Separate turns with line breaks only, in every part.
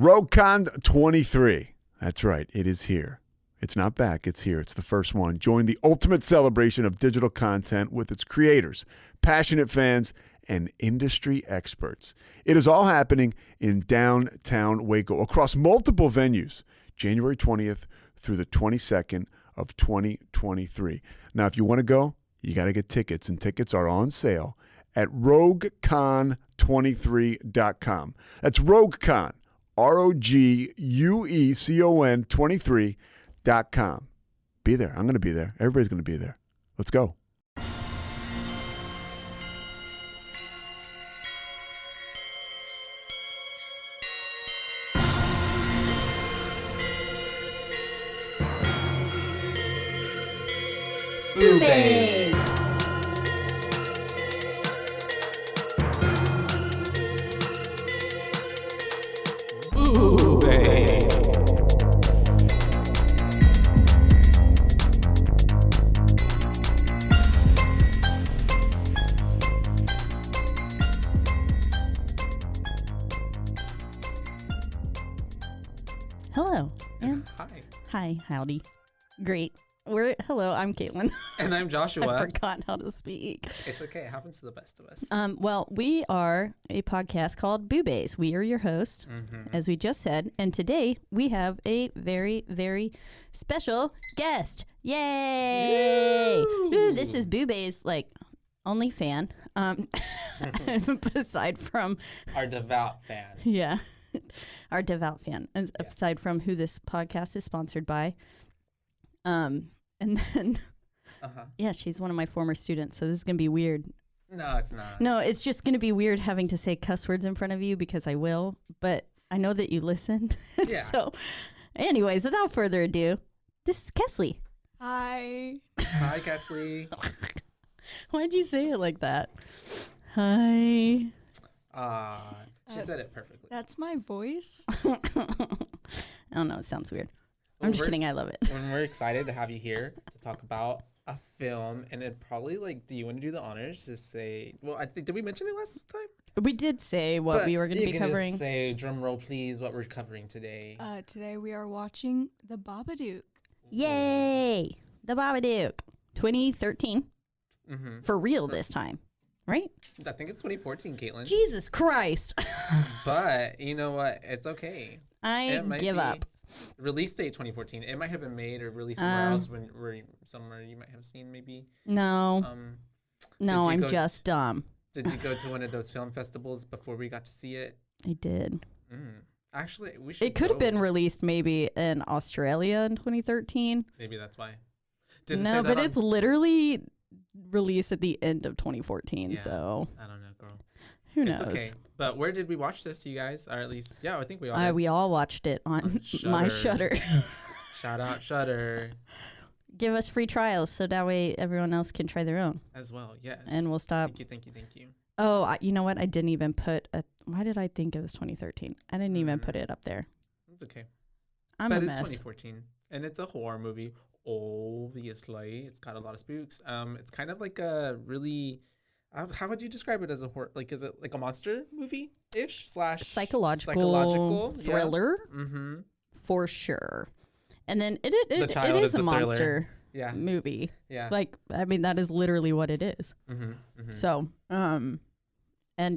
RogueCon 23. That's right. It is here. It's not back. It's here. It's the first one. Join the ultimate celebration of digital content with its creators, passionate fans, and industry experts. It is all happening in downtown Waco across multiple venues, January 20th through the 22nd of 2023. Now, if you want to go, you got to get tickets, and tickets are on sale at RogueCon23.com. That's RogueCon, RogueCon 23.com. Be there. I'm going to be there. Everybody's going to be there. Let's go.
BooBaes. BooBaes.
Hello. And
Hi.
Howdy. Great. Hello, I'm Caitlin.
And I'm Joshua.
I forgot how to speak.
It's okay. It happens to the best of us.
Well, we are a podcast called BooBaes. We are your hosts, as we just said. And today we have a very, very special guest. Yay! Ooh, this is BooBaes, only fan. Aside from
our devout fan.
Yeah. Our devout fan. Aside from who this podcast is sponsored by. And then, yeah, she's one of my former students, so this is going to be weird.
No, it's not.
No, it's just going to be weird having to say cuss words in front of you because I will, but I know that you listen.
Yeah.
So, anyways, without further ado, this is Kesley.
Hi.
Hi, Kesley.
Why'd you say it like that? Hi.
She said it perfectly.
That's my voice.
I don't know. It sounds weird. I'm just kidding. I love it.
When we're excited to have you here to talk about a film, and it probably do you want to do the honors to say? Well, I think did we mention it last time?
We did say what we were going to be covering.
Just say drum roll, please. What we're covering today?
Today we are watching the Babadook.
Yay! The Babadook, 2013, for real this time, right?
I think it's 2014, Caitlin.
Jesus Christ!
But you know what? It's okay.
I give up.
Release date 2014. It might have been made or released somewhere else somewhere you might have seen maybe.
No. No, I'm just dumb.
Did you go to one of those film festivals before we got to see it?
I did.
Actually, we should.
It could have been released maybe in Australia in 2013.
Maybe that's why.
No, but it's literally released at the end of 2014.
Yeah,
so
I don't know, girl.
Who knows?
It's okay. But where did we watch this, you guys? Or at least, yeah, I think we all did.
We all watched it on my Shudder.
Shout out Shudder.
Give us free trials so that way everyone else can try their own.
As well, yes.
And we'll stop.
Thank you.
Oh, you know what? I didn't even put why did I think it was 2013? I didn't even put it up there.
It's okay.
But
it's 2014. And it's a horror movie, obviously. It's got a lot of spooks. It's kind of like a really... how would you describe it as a horror? Is it like a monster movie-ish / psychological
thriller?
Yeah.
For sure. And then it is a monster movie.
Yeah.
That is literally what it is. So, but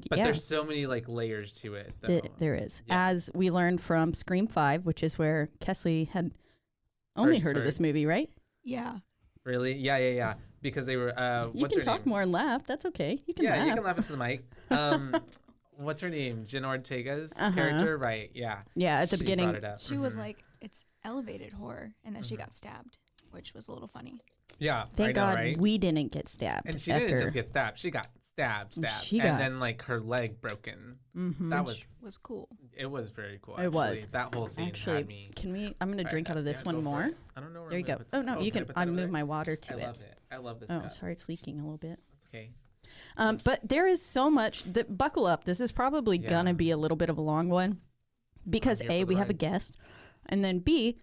there's so many layers to it. Though.
There is. Yeah. As we learned from Scream 5, which is where Kesley had only heard of this movie, right?
Yeah.
Really? Yeah. Because they were.
You can talk more and laugh. That's okay. You can laugh.
Yeah, you can laugh into the mic. What's her name? Jenna Ortega's character, right? Yeah.
Yeah. At the beginning,
brought it up.
She was like, "It's elevated horror," and then she got stabbed, which was a little funny.
Yeah.
Thank God
right?
we didn't get stabbed.
And she didn't just get stabbed. She got stabbed, and then her leg broken. That
was cool.
It was very cool. Actually.
It was.
That whole scene had me.
Can we? I'm gonna drink out of this one more.
I don't know. Where
there you go. Oh no, you can. I move my water to it.
I love it. I love this.
Oh, sorry, it's leaking a little bit.
It's okay.
But there is so much that buckle up. This is probably gonna be a little bit of a long one because A, we have a guest, and then B,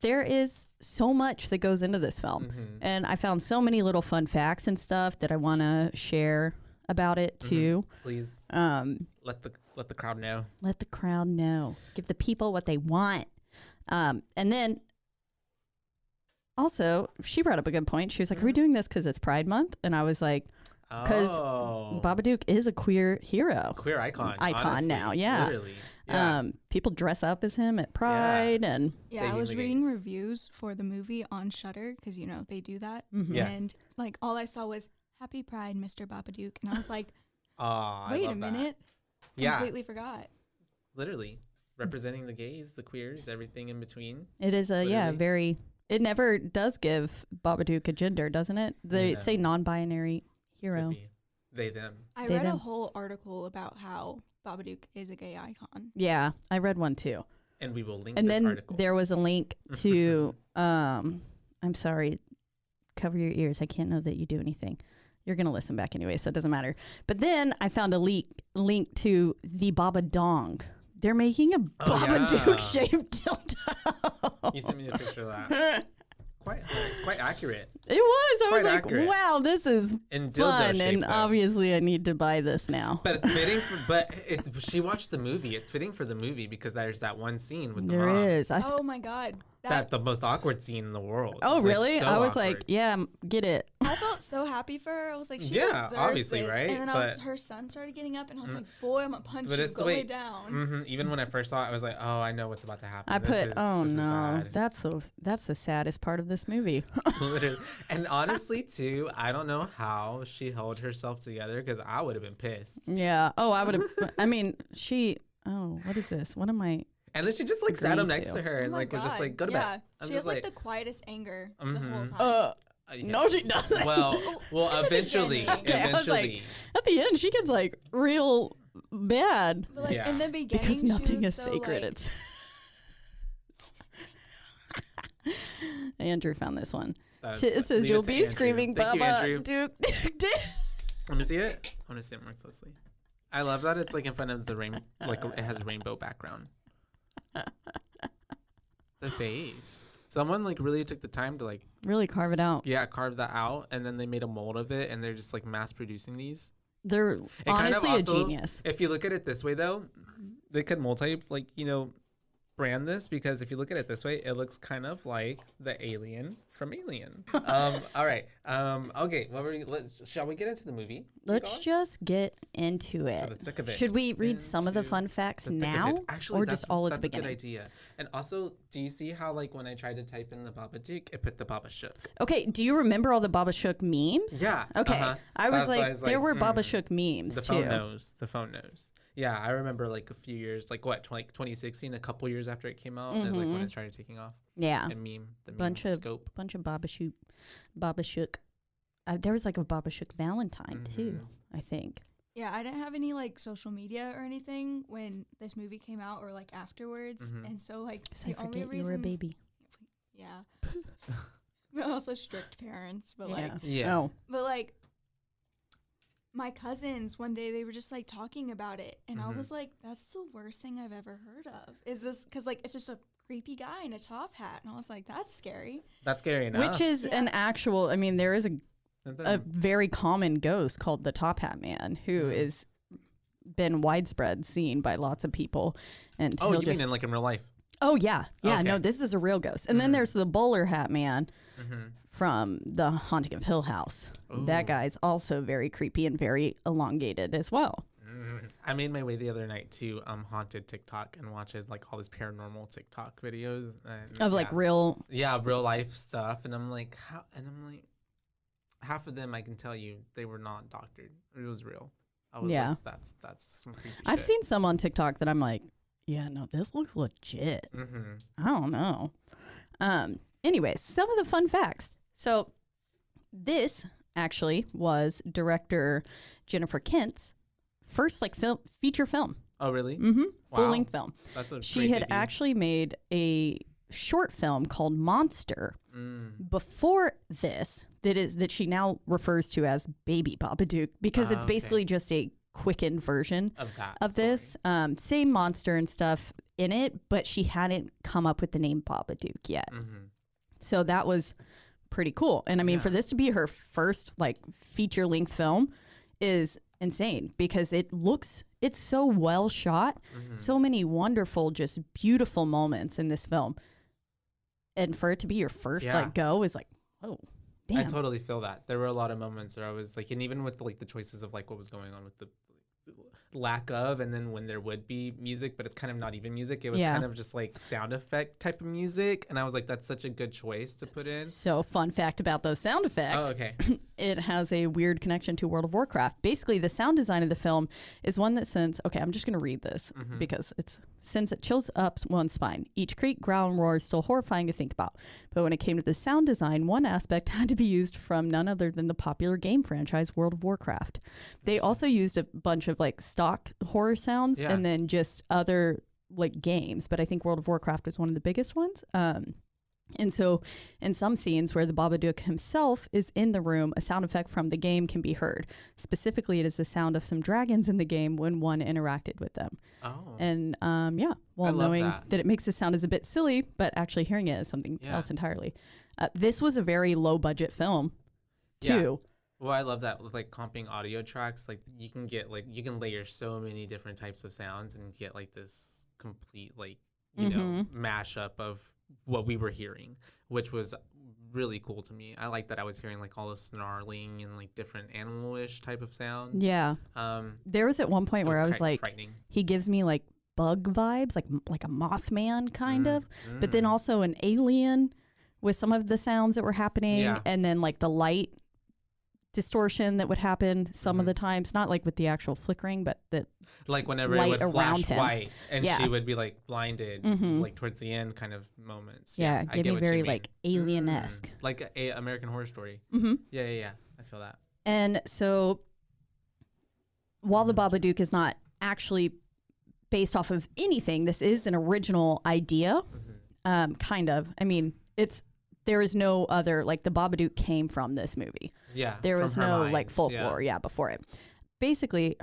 there is so much that goes into this film. And I found so many little fun facts and stuff that I want to share about it too.
Please let the crowd know.
Let the crowd know. Give the people what they want. And then also, she brought up a good point. She was like, "Are we doing this because it's Pride Month?" And I was like, "Because Babadook is a queer hero,
queer icon
honestly, now. Yeah,
literally. Yeah.
People dress up as him at Pride, and
Yeah, I
Saving
was
the
reading
gays.
reviews for the movie on Shudder because they do that,
Yeah.
and like all I saw was "Happy Pride, Mr. Babadook," and I was like,
I
"Wait a
love that.
minute,
Yeah,
completely forgot."
literally representing the gays, the queers, everything in between.
it is
Literally.
very. It never does give Babadook a gender, doesn't it? They
No.
say non-binary
Could
hero.
be. They them.
I
They
read a
them.
whole article about how Babadook is a gay icon.
Yeah, I read one too.
And we will link
And
this
then
article.
there was a link to I'm sorry, cover your ears. I can't know that you do anything. You're gonna listen back anyway, so it doesn't matter. But then I found a link to the Babadong. They're making a Babadook shaped dildo.
You sent me a picture of that. It's quite accurate.
It was. I was
Quite
like,
accurate.
wow, this is
In dildo
fun,
shape,
and
though.
obviously I need to buy this now.
But it's fitting for. She watched the movie. It's fitting for the movie because there's that one scene with the
There
mom.
is.
Oh my god,
That's the most awkward scene in the world.
Oh
Like,
really?
so
I was
awkward.
like, yeah, get it.
I felt so happy for her. I was like, she
Yeah,
deserves
obviously,
this.
right?
And then
But-
her son started getting up, and I was like, boy, I'm gonna punch
But
you.
it's the
Go
way-
lay down.
Mhm. Even when I first saw it, I was like, oh, I know what's about to happen.
I
This
put,
is-
oh
this is
no,
bad.
that's the saddest part of this movie.
Literally. And honestly, too, I don't know how she held herself together because I would have been pissed.
Yeah. Oh, I would have. I mean, what is this? What am I?
And then she just like sat him
Agreed
next
to.
to her and
Oh my
like was just
God.
like, go to
yeah.
bed. I'm
She
just
has like the quietest anger the whole
Mhm.
time.
yeah.
No, she doesn't.
Well,
in the
eventually,
beginning.
Okay, I was like,
eventually.
At the end, she gets like real bad
But like
Yeah.
in the beginning,
because
she
nothing
was
is
so,
sacred.
like-
It's Andrew found this one.
That's
It
like,
says
leave
you'll
it to
be
Andrew.
screaming,
Thank you,
Baba
Andrew.
Duke.
Let me see it. I want to see it more closely. I love that it's like in front of the rain, like it has a rainbow background. The face. Someone like really took the time to like
Really carve it out.
Yeah, carve that out, and then they made a mold of it, and they're just like mass producing these.
They're
It kind of
honestly
also-
a genius.
If you look at it this way, though, they could brand this because if you look at it this way, it looks kind of like the alien from Alien. All right. Okay. Shall we get into the movie? you
Let's
guys?
just get into
To
it.
the thick of it.
Should we read some of the
Into
fun facts
the thick of
now,
it. Actually,
or just all at the
that's a
beginning?
good idea. And also, do you see how like when I tried to type in the Babadook, it put the Babadook?
Okay, do you remember all the Babadook memes?
Yeah.
Okay,
uh-huh.
I was
That's why
like,
I was
there
like,
were
mm.
Babadook memes
The
too.
phone knows. The phone knows. Yeah, I remember like a few years, like what, like 2016, a couple years after it came out, is like when it started taking off.
Yeah,
And the meme
bunch of
scope.
Babadook. There was like a Babadook Valentine too, I think.
Yeah, I didn't have any like social media or anything when this movie came out or like afterwards,
Mhm.
and so like
'Cause
the
I
only
forget
reason
you were a baby.
Yeah. But also strict parents, but like
Yeah.
Oh,
but like my cousins one day they were just like talking about it and I was like, that's the worst thing I've ever heard of. Is this because like it's just a creepy guy in a top hat, and I was like, that's scary.
That's scary enough.
which is an actual. I mean, there is
Isn't
a
that-
very common ghost called the Top Hat Man, who is been widespread seen by lots of people. And
Oh,
he'll
you
just,
mean in like in real life?
oh yeah, yeah. No,
Okay.
this is a real ghost. And then there's the Bowler Hat Man
Mm-hmm.
from the Haunting of Hill House. That guy's also very creepy and very elongated as well.
I made my way the other night to haunted TikTok and watched like all these paranormal TikTok videos and,
Of like real.
real life stuff, and I'm like, how? And I'm like, half of them I can tell you they were not doctored. It was real. I was
Yeah.
like, that's some creepy
I've
shit.
seen some on TikTok that I'm like, yeah, no, this looks legit.
Mm-hmm.
I don't know. Anyways, some of the fun facts. So this actually was director Jennifer Kent's first like feature film.
Oh, really?
Mm-hmm.
Wow.
Full length film.
That's a
She
great
had
debut.
actually made a short film called Monster
Mm.
before this that she now refers to as Baby Babadook because it's
Okay.
basically just a quickened version
Of that.
of
story.
this. Same monster and stuff in it, but she hadn't come up with the name Babadook yet.
Mm-hmm.
So that was pretty cool. And I mean,
Yeah.
for this to be her first like feature length film is insane because it's so well shot. So many wonderful, just beautiful moments in this film. And for it to be your first like go is like, oh, damn.
I totally feel that. There were a lot of moments where I was like, and even with like the choices of like what was going on with the lack of, and then when there would be music, but it's kind of not even music. It was kind of just like sound effect type of music. And I was like, that's such a good choice to put in.
So fun fact about those sound effects.
Oh, okay.
It has a weird connection to World of Warcraft. Basically, the sound design of the film is one that sends, okay, I'm just going to read this because it chills up one's spine. Each creak, growl, and roar is still horrifying to think about. But when it came to the sound design, one aspect had to be used from none other than the popular game franchise World of Warcraft. They also used a bunch of like stock horror sounds and then just other like games. But I think World of Warcraft was one of the biggest ones. And so in some scenes where the Babadook himself is in the room, a sound effect from the game can be heard. Specifically, it is the sound of some dragons in the game when one interacted with them.
Oh.
And while knowing that it makes the sound is a bit silly, but actually hearing it is something else entirely. This was a very low budget film too.
Well, I love that with like comping audio tracks. Like you can layer so many different types of sounds and get like this complete like, you know, mashup of what we were hearing, which was really cool to me. I like that I was hearing like all the snarling and like different animal-ish type of sounds.
Yeah. There was at one point where I was like, he gives me like bug vibes, like a Mothman kind of, but then also an alien with some of the sounds that were happening, and then like the light distortion that would happen some of the times, not like with the actual flickering, but the
like whenever it would flash white and she would be like blinded like towards the end kind of moments.
Give me very like alien-esque,
like a American Horror Story. Yeah, I feel that.
And so while the Babadook is not actually based off of anything, this is an original idea, kind of. I mean, there is no other, like the Babadook came from this movie.
Yeah.
There was no like folklore, before it. Basically,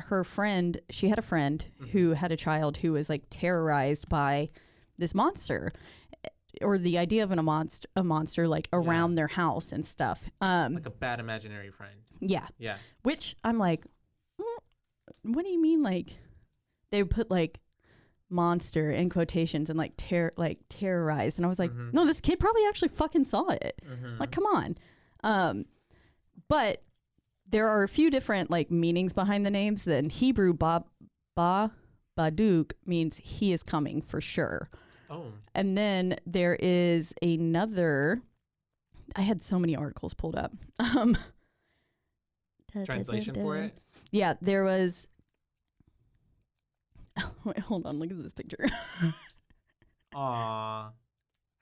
she had a friend who had a child who was like terrorized by this monster, or the idea of a monster like around their house and stuff.
Like a bad imaginary friend.
Yeah.
Yeah.
Which I'm like, what do you mean? Like they put like monster in quotations and like terrorized, and I was like, no, this kid probably actually fucking saw it. Like, come on. But there are a few different like meanings behind the names. That in Hebrew, Babadook means he is coming for sure.
Oh.
And then there is another. I had so many articles pulled up.
Translation for it?
Yeah, there was. Wait, hold on. Look at this picture.
Aw.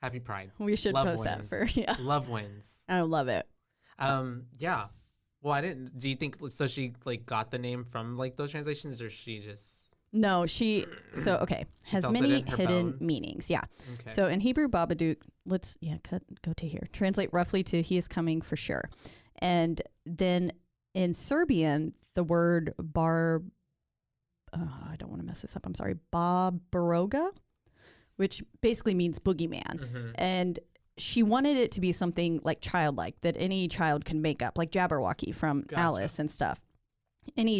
Happy Pride.
We should
Love
post
wins.
that first. Yeah.
Love wins.
I love it.
Yeah. Well, do you think, so she like got the name from like those translations, or she just?
No, she has many hidden meanings. Yeah. Okay. So in Hebrew, Babadook, go to here. Translate roughly to he is coming for sure. And then in Serbian, the word I don't want to mess this up. I'm sorry. Babaroga, which basically means boogeyman. And she wanted it to be something like childlike that any child can make up, like Jabberwocky from Alice and stuff.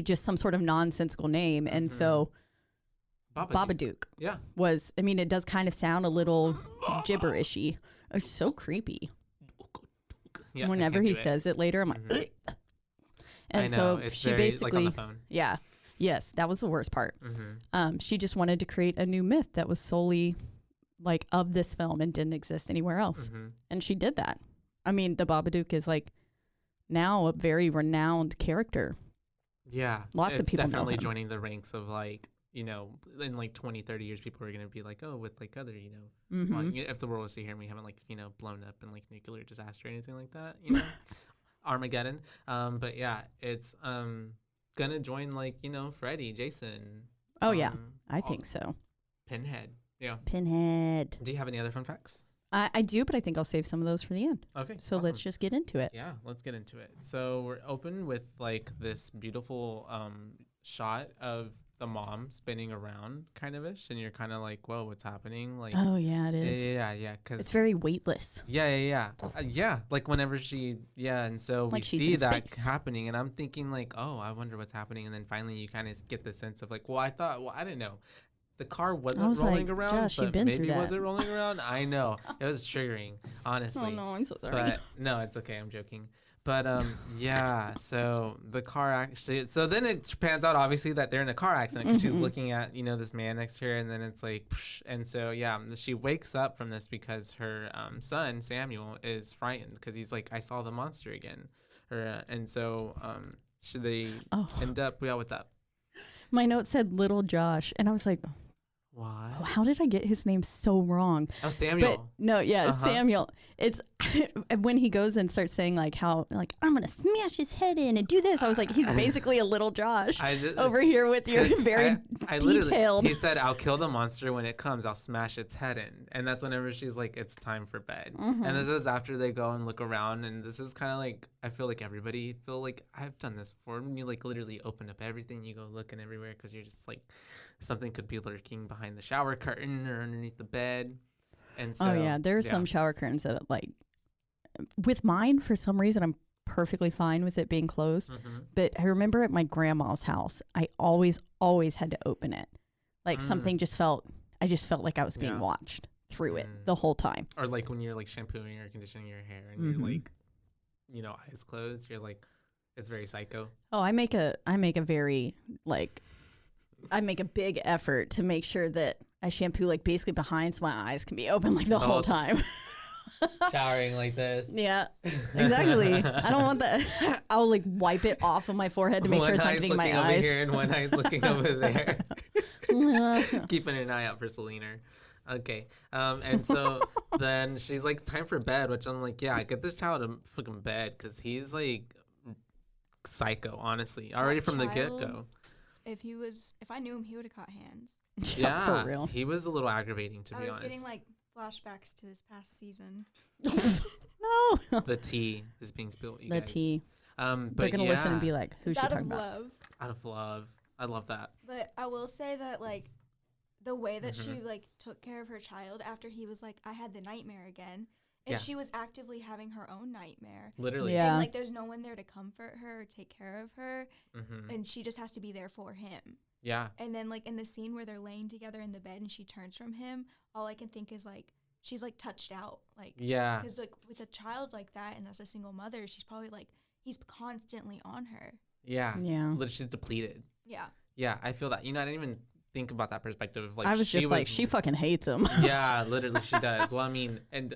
Just some sort of nonsensical name. And so Babadook was, I mean, it does kind of sound a little gibberishy. It's so creepy. Yeah, whenever he says it later, I'm like, and so she basically, like on the phone. Yeah. Yes, that was the worst part. She just wanted to create a new myth that was solely like of this film and didn't exist anywhere else. And she did that. I mean, the Babadook is like now a very renowned character.
Yeah.
Lots of people know him.
Definitely joining the ranks of like, you know, in like 20, 30 years, people are going to be like, oh, with like other, you know, well, if the world was here and we haven't like, you know, blown up in like nuclear disaster or anything like that, you know, Armageddon. But yeah, it's, gonna join like, you know, Freddy, Jason.
Oh yeah, I think so.
Pinhead. Yeah.
Pinhead.
Do you have any other fun facts?
I do, but I think I'll save some of those for the end.
Okay.
So let's just get into it.
Yeah, let's get into it. So we're open with like this beautiful shot of the mom spinning around kind of ish, and you're kind of like, whoa, what's happening? Like,
Oh yeah, it is.
yeah, because
It's very weightless.
yeah. Like whenever and so
Like
we
she's
see
in
that
space.
happening, and I'm thinking like, oh, I wonder what's happening, and then finally you kind of get the sense of like, well, I didn't know. The car wasn't
was
rolling
like,
around,
Josh, you've
but
been
maybe
through
was
that.
it rolling around? I know. It was triggering, honestly.
Oh no, I'm so sorry.
But no, it's okay. I'm joking. But yeah. So the car actually. So then it pans out obviously that they're in a car accident because she's looking at this man next to her, and then it's like, psh, and so yeah, she wakes up from this because her son Samuel is frightened because he's like, I saw the monster again, and so they end up. Yeah, what's up?
My note said little Josh, and I was like,
Why?
oh, how did I get his name so wrong?
Oh, Samuel.
But no, yeah, Samuel. It's when he goes and starts saying like how like I'm gonna smash his head in and do this. I was like, he's basically a little Josh over here with your very
I
detailed.
He said, "I'll kill the monster when it comes. I'll smash its head in." And that's whenever she's like, "It's time for bed." And this is after they go and look around. And this is kind of like I feel like everybody feel like I've done this before. When you like literally open up everything, you go looking everywhere because you're just like something could be lurking behind the shower curtain or underneath the bed. And so,
oh yeah, there's some shower curtains that like with mine for some reason I'm perfectly fine with it being closed. But I remember at my grandma's house, I always had to open it. Like something I just felt like I was being watched through it the whole time.
Or like when you're like shampooing or conditioning your hair and you're like, eyes closed, you're like, it's very psycho.
Oh, I make a very like I make a big effort to make sure that I shampoo like basically behind so my eyes can be open like the whole time.
Showering like this.
Yeah, exactly. I don't want that. I'll like wipe it off of my forehead to make sure it's not getting my eyes.
One eye's looking over here and one eye's looking over there. Keeping an eye out for Selena. Okay. And so then she's like, time for bed, which I'm like, yeah, get this child a fucking bed because he's like psycho, honestly. Already from the get-go.
If I knew him, he would have caught hands.
Yeah,
for real.
He was a little aggravating, to be honest.
I was getting like flashbacks to this past season.
No.
The tea is being spilled, you
the
guys.
tea.
But
they're gonna listen and be like, "Who's
It's
she
out
talking
of
about?"
love.
Out of love. I love that.
But I will say that like the way that she like took care of her child after he was like, I had the nightmare again. And she was actively having her own nightmare.
Literally.
Yeah.
And like there's no one there to comfort her or take care of her. And she just has to be there for him.
Yeah.
And then like in the scene where they're laying together in the bed and she turns from him, all I can think is like she's like touched out. Like
yeah.
Because like with a child like that and as a single mother, she's probably like he's constantly on her.
Yeah.
Yeah.
She's depleted.
Yeah.
Yeah, I feel that. I didn't even think about that perspective. Like
I was just like, she fucking hates him.
Yeah, literally she does. Well, I mean, and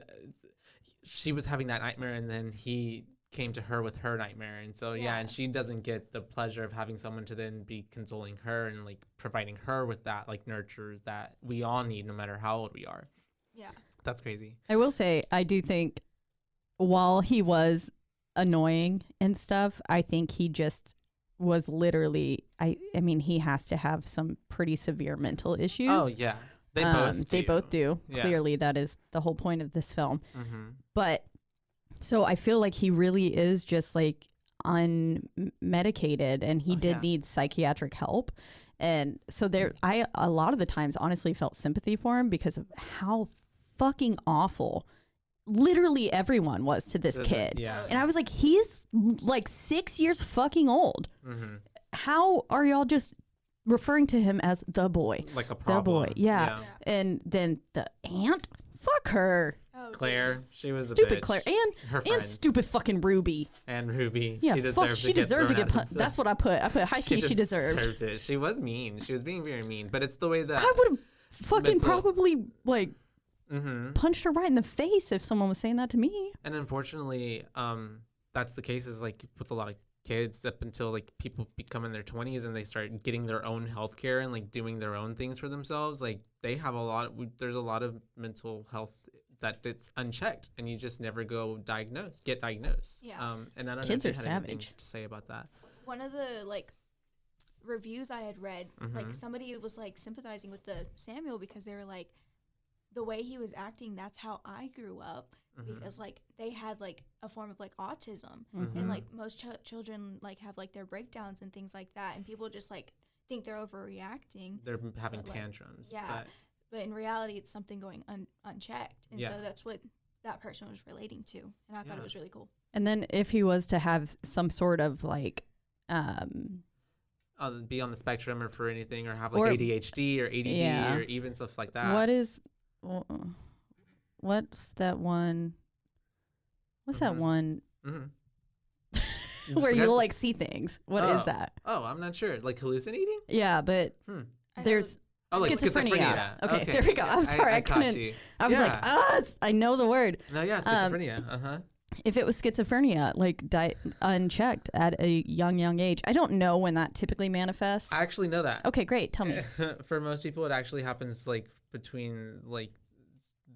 she was having that nightmare and then he came to her with her nightmare. And so, and she doesn't get the pleasure of having someone to then be consoling her and like providing her with that like nurture that we all need no matter how old we are.
Yeah.
That's crazy.
I will say, I do think while he was annoying and stuff, I think he just was literally, I mean, he has to have some pretty severe mental issues.
Oh, yeah. They both do.
Yeah. Clearly, that is the whole point of this film.
Mm-hmm.
But so I feel like he really is just like unmedicated and he did need psychiatric help. And so a lot of the times honestly felt sympathy for him because of how fucking awful literally everyone was to this kid.
Yeah.
And I was like, he's like 6 years fucking old.
Mm-hmm.
How are y'all just referring to him as the boy?
Like a problem.
The boy, yeah. And then the aunt, fuck her.
Oh,
Claire, she was
stupid
a bitch.
Claire
Her
and
friends.
stupid fucking Ruby.
And Ruby.
Yeah,
she deserved
to get punched. That's what I put. I put high key. She deserved
it. She was mean. She was being very mean. But it's the way that
I would have fucking probably like
mm-hmm.
punched her right in the face if someone was saying that to me.
And unfortunately, that's the case is like with a lot of kids up until like people become in their 20s and they start getting their own healthcare and like doing their own things for themselves. Like they have there's a lot of mental health that it's unchecked and you just never get diagnosed.
Yeah.
And I don't
Kids
know
are
if you had anything
savage
to say about that.
One of the like reviews I had read, like somebody was like sympathizing with the Samuel because they were like, the way he was acting, that's how I grew up. Because like they had like a form of like autism and like most children like have like their breakdowns and things like that, and people just like think they're overreacting.
They're having
But, like,
tantrums.
yeah. But in reality, it's something going unchecked. And
Yeah.
so that's what that person was relating to. And I thought
Yeah.
it was really cool.
And then if he was to have some sort of like,
Be on the spectrum or for anything, or have like
Or-
ADHD or ADD
Yeah.
or even stuff like that.
what's that one? What's that
Mhm.
one
Mhm.
where you
That's-
like see things? What is
Oh.
that?
Oh, I'm not sure. Like hallucinating?
Yeah, but
I know
there's
Oh, like
schizophrenia.
schizophrenia.
Okay, there we go. I'm sorry, I
caught
couldn't-
you.
I was like, I know the word.
No, yeah, schizophrenia.
If it was schizophrenia, like unchecked at a young age, I don't know when that typically manifests.
I actually know that.
Okay, great. Tell me.
For most people, it actually happens like between like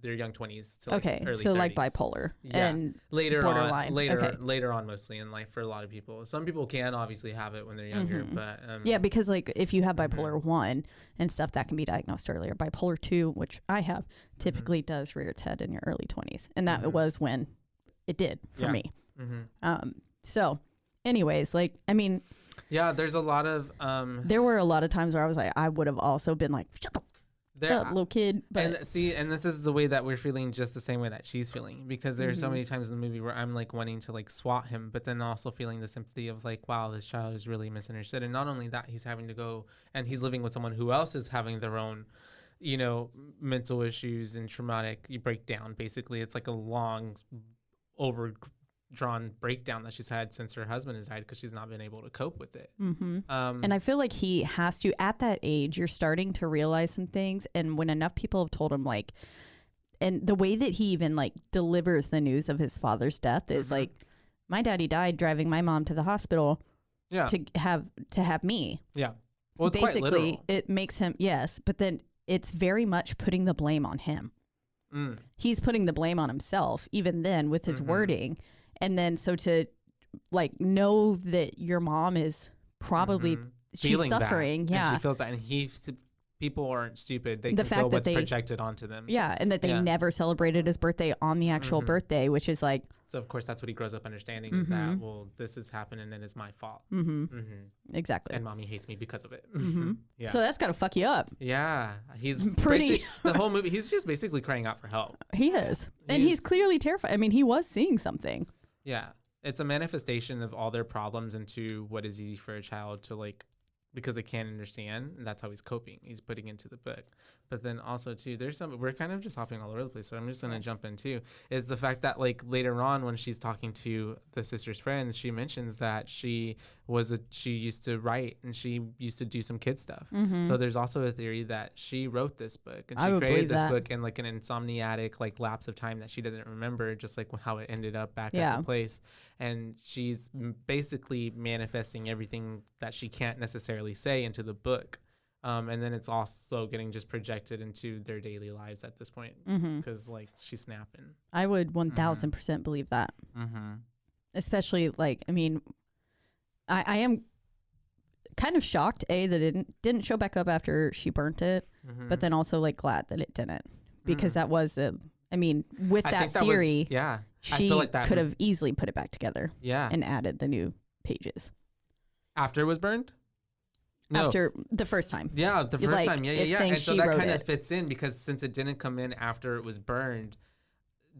their young 20s to like
Okay,
early
so
30s.
like bipolar
Yeah.
and
later
borderline.
on,
Okay.
later on, mostly in life for a lot of people. Some people can obviously have it when they're younger,
Mhm.
but
yeah, because like if you have
Mhm.
bipolar 1 and stuff, that can be diagnosed earlier. Bipolar 2, which I have, typically does rear its head in your early 20s, and that
Mhm.
was when it did for
Yeah.
me.
Mm-hmm.
So, anyways, like I mean,
Yeah, there's a lot of
there were a lot of times where I was like, I would have also been like, shut up,
there.
little kid. But
And see, and this is the way that we're feeling, just the same way that she's feeling, because there are so
Mhm.
many times in the movie where I'm like wanting to like swat him, but then also feeling the sympathy of like, wow, this child is really misunderstood. And not only that, he's having to go and he's living with someone who else is having their own, you know, mental issues and traumatic breakdown. Basically, it's like a long, overdrawn breakdown that she's had since her husband has died because she's not been able to cope with it.
and I feel like he has to, at that age, you're starting to realize some things. And when enough people have told him, like, and the way that he even like delivers the news of his father's death is
Mhm.
like, my daddy died driving my mom to the hospital
Yeah.
to have me.
Yeah. Well, it's quite
Basically,
literal.
it makes him, yes, but then it's very much putting the blame on him.
Mm.
He's putting the blame on himself, even then with his
Mhm.
wording. And then so to like know that your mom is probably
Mhm.
she's
Feeling that,
suffering,
and
yeah.
she feels that, and people aren't stupid. They
The
can
fact
feel
that
what's
they-
projected onto them.
Yeah, and that they
Yeah.
never celebrated his birthday on the actual
Mhm.
birthday, which is like,
So of course that's what he grows up understanding is that,
Mhm.
well, this is happening and it's my fault.
exactly.
And mommy hates me because of it.
Mhm.
Yeah.
So that's got to fuck you up.
Yeah. He's
Pretty-
the whole movie. He's just basically crying out for help.
He is. And he's clearly terrified. I mean, he was seeing something.
Yeah. It's a manifestation of all their problems into what is easy for a child to like, because they can't understand, and that's how he's coping. He's putting into the book. But then also too, we're kind of just hopping all over the place, so I'm just gonna jump in too, is the fact that like later on when she's talking to the sister's friends, she mentions that she used to write and she used to do some kid stuff. So there's also a theory that she wrote this book and
I
she
would
created
believe
this
that.
book in like an insomniatic like lapse of time that she doesn't remember, just like how it ended up back
Yeah.
at the place. And she's basically manifesting everything that she can't necessarily say into the book. And then it's also getting just projected into their daily lives at this point because like she's snapping.
I would 1000% believe that. Especially like, I mean, I am kind of shocked, that it didn't show back up after she burnt it, but then also like glad that it didn't, because that was I mean, with
I
that
think
theory,
I
she
feel like that
could have easily put it back together
Yeah.
and added the new pages
After it was burned? No.
after the first time.
Yeah, the first
Like,
time. Yeah, yeah,
it's
yeah.
saying
And so
she
that
wrote
kind of
it.
fits in because since it didn't come in after it was burned,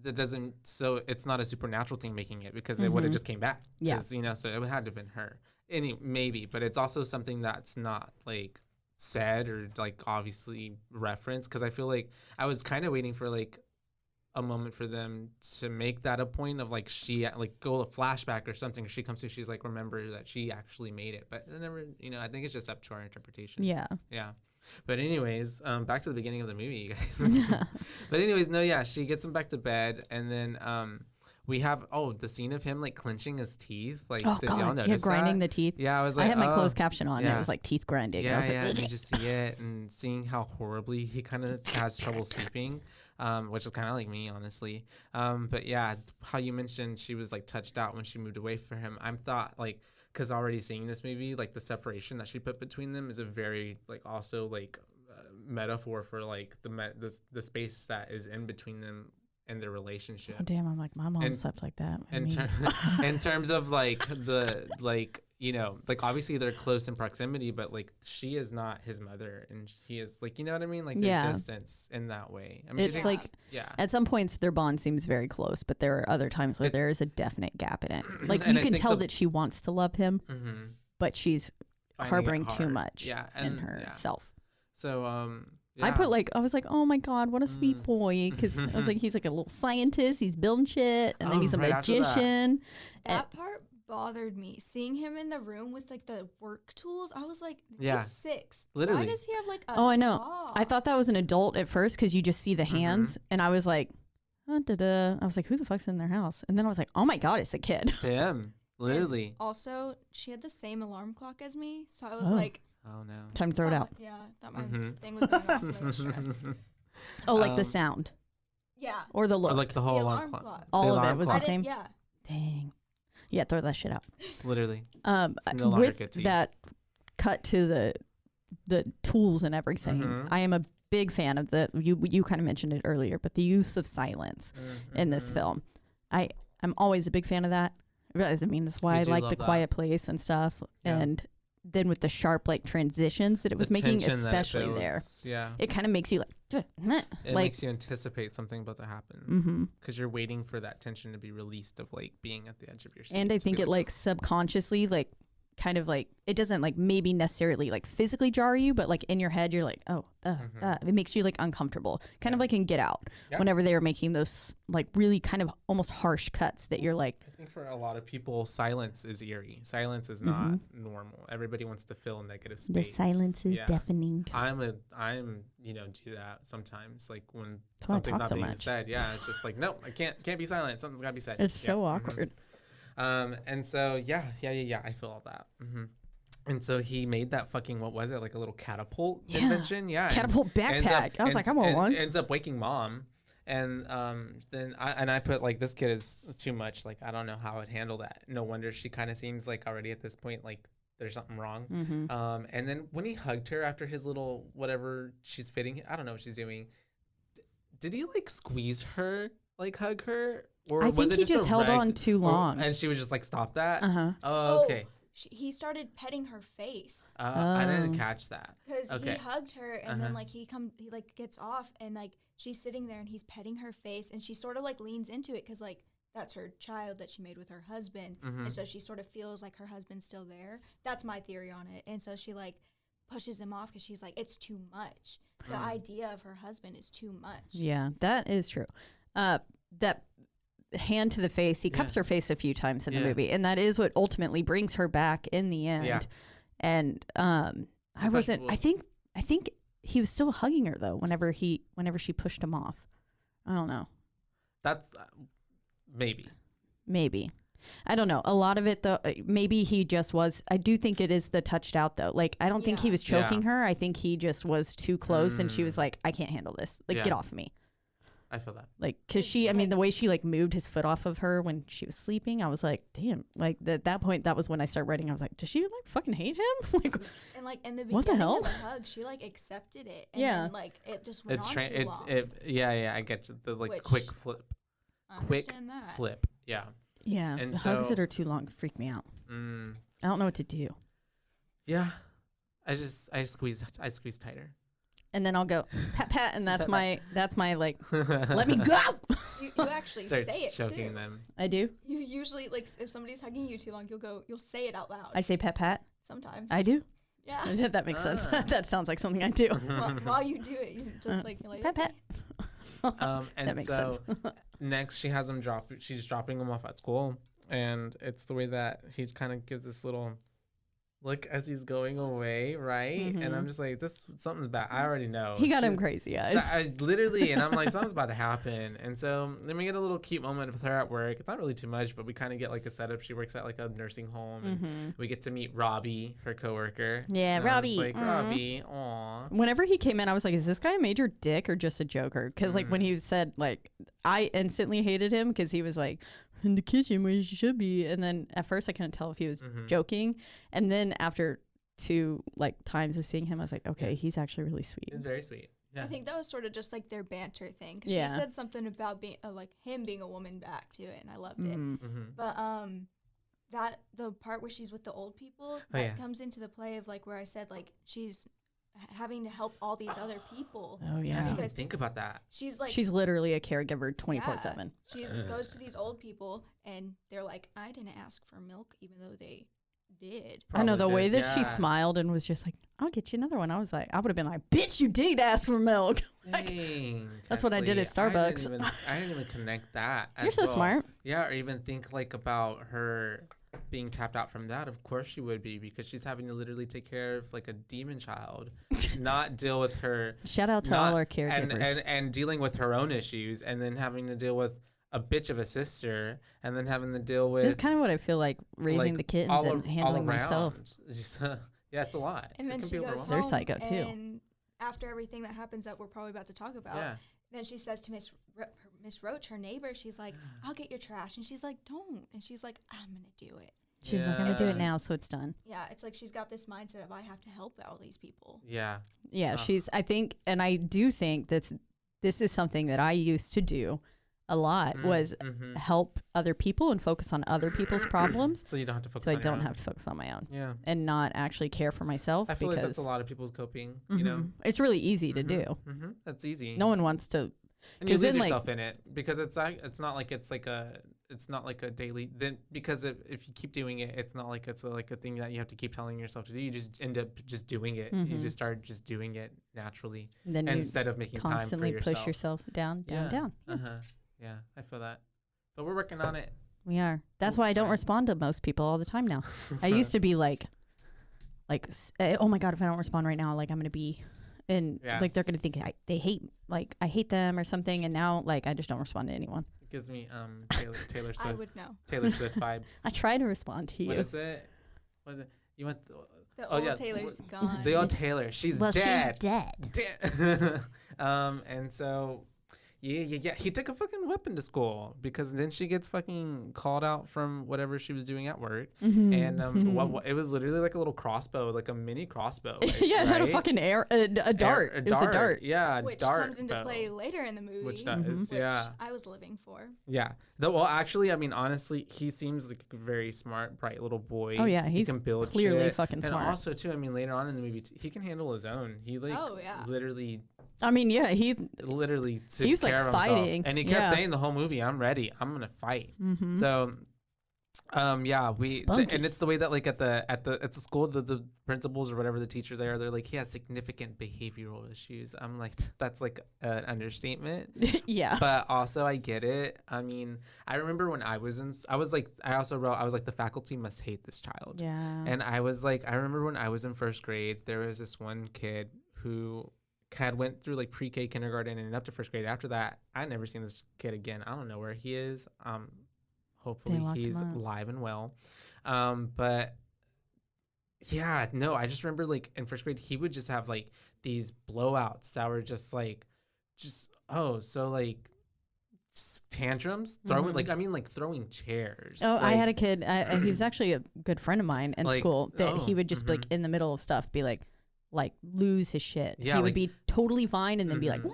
that doesn't, so it's not a supernatural thing making it because it would have just came back.
Yeah.
'Cause, so it had to have been her. Maybe, but it's also something that's not like said or like obviously referenced, because I feel like I was kind of waiting for like a moment for them to make that a point of like she like go a flashback or something. She comes to, she's like, remember that she actually made it, but it never, I think it's just up to our interpretation.
Yeah.
Yeah. But anyways, back to the beginning of the movie, you guys. But anyways, no, yeah, she gets him back to bed, and then we have the scene of him like clenching his teeth. Like,
Oh
did y'all
God,
notice
yeah, grinding
that?
the teeth.
Yeah, I was like,
I had my
oh.
closed caption on. And
yeah.
it was like teeth grinding. And I
Yeah,
was like,
yeah, and you just see it and seeing how horribly he kind of has trouble sleeping, which is kind of like me, honestly. But yeah, how you mentioned she was like touched out when she moved away from him. I thought like, because already seeing this movie, like the separation that she put between them is a very like also like metaphor for like the space that is in between them and their relationship.
oh damn! I'm like, my mom slept like that.
In terms of like the like you know, like obviously they're close in proximity, but like she is not his mother, and he is like, you know what I mean? Like their distance in that way. I mean,
It's like at some points their bond seems very close, but there are other times where there is a definite gap in it. Like you can tell that she wants to love him, but she's harboring too much in herself.
So
I was like, oh my God, what a sweet boy. Because I was like, he's like a little scientist. He's building shit. And then he's a magician.
That part bothered me. Seeing him in the room with like the work tools, I was like, he's 6.
Literally.
Why does he have like a
I know.
saw?
I thought that was an adult at first because you just see the hands. And I was like, I was like, who the fuck's in their house? And then I was like, oh my God, it's a kid.
Him. Literally.
And also, she had the same alarm clock as me. So I was like,
oh no.
Time to throw it out.
Yeah, thought my thing was going off and I was stressed.
Oh, like the sound.
Yeah.
Or the look.
Or like the whole alarm
clock.
clock.
All of it was the same.
Yeah.
Dang. Yeah, throw that shit out.
Literally.
With that cut to the tools and everything, I am a big fan of you kind of mentioned it earlier, but the use of silence in this film. I'm always a big fan of that. I mean, that's why I like The Quiet Place and stuff. Yeah. And then with the sharp like transitions that it was making, especially there, it kind of makes you like,
it makes you anticipate something about to happen because you're waiting for that tension to be released of like being at the edge of your seat.
And I think it like subconsciously like kind of like it doesn't like maybe necessarily like physically jar you, but like in your head you're like, it makes you like uncomfortable, kind of like in Get Out whenever they were making those like really kind of almost harsh cuts that you're like,
I think for a lot of people silence is eerie. Silence is not normal. Everybody wants to fill negative space.
The silence is deafening.
I'm do that sometimes, like when something's not being said. It's just like, no, I can't be silent, something's gotta be said.
It's so awkward.
And so I feel all that. And so he made that fucking, what was it, like a little catapult invention?
Catapult backpack. I was like, I want one.
Ends up waking mom, and then I put like, this kid is too much. Like, I don't know how I'd handle that. No wonder she kind of seems like already at this point like there's something wrong. And then when he hugged her after his little whatever she's fitting, I don't know what she's doing. Did he like squeeze her, like hug her? Or
I think he just held on too long.
And she was just like, stop that?
Oh,
okay.
He started petting her face.
I didn't catch that.
Because he hugged her and then like he like gets off and like she's sitting there and he's petting her face and she sort of like leans into it because like that's her child that she made with her husband. And so she sort of feels like her husband's still there. That's my theory on it. And so she like pushes him off because she's like, it's too much. The idea of her husband is too much.
Yeah, that is true. That hand to the face, he cups her face a few times in the movie, and that is what ultimately brings her back in the end. And I think he was still hugging her though whenever she pushed him off. I don't know.
That's maybe
I don't know. A lot of it though, maybe he just was. I do think it is the touched out though. Like I don't think he was choking her. I think he just was too close and she was like, I can't handle this, like get off of me.
I feel that.
Like, cause I mean, the way she like moved his foot off of her when she was sleeping, I was like, damn. Like at that point, that was when I started writing. I was like, does she like fucking hate him? Like,
and like in the beginning
what the hell?
of the hug, she like accepted it. And then, like it just went on too long.
I get you. The like quick flip. Flip. Yeah.
Yeah. And hugs that are too long freak me out. I don't know what to do.
Yeah. I squeeze tighter.
And then I'll go pat pat, and that's my like let me go.
You actually say it too.
Them.
I do.
You usually like if somebody's hugging you too long, you'll say it out loud.
I say pat pat.
Sometimes.
I do.
Yeah.
That makes sense. That sounds like something I do.
While you do it, you just like
pat pat.
And
that makes
so
sense.
next she has him she's dropping him off at school, and it's the way that he kind of gives this little look as he's going away, right? And I'm just like, something's bad. I already know.
He got him crazy eyes.
Literally, and I'm like, something's about to happen. And so then we get a little cute moment with her at work. It's not really too much, but we kind of get like a setup. She works at like a nursing home, and we get to meet Robbie, her coworker.
Yeah,
and
Robbie.
Like, Robbie, aw.
Whenever he came in, I was like, is this guy a major dick or just a joker? Because like when he said, like, I instantly hated him because he was like, in the kitchen where you should be, and then at first I couldn't tell if he was joking, and then after 2 like times of seeing him, I was like, okay, he's actually really sweet.
He's very sweet. Yeah.
I think that was sort of just like their banter thing, because she said something about being like him being a woman back to it, and I loved it. But that the part where she's with the old people that comes into the play of like where I said like she's having to help all these other people.
Oh
I
yeah.
didn't even think about that.
She's like
She's literally a caregiver 24/7.
She goes to these old people and they're like, I didn't ask for milk, even though they did.
I know the
Probably
way
did,
that she
yeah.
smiled and was just like, "I'll get you another one." I was like, I would have been like, "Bitch, you did ask for milk."
Dang,
That's what I did at Starbucks.
I didn't even connect that.
You're
as
so
well.
smart.
Yeah, or even think like about her being tapped out from that. Of course she would be, because she's having to literally take care of like a demon child, not deal with her.
Shout out to all our caregivers.
And dealing with her own issues, and then having to deal with a bitch of a sister, and then having to deal with.
It's kind of what I feel like raising the kittens and handling myself.
It's just, yeah, it's a lot.
And then
It can
she
be
goes
overwhelming.
They're
home
psycho, too.
And after everything that happens that we're probably about to talk about,
Yeah.
then she says to Miss Roach, her neighbor, she's like, I'll get your trash. And she's like, don't. And she's like, I'm going to do it.
She's like, "I'm gonna do it now, so it's done."
Yeah, it's like she's got this mindset of I have to help all these people.
Yeah.
Yeah,
Oh.
I think, and I do think this is something that I used to do a lot, was help other people and focus on other people's problems.
So you don't have to focus
So I
on your
don't
own.
have to focus on my own
Yeah.
and not actually care for myself.
I feel like
because
that's a lot of people's coping, you know?
it's really easy to do.
Mm-hmm. That's easy.
No one wants to.
And you
'cause
lose
then, like-
yourself in it, because it's not like it's not like a daily, then because if you keep doing it, it's not like it's like a thing that you have to keep telling yourself to do. You just end up just doing it. You just start just doing it naturally,
Then you
instead of making time for
constantly
yourself.
push yourself down.
Yeah, I feel that, but we're working on it.
We are. That's
Ooh,
why I don't
sorry.
respond to most people all the time now. I used to be like, oh my God, if I don't respond right now, like I'm gonna be, and
Yeah.
like they're gonna think they hate, like I hate them or something. And now like I just don't respond to anyone.
It gives me Taylor
I
Swift
would know.
Taylor Swift vibes.
I try to respond to
What
you.
is it? What is it? You want
The
Oh,
old
yeah.
Taylor's gone.
the old Taylor? She's
Well,
dead.
she's dead.
Dead. And so, yeah. He took a fucking weapon to school, because then she gets fucking called out from whatever she was doing at work,
Mm-hmm.
and what it was literally like a little crossbow, like a mini crossbow. Like,
Yeah, it had a
right?
fucking a dart. It was a dart.
Yeah,
which
dart
comes into
bow,
play later in the movie.
which does,
which
yeah.
I was living for.
Yeah. Well, actually, I mean, honestly, he seems like a very smart, bright little boy.
Oh, yeah,
he
he's
can build
clearly
shit.
fucking
And
smart.
also, too, I mean, later on in the movie, he can handle his own. He like
Oh, yeah.
literally
I mean, yeah, he
took
was, like,
care of himself.
fighting.
And he kept
Yeah.
saying the whole movie, "I'm ready. I'm gonna fight."
Mhm.
So, yeah,
Spunky.
and it's the way that like at the school, the principals or whatever the teachers there, they're like, he has significant behavioral issues. I'm like, that's like an understatement.
yeah.
But also, I get it. I mean, I remember when I was like, the faculty must hate this child.
Yeah.
And I remember when I was in first grade, there was this one kid who had went through like pre-K, kindergarten, and up to first grade. After that, I never seen this kid again. I don't know where he is. Hopefully
locked him
he's
up.
alive and well. But yeah, no, I just remember like in first grade, he would just have like these blowouts that were just tantrums, throwing chairs.
Oh, I
like,
had a kid. He was actually a good friend of mine in
Like,
school. That he
oh,
would just be like in the middle of stuff, be like lose his shit.
Yeah,
he would
like-
be totally fine, and then be like,
Mhm.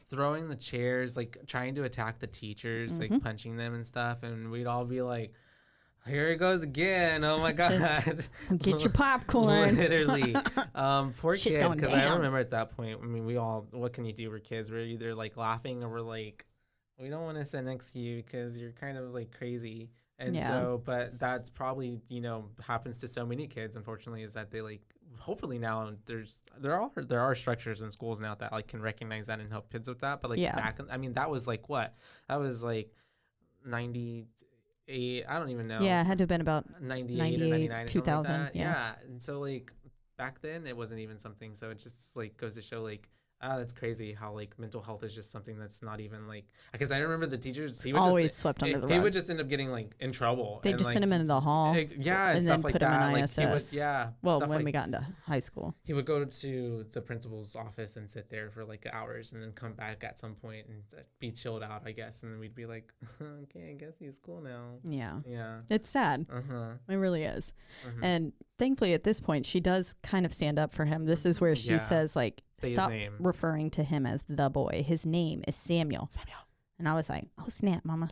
throwing the chairs, like trying to attack the teachers, like punching them and stuff, and we'd all be like, "Here he goes again! Oh my god!"
"Get your popcorn."
Literally, poor
Shit's
kid.
going
Because I
down.
remember at that point, I mean, we all, what can you do? We're kids. We're either like laughing or we're like, we don't want to sit next to you because you're kind of like crazy. And
Yeah.
so, but that's probably, happens to so many kids, unfortunately, is that they like, hopefully now there are structures in schools now that like can recognize that and help kids with that. But like
Yeah.
back, I mean, that was like what? That was like 98, I don't even know.
Yeah, it had to have been about
98
98,
or 99 or
2000,
something like that.
yeah.
And so like back then it wasn't even something. So it just like goes to show like, that's crazy how like mental health is just something that's not even like, because I remember the teachers, he would
always
just,
swept under the
he
rug.
would just end up getting like in trouble.
They'd
and,
just
like,
send him into the hall,
yeah, and
and
stuff
then
like
put him in
that. Like he would,
ISS.
yeah.
Well,
stuff
when
like,
we got into high school.
he would go to the principal's office and sit there for like hours and then come back at some point and be chilled out, I guess. And then we'd be like, okay, I guess he's cool now.
Yeah.
Yeah.
It's sad. It really is. And thankfully at this point, she does kind of stand up for him. This is where she
Yeah.
says like,
Say his
stop
name.
referring to him as the boy. His name is Samuel. And I was like, oh snap, mama.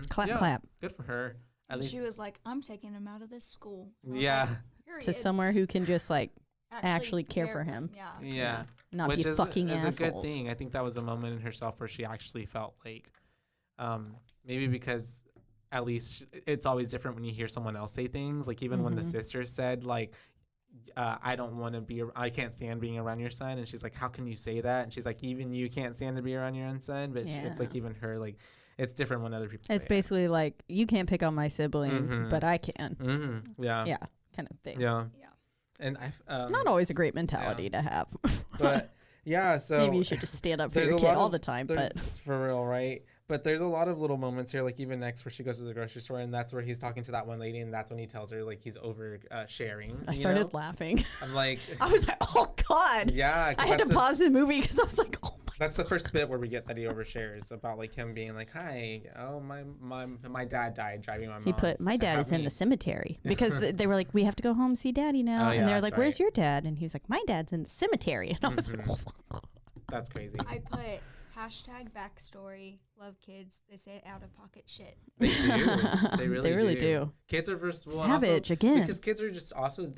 Clap,
Yeah,
clap.
Good for her. At
And
least
she was like, I'm taking him out of this school. And I was
yeah,
like,
To
"Period."
somewhere who can just like actually care for him.
Yeah.
yeah.
not
Which
be
is
fucking
a
assholes.
good thing. I think that was a moment in herself where she actually felt like, maybe because at least it's always different when you hear someone else say things. Like even when the sister said like, I don't want to be, I can't stand being around your son. And she's like, how can you say that? And she's like, even you can't stand to be around your own son. But it's like even her, like, it's different when other people say
It's basically like, you can't pick on my sibling, but I can.
Yeah.
Yeah, kind of thing.
Yeah.
Yeah.
And
Not always a great mentality to have.
but yeah, so
Maybe you should just stand up for
there's
your
a
kid
lot
all
of-
the time.
there's-
But
it's for real, right? But there's a lot of little moments here, like even next where she goes to the grocery store, and that's where he's talking to that one lady, and that's when he tells her like he's over sharing.
I
you
started
know?
laughing.
I'm like,
I was like, oh God.
yeah, 'cause
I had to
that's the-
pause the movie because I was like, oh my
That's the first bit where we get that he overshares about like him being like, "Hi, oh my dad died driving my mom."
He put, my
to
dad
have
is in
me."
the cemetery because they were like, we have to go home see daddy now.
Oh,
and
yeah,
they're
that's
like, where's
right.
your dad? And he was like, my dad's in the cemetery. And I was like,
That's crazy.
I put hashtag backstory, love kids. They say out of pocket shit.
They do. They really
do.
Kids are versatile.
Savage again.
Because kids are just also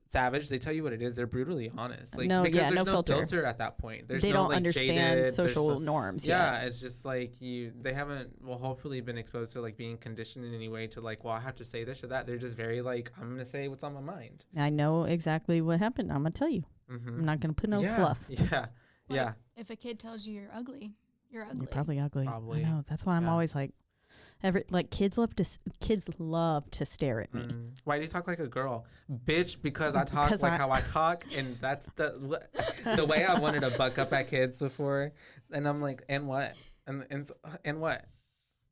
savage. They tell you what it is. They're brutally honest. Like,
No,
because
yeah,
there's
no
no
filter.
at that point. There's
They
no,
don't
like,
understand
jaded, there's
social norms yet.
Yeah, it's just like they haven't, well, hopefully been exposed to like being conditioned in any way to like, well, I have to say this or that. They're just very like, I'm going to say what's on my mind.
I know exactly what happened. I'm going to tell you.
Mm-hmm.
I'm not going to put no
yeah,
fluff.
Yeah.
Like,
Yeah.
If a kid tells you you're ugly, you're ugly.
You're probably ugly.
Probably.
I know. That's why I'm
Yeah.
always like, kids love to stare at me.
Why do you talk like a girl, bitch? Because I talk
Because
like
I-
how I talk, and that's the way I wanted to buck up at kids before, and I'm like, and what, and what?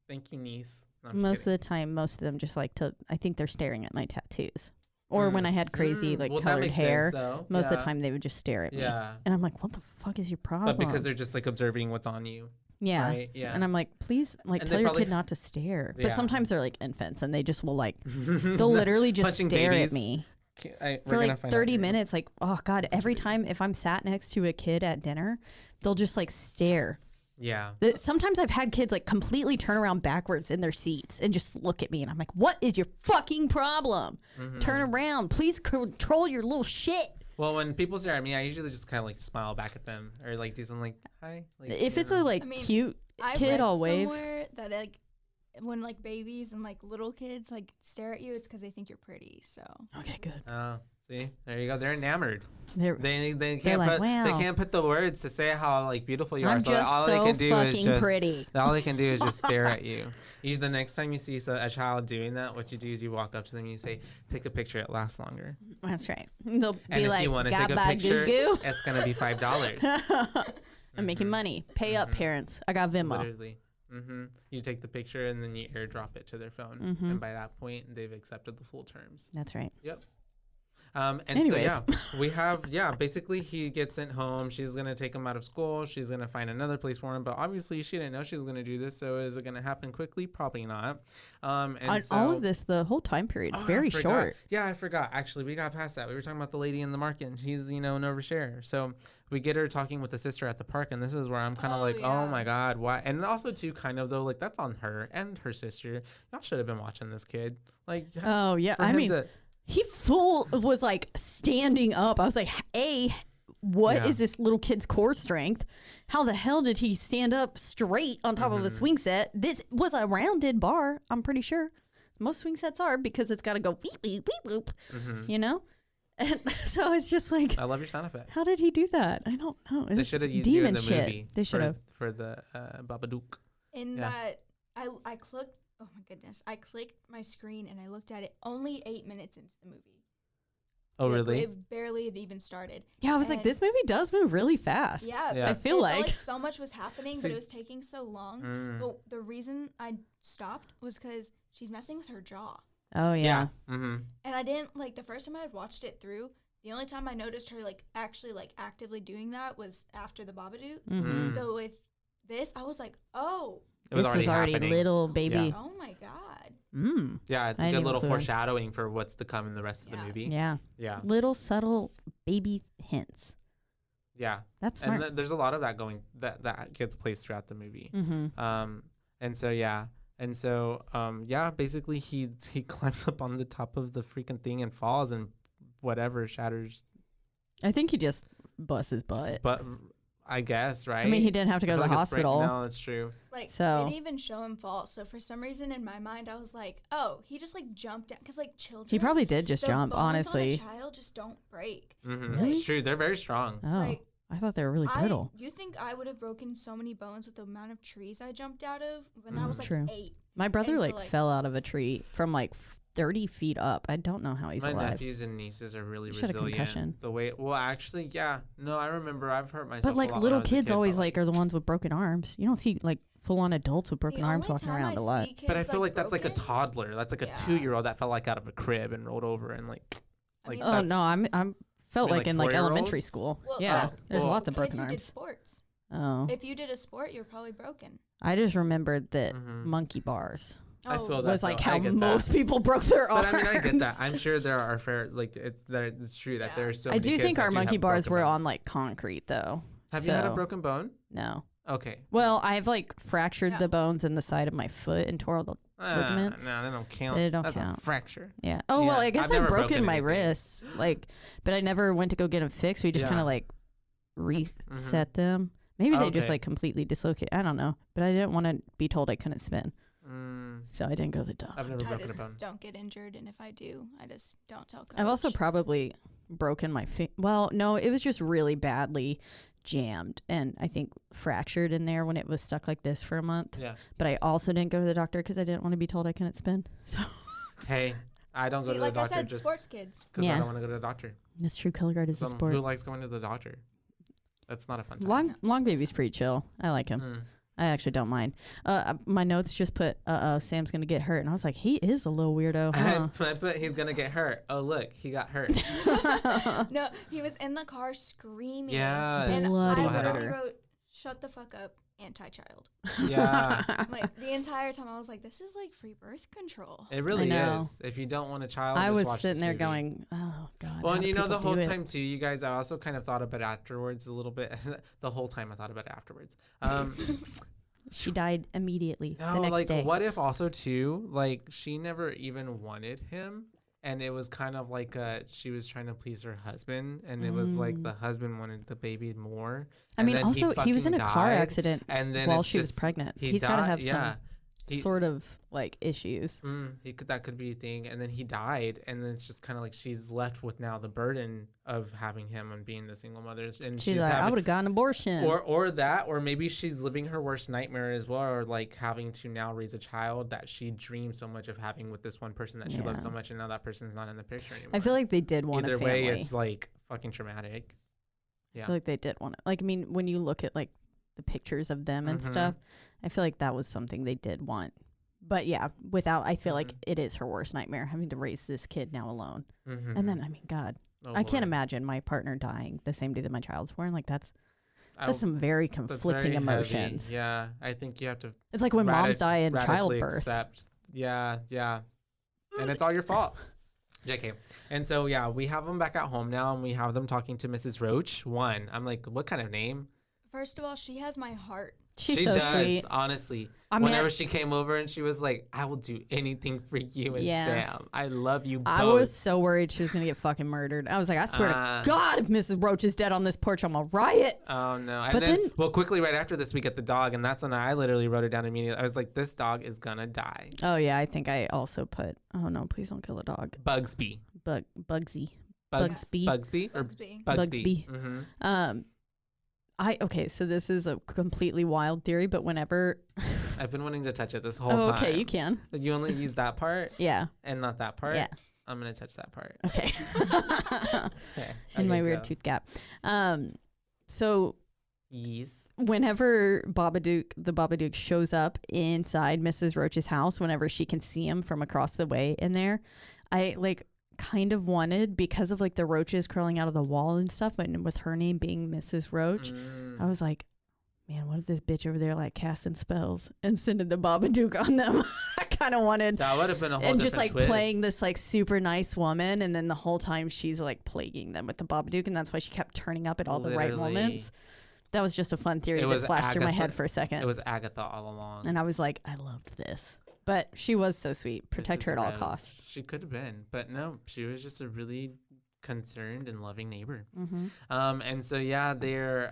Thank you, niece. No, I'm just
Most of
kidding.
the time, most of them just like to. I think they're staring at my tattoos, or when I had crazy like
Well, that
colored
makes
hair.
sense, though.
Most of
Yeah.
the time, they would just stare at me.
Yeah,
And I'm like, what the fuck is your problem?
but because they're just like observing what's on you.
yeah.
Right? Yeah.
And I'm like, please, like,
And
tell
they
your
probably-
kid not to stare. But
Yeah.
sometimes they're like infants, and they just will like, they'll literally just
Punching
stare
babies.
at me
We're
for
gonna
like
find out
30
here.
minutes. Like, oh God, every time if I'm sat next to a kid at dinner, they'll just like stare.
Yeah.
Sometimes I've had kids like completely turn around backwards in their seats and just look at me, and I'm like, what is your fucking problem? Turn around. Please control your little shit.
Well, when people stare at me, I usually just kind of like smile back at them or like do something like hi. Like,
If it's
you
a
know.
like
I mean,
cute
I
kid,
read
I'll wave.
somewhere that like when like babies and like little kids like stare at you, it's because they think you're pretty. So
Okay, good.
Oh, see, there you go. They're enamored.
They're,
They can't
like,
put they
wow.
can't put the words to say how like beautiful you are.
I'm
So
just
all
so
they can do is
fucking
just
pretty.
all they can do is just stare at you. Usually, the next time you see a child doing that, what you do is you walk up to them and you say, "Take a picture. It lasts longer."
That's right. They'll
And
be
if
like,
you want to
"Got
take a
by
picture,
goo-goo?"
it's gonna be $5.
I'm making money. Pay up, parents. I got Venmo.
Literally. You take the picture and then you airdrop it to their phone, and by that point, they've accepted the full terms.
That's right.
Yep. And
Anyways.
so yeah, we have basically he gets sent home. She's gonna take him out of school. She's gonna find another place for him. But obviously she didn't know she was gonna do this. So is it gonna happen quickly? Probably not. And so,
All of this, the whole time period's
Oh,
very
I forgot.
short.
Yeah, I forgot. Actually, we got past that. We were talking about the lady in the market, and she's an oversharer. So we get her talking with the sister at the park, and this is where I'm kind of
Oh,
like,
yeah.
oh my god, why? And also too, kind of though, like that's on her and her sister. Y'all should have been watching this kid. Like,
Oh yeah,
for
I
him
mean,
to-
he full was like standing up. I was like, what is
Yeah.
this little kid's core strength? How the hell did he stand up straight on top of a swing set? This was a rounded bar, I'm pretty sure. Most swing sets are because it's got to go beep, beep, beep, boop, you know? And so it's just like,
I love your sound effects.
how did he do that? I don't know.
They
It's
should have used
demon
you in the
shit.
movie.
They should have.
for the Babadook.
in
Yeah.
that I clicked. Oh my goodness! I clicked my screen and I looked at it. Only 8 minutes into the movie.
Oh
Like,
really?
It barely had even started.
Yeah, I was like,
And-
this movie does move really fast.
Yeah,
Yeah.
I
but
feel
it felt
like.
so much was happening,
See-
but it was taking so long.
Mm.
But the reason I stopped was because she's messing with her jaw,
Oh, yeah.
Mm-hmm.
and I didn't like the first time I had watched it through. The only time I noticed her like actually like actively doing that was after the Babadook.
Mhm.
So with this, I was like, oh,
It was
This was already
happening.
little baby.
oh my god.
Mm.
Yeah, it's
I
a
didn't
good
even
little
clue.
foreshadowing for what's to come in the rest of the
Yeah.
movie.
Yeah.
Yeah.
Little subtle baby hints.
Yeah.
That's
And
smart.
there's a lot of that that gets placed throughout the movie.
Mm-hmm.
And so yeah, And so, yeah, basically he climbs up on the top of the freaking thing and falls and whatever shatters.
I think he just busts his butt.
But I guess, right?
I mean, he didn't have to go to the hospital.
No, that's true.
Like,
So-
they didn't even show him fall. So for some reason in my mind, I was like, oh, he just like jumped down. Because like children.
He probably did just
the
jump,
bones
honestly.
on a child just don't break.
Mm-hmm.
Really?
It's true. They're very strong.
Oh,
Like,
I thought they were really brittle.
You think I would have broken so many bones with the amount of trees I jumped out of when I was like
True.
8?
My brother
and so,
like
like-
fell out of a tree from like 30 feet up. I don't know how he's
My
alive.
nephews and nieces are really
She had a
resilient.
concussion.
The way, well, actually, yeah. No, I remember I've hurt myself.
But
a
like
lot when
little
I was a
kids
kid,
always
but,
like are the ones with broken arms. You don't see like full on adults with broken
The
arms
only
walking
time
around
I
a lot.
see kids,
But I feel like that's like a
broken-
toddler. That's like a
Yeah.
2-year-old that fell like out of a crib and rolled over and like.
I
Like
mean,
Oh
that's-
no, I'm felt
I mean,
like
like
in like elementary
4-year-olds?
school.
Well,
Yeah, there's
well,
lots of
kids
broken
who did
arms.
sports.
Oh,
If you did a sport, you're probably broken.
I just remembered that
Mhm.
monkey bars
I feel that
was like
though.
how
I get
most
that.
people broke their
But
arms.
I mean, I get that. I'm sure there are fair, like it's true that
Yeah.
there's so.
I
many
do
kids
think
that
our
do
monkey
have
bars
broken
were on
bones.
like concrete though.
Have you had a
so-
broken bone?
No.
Okay.
Well, I've like fractured
Yeah.
the bones in the side of my foot and tore all the ligaments.
No, they don't count.
They don't
That's
count.
a fracture.
Yeah. Oh well,
Yeah,
I guess
I've never
I've broken
broken
my
anything.
wrists, like, but I never went to go get them fixed. We just
Yeah.
kind of like reset them. Maybe they just
Okay.
like completely dislocate. I don't know, but I didn't want to be told I couldn't spin, so I didn't go to the doctor.
I've never
I
broken a
just
bone.
don't get injured, and if I do, I just don't tell coach.
I've also probably broken my well, no, it was just really badly jammed and I think fractured in there when it was stuck like this for a month.
Yeah.
But I also didn't go to the doctor because I didn't want to be told I couldn't spin. So
Hey, I don't
See,
go to the
like I
doctor
said,
just
sports kids.
because I
Yeah.
don't want to go to the doctor.
it's true. Color guard is a sport.
Who likes going to the doctor? That's not a fun time.
Long baby's pretty chill. I like him.
Mm.
I actually don't mind. My notes just put, Sam's gonna get hurt, and I was like, he is a little weirdo, huh?
I put he's gonna get hurt. Oh look, he got hurt.
No, he was in the car screaming.
Yeah,
and
Bloody
I literally
murder.
wrote, "Shut the fuck up, anti-child."
Yeah,
Like the entire time, I was like, "This is like free birth control."
it really
know.
is. If you don't want a child,
I
just
was
watch
sitting
this
there
movie.
going, oh god.
Well,
how
and
do
you know the
people
whole
do it?
time too, you guys. I also kind of thought about it afterwards a little bit. The whole time I thought about it afterwards.
She died immediately the
No,
next
like
day.
what if also too, like she never even wanted him, and it was kind of like she was trying to please her husband, and it was like the husband wanted the baby more.
I
and
mean,
then
also he was in a
fucking
car
died,
accident
and then
while
it's
she was
just-
pregnant.
he
He's got to
died-
have
yeah.
some
He-
sort of like issues.
that could be a thing, and then he died, and then it's just kind of like she's left with now the burden of having him and being the single mother, and
She's like, I
having,
would have gotten an abortion.
or maybe she's living her worst nightmare as well, or like having to now raise a child that she dreamed so much of having with this one person that she loves so
Yeah.
much, and now that person's not in the picture anymore.
I feel like they did want
either
a family.
way, it's like fucking traumatic.
I
Yeah.
feel like they did want it. Like, I mean, when you look at like the pictures of them and
Mhm.
stuff, I feel like that was something they did want. But yeah, I feel like
Mhm.
it is her worst nightmare having to raise this kid now alone.
Mhm.
And then, I mean, God,
Oh,
I can't
Lord.
imagine my partner dying the same day that my child's born. Like that's
I-
that's some very
that's
conflicting
very heavy.
emotions.
Yeah, I think you have to
It's like when moms die in
radically
childbirth.
accept. Yeah, and it's all your fault. JK. And so yeah, we have them back at home now, and we have them talking to Mrs. Roach. I'm like, what kind of name?
First of all, she has my heart.
She's
she
so
does,
sweet.
honestly.
I mean,
Whenever she came over and she was like, I will do anything for you and
Yeah.
Sam. I love you both.
I was so worried she was gonna get fucking murdered. I was like, I swear
Uh,
to God, if Mrs. Roach is dead on this porch, I'm gonna riot.
Oh no! And
But
then,
then-
well, quickly right after this, we get the dog, and that's when I literally wrote it down immediately. I was like, "This dog is gonna die."
Oh yeah, I think I also put. Oh no, please don't kill a dog.
Bugsby.
Bugsy.
Bugsby.
Bugsby.
Or
Bugsby.
Bugsby.
Mm-hmm.
Okay, so this is a completely wild theory, but whenever
I've been wanting to touch it this whole
oh,
time.
okay, you can.
You only use that part
Yeah.
and not that part.
Yeah.
I'm gonna touch that part.
Okay.
Okay.
In my
Okay,
weird
go.
tooth gap. So
Yes.
whenever the Babadook shows up inside Mrs. Roach's house, whenever she can see him from across the way in there, I like kind of wanted, because of like the roaches crawling out of the wall and stuff, and with her name being Mrs. Roach, I was like, man, what if this bitch over there like casting spells and sending the Babadook on them? I kind of wanted.
That would have been a whole
And just
different
like
twist.
playing this like super nice woman, and then the whole time she's like plaguing them with the Babadook, and that's why she kept turning up at all the right
Literally.
moments. That was just a fun theory
It
that
was
flashed through my
Agatha-
head for a second.
It was Agatha all along.
And I was like, I loved this. But she was so sweet. Protect her at all
Mrs.
costs.
Roach. She could have been, but no, she was just a really concerned and loving neighbor.
Mm-hmm.
And so yeah, they're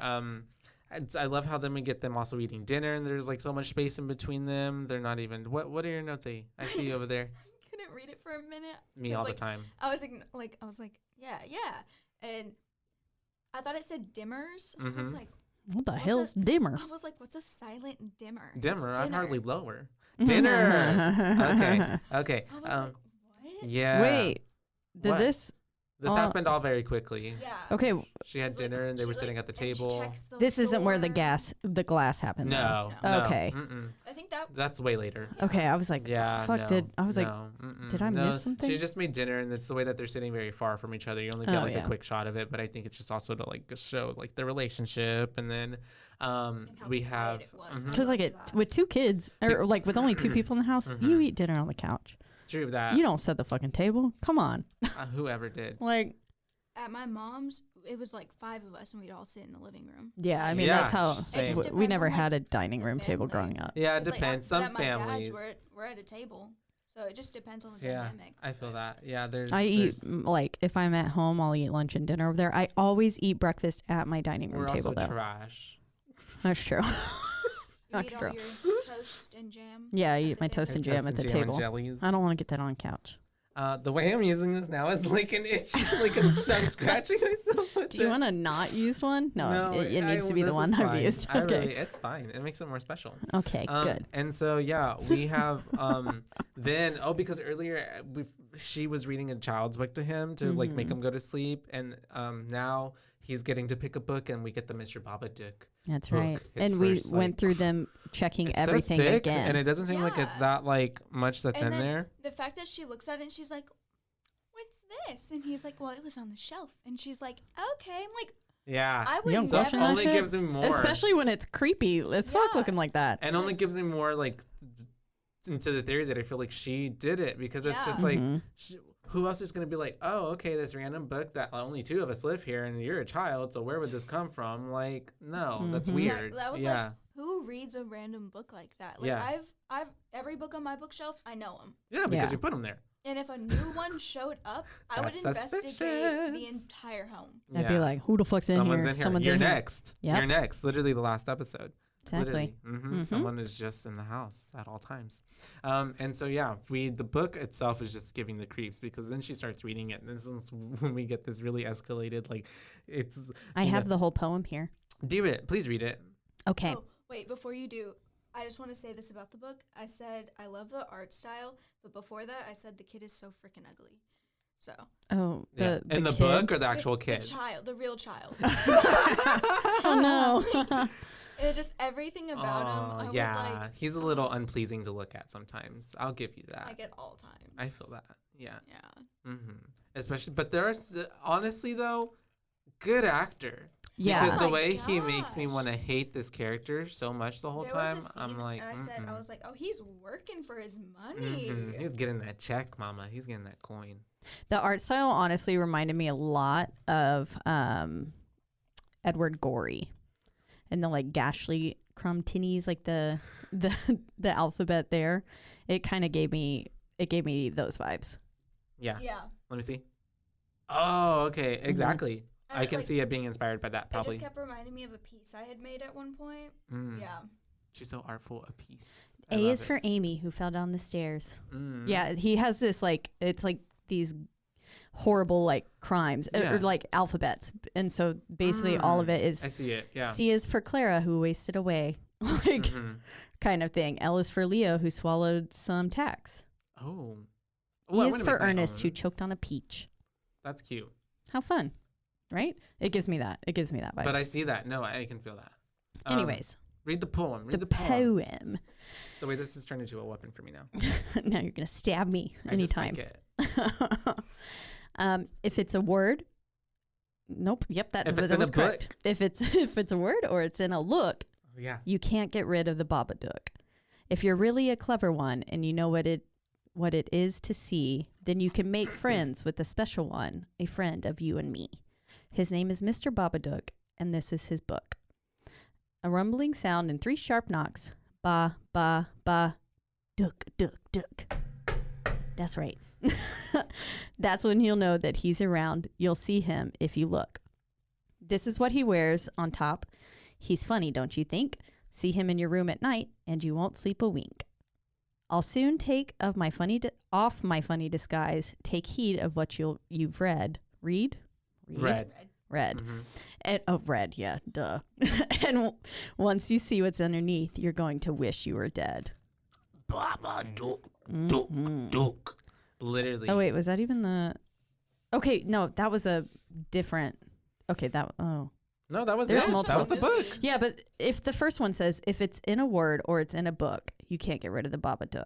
I love how then we get them also eating dinner, and there's like so much space in between them. They're not even what are your notes? I see you over there.
I couldn't read it for a minute.
Me
'cause,
all
like,
the time.
I was like, yeah, and I thought it said dimmers. I was
Mhm.
like,
What the
What's
hell's dimmer?
I was like, what's a silent dimmer? It's
Dimmer. I'm
dinner.
hardly lower. Dinner. Okay.
I was like, what?
Yeah.
Wait, did
What?
this?
This happened all very quickly.
Yeah.
Okay,
She had
It's like-
dinner and they
she,
were sitting at the
and she
table.
checks the
this isn't where the
door.
the glass happened.
No,
No.
no.
Okay.
Mm-mm.
I think that.
That's way later.
though. Okay, I was like,
Yeah.
fuck.
no,
I was like,
no, mm-mm.
did I
No,
miss something?
She just made dinner, and it's the way that they're sitting very far from each other. You only get
Oh,
like
yeah.
a quick shot of it, but I think it's just also to like show like the relationship, and then
how
we
quiet
have
it was.
mhm.
because like with 2 kids or like with only 2 people in the house, you
Mhm.
eat dinner on the couch.
True that.
You don't set the fucking table. Come on,
Whoever did.
like.
At my mom's, it was like 5 of us, and we'd all sit in the living room.
Yeah, I mean
Yeah,
that's how
same. It just
we
depends
never
on, like,
had a dining
the
room table
family.
growing up.
Yeah, it
It's like,
depends.
but
Some
at my
families.
dad's, we're at a table, so it just depends on the
Yeah,
dynamic.
I feel that. Yeah, there's.
I eat
there's-
like if I'm at home, I'll eat lunch and dinner over there. I always eat breakfast at my dining room
We're
table
also
though.
trash.
That's true.
You
Not
eat all
true.
your toast and jam.
Yeah, I
at
eat
the
my
table.
toast and jam at the
and
table.
jellies.
I don't want to get that on the couch.
The way I'm using this now is like an itchy, like I'm scratching myself with
Do you
it.
want to not use one? No, it needs to be the
this
one
is
I've
fine.
used.
I
Okay.
really, it's fine. It makes it more special.
Okay, good.
And so yeah, we have then because earlier she was reading a child's book to him to like make
Mhm.
him go to sleep, and now he's getting to pick a book, and we get the Mr. Babadook.
That's
book.
right.
It's
And we
first,
went
like,
through them checking
It's
everything
so thick,
again.
and it doesn't seem like it's
Yeah.
that like much that's
And
in
then
there.
The fact that she looks at it and she's like, "What's this?" And he's like, "Well, it was on the shelf." And she's like, "Okay." I'm like,
Yeah,
I
You
would
don't
never.
question that
only
shit?
gives me more.
Especially when it's creepy as fuck
Yeah.
looking like that.
And only gives me more like into the theory that I feel like she did it, because it's
Yeah.
just like
Mhm.
who else is going to be like, oh, okay, this random book that only 2 of us live here and you're a child, so where would this come from? Like, no, that's
Mhm.
weird.
That was
yeah.
like, who reads a random book like that? Like,
Yeah.
I've every book on my bookshelf, I know them.
Yeah, because
Yeah.
you put them there.
And if a new one showed up, I would
That's
investigate
suspicious.
the entire home.
I'd be like, who the fuck's in
Someone's
here?
in here.
Someone's
You're
in here.
next.
Yep.
You're next. Literally the last episode.
Exactly.
Literally.
Mhm.
Someone is just in the house at all times. And so yeah, the book itself is just giving the creeps, because then she starts reading it, and this is when we get this really escalated, like, it's.
I
you
have
know-
the whole poem here.
Do it. Please read it.
Okay.
Oh, wait, before you do, I just want to say this about the book. I said I love the art style, but before that, I said the kid is so freaking ugly. So
Oh,
Yeah.
the
In the
kid?
book or the actual
the
kid?
child, the real child.
Oh no.
It just everything about him. I
yeah,
was like,
he's a little unpleasing to look at sometimes. I'll give you that.
like at all times.
I feel that. Yeah.
Yeah.
Especially, but there's honestly though, good actor.
Yeah.
Because
Oh
the
my
way he makes me
gosh.
want to hate this character so much the whole
There
time,
was a scene,
I'm like,
and I said, I was like, oh, he's working for his money.
He's getting that check, mama. He's getting that coin.
The art style honestly reminded me a lot of Edward Gorey and the like Gashly crumb tinnies, like the alphabet there. It kind of gave me those vibes.
Yeah.
Yeah.
Let me see. Oh, okay. Exactly.
And,
I can
like,
see it being inspired by that,
It
probably.
just kept reminding me of a piece I had made at one point.
Mm.
Yeah.
She's so artful a piece. I
A
love
is for
it.
Amy, who fell down the stairs.
Mm.
Yeah, he has this like, it's like these horrible like crimes
Yeah.
or like alphabets, and so basically all of it
I
is
see it. Yeah.
C is for Clara, who wasted away, like
Mhm.
kind of thing. L is for Leo, who swallowed some tacks.
Oh.
E
I
is
wanna
for
make my
Ernest, who
own.
choked on a peach.
That's cute.
How fun, right? It gives me that. It gives me that vibe.
But I see that. No, I can feel that.
Anyways,
Read the poem. Read
the
the poem.
poem.
The way this has turned into a weapon for me now.
Now you're gonna stab me
I just like
anytime.
it.
If it's a word, nope. Yep, that
If it's
that
in
was
a
correct.
book.
If it's a word or it's in a look,
Yeah.
you can't get rid of the Babadook. If you're really a clever one and you know what it is to see, then you can make friends with the special one, a friend of you and me. His name is Mr. Babadook, and this is his book. A rumbling sound and 3 sharp knocks. Ba, ba, ba. Duck, duck, duck. That's right. That's when you'll know that he's around. You'll see him if you look. This is what he wears on top. He's funny, don't you think? See him in your room at night, and you won't sleep a wink. I'll soon take off my funny disguise. Take heed of what you've read. Read?
Red.
Read.
Mm-hmm.
And, read, yeah, duh. And once you see what's underneath, you're going to wish you were dead.
Babadook.
Mhm.
Dook. Literally.
Oh, wait, was that even the... Okay, no, that was a different... Okay,
No, that was
There's
it.
multiple.
That was the book.
Yeah, but if the first one says, if it's in a word or it's in a book, you can't get rid of the Babadook.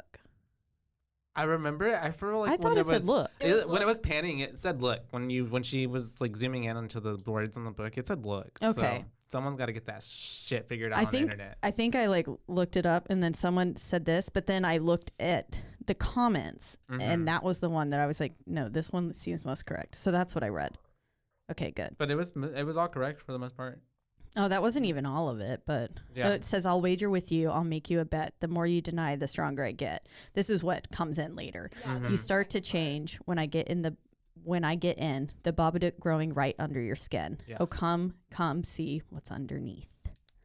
I remember. I feel like
I thought it said look.
When it was panning, it said look. When she was like zooming in onto the words on the book, it said look.
Okay.
So someone's got to get that shit figured out
I
on
think
the internet.
I think I like looked it up and then someone said this, but then I looked at the comments
Mhm.
and that was the one that I was like, no, this one seems most correct. So that's what I read. Okay, good.
But it was all correct for the most part.
Oh, that wasn't even all of it, but
Yeah.
it says, I'll wager with you. I'll make you a bet. The more you deny, the stronger I get. This is what comes in later.
Yeah,
Mhm.
You start to change when I get in, the Babadook growing right under your skin.
Yeah.
Oh, come, see what's underneath.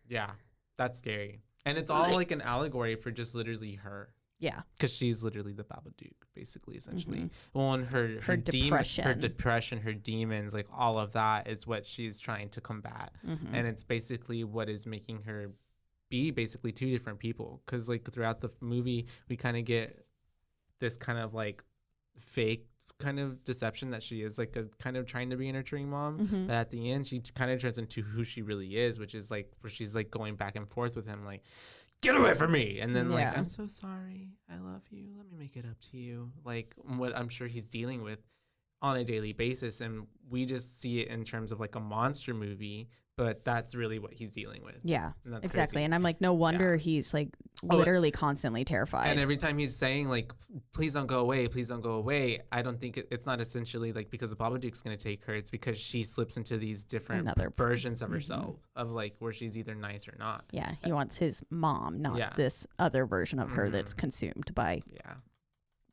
Yeah, that's scary. And it's all like an allegory for just literally her.
Yeah.
Because she's literally the Babadook, basically, essentially.
Mhm.
Well, and her
depression.
depression, her demons, like all of that is what she's trying to combat.
Mhm.
And it's basically what is making her be basically two different people. Because like throughout the movie, we kind of get this kind of like fake kind of deception that she is like a kind of trying to be a nurturing mom.
Mhm.
But at the end, she kind of turns into who she really is, which is like where she's like going back and forth with him, like, get away from me. And then like,
Yeah.
I'm so sorry. I love you. Let me make it up to you. Like what I'm sure he's dealing with on a daily basis. And we just see it in terms of like a monster movie, but that's really what he's dealing with.
Yeah,
And that's
exactly.
crazy.
And I'm like, no wonder he's like literally constantly terrified.
And every time he's saying like, please don't go away, please don't go away, I don't think it's not essentially like because the Babadook's going to take her. It's because she slips into these different
Another-
versions of herself of like where she's either nice or not.
Yeah, he wants his mom, not
Yeah.
this other version of her that's
Mhm.
consumed by
Yeah.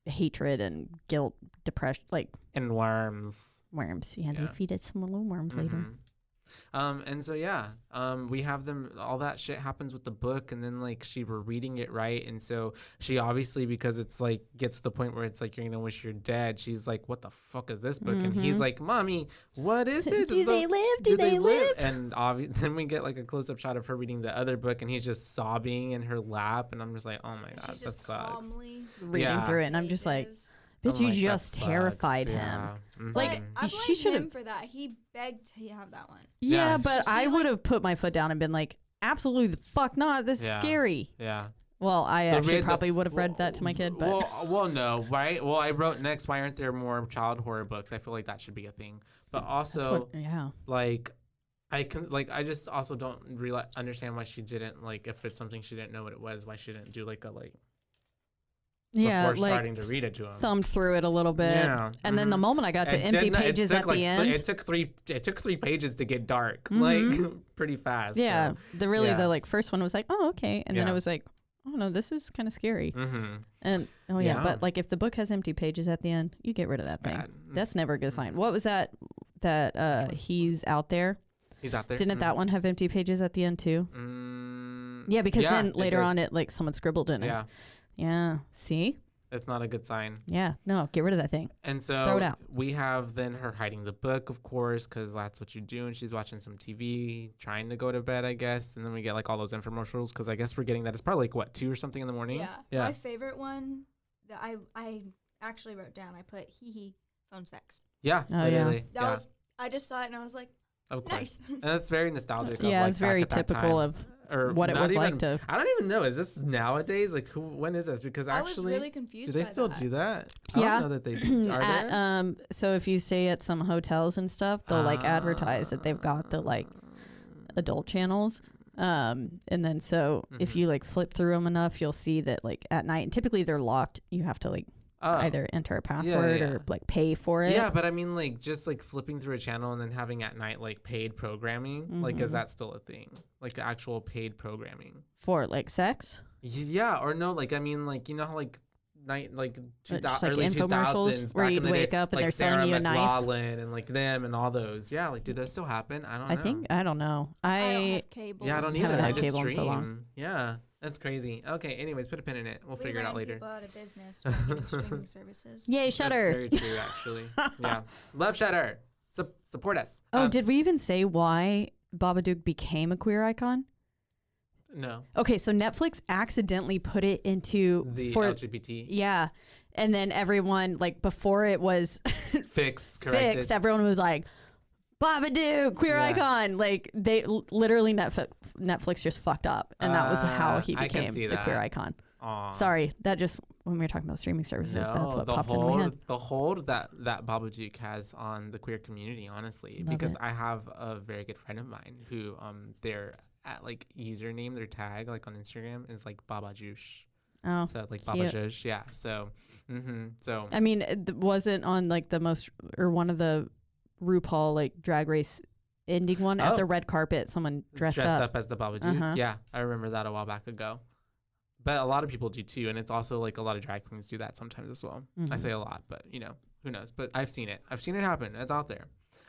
hatred and guilt, depression, like
And worms.
worms. Yeah, they
Yeah.
feed it some little worms later.
Mhm. And so we have them, all that shit happens with the book, and then like were reading it right, and so she obviously, because it's like gets to the point where it's like you're gonna wish you're dead, she's like, what the fuck is this book? And he's
Mhm.
like, mommy, what is it?
Do they live? Do they live?
And then we get like a close-up shot of her reading the other book, and he's just sobbing in her lap, and I'm just like, oh my god,
She's
that
just
sucks.
calmly
Reading
Yeah.
through it, and I'm just like,
pages.
bitch,
I'm
you
like, that
just
sucks.
terrified him.
Yeah.
Like,
Mhm.
But I
she
blame
should've-
him for that. He begged to have that one.
Yeah,
Yeah.
but
She,
I
like-
would have put my foot down and been like, absolutely the fuck not. This is
Yeah.
scary.
Yeah.
Well, I
The
actually
read- the-
probably would have read that to my kid, but
well, no, right? Well, I wrote next, why aren't there more child horror books? I feel like that should be a thing. But
that's
also,
what, yeah.
like, I just also don't really understand why she didn't, like, if it's something she didn't know what it was, why she didn't do, like,
Yeah,
before
like
starting to read it to him.
thumbed through it a little bit.
Yeah.
And then the
Mhm.
moment I got to
It
empty
didn't- it
pages
took,
at
like,
the end.
It took three pages to get dark,
Mhm.
like, pretty fast.
Yeah, the
yeah.
like first one was like, oh, okay, and then
Yeah.
it was like, oh no, this is kind of scary.
Mm-hmm.
And oh yeah,
Yeah.
but like if the book has empty pages at the end, you get rid of that thing.
Bad.
That's never a good sign. What was that? That he's out there.
He's out there.
Didn't that one have empty pages at the end too? Yeah, because then
it
later
did.
on it like someone scribbled in it.
Yeah,
Yeah. See?
it's not a good sign.
Yeah. No, get rid of that thing.
And so
Throw it out.
we have then her hiding the book, of course, because that's what you do. And she's watching some TV, trying to go to bed, I guess. And then we get like all those infomercials, because I guess we're getting that. It's probably like, what, 2 or something in the morning?
Yeah. My favorite one that I actually wrote down, I put hee phone sex.
Yeah.
Oh, yeah.
literally.
That was, I just saw it and I was like,
of course.
nice.
And that's very nostalgic. of,
Yeah,
like,
it's
back
very
at that
typical
time.
of
or
what it
not
was like
even-
to.
I don't even know. Is this nowadays? Like, when is this? Because
I was
actually,
really confused
do they
by
still
that.
do that? I
Yeah.
don't know that they are
At,
there.
so if you stay at some hotels and stuff, they'll like advertise that they've got the like adult channels. And then so if
Mhm.
you like flip through them enough, you'll see that like at night, and typically they're locked. You have to like either enter a password
yeah.
or like pay for it.
Yeah, but I mean, like, just like flipping through a channel and then having at night like paid programming. Like, is that still a thing? Like actual paid programming
For like sex.
Yeah, or no? Like, I mean, like, you know how like like
Just like
early
infomercials
2000s
where
back
you'd
in the
wake
day,
up and
like
they're
Sarah
selling you a knife.
McLachlan and like them and all those. Yeah, like do those still happen? I don't know.
I don't know.
I don't have cable.
Yeah, I don't
Haven't
either. I
had
just
cable in
stream.
so long.
Yeah, that's crazy. Okay, anyways, put a pin in it. We'll figure it out later.
People out of business by getting streaming services.
Yay,
That's
Shudder.
very true, actually. Yeah, love Shudder. Support us.
Oh, did we even say why Babadook became a queer icon?
No,
Okay, so Netflix accidentally put it into
the
for
LGBT
yeah, and then everyone like before it was
corrected.
fixed, everyone was like Babadook queer
Yeah.
icon. Like they literally Netflix just fucked up, and that was how he
I can
became
see
the queer
that.
icon.
Aw.
Sorry, that just when we were talking about streaming services, that's
No,
what
the
popped into my head.
hold that Babadook has on the queer community, honestly,
Love
because
it.
I have a very good friend of mine who their at like username, their tag like on Instagram is like Babajush.
Oh,
So like
cute.
Babajush, yeah. So so
I mean, it wasn't on like the most or one of the RuPaul like Drag Race ending one at
Oh.
the red carpet. Someone dressed up.
as the Babadook.
Uh-huh.
Yeah, I remember that a while back ago. But a lot of people do too, and it's also like a lot of drag queens do that sometimes as well. I
Mhm.
say a lot, but you know, who knows? But I've seen it. I've seen it happen. It's out there.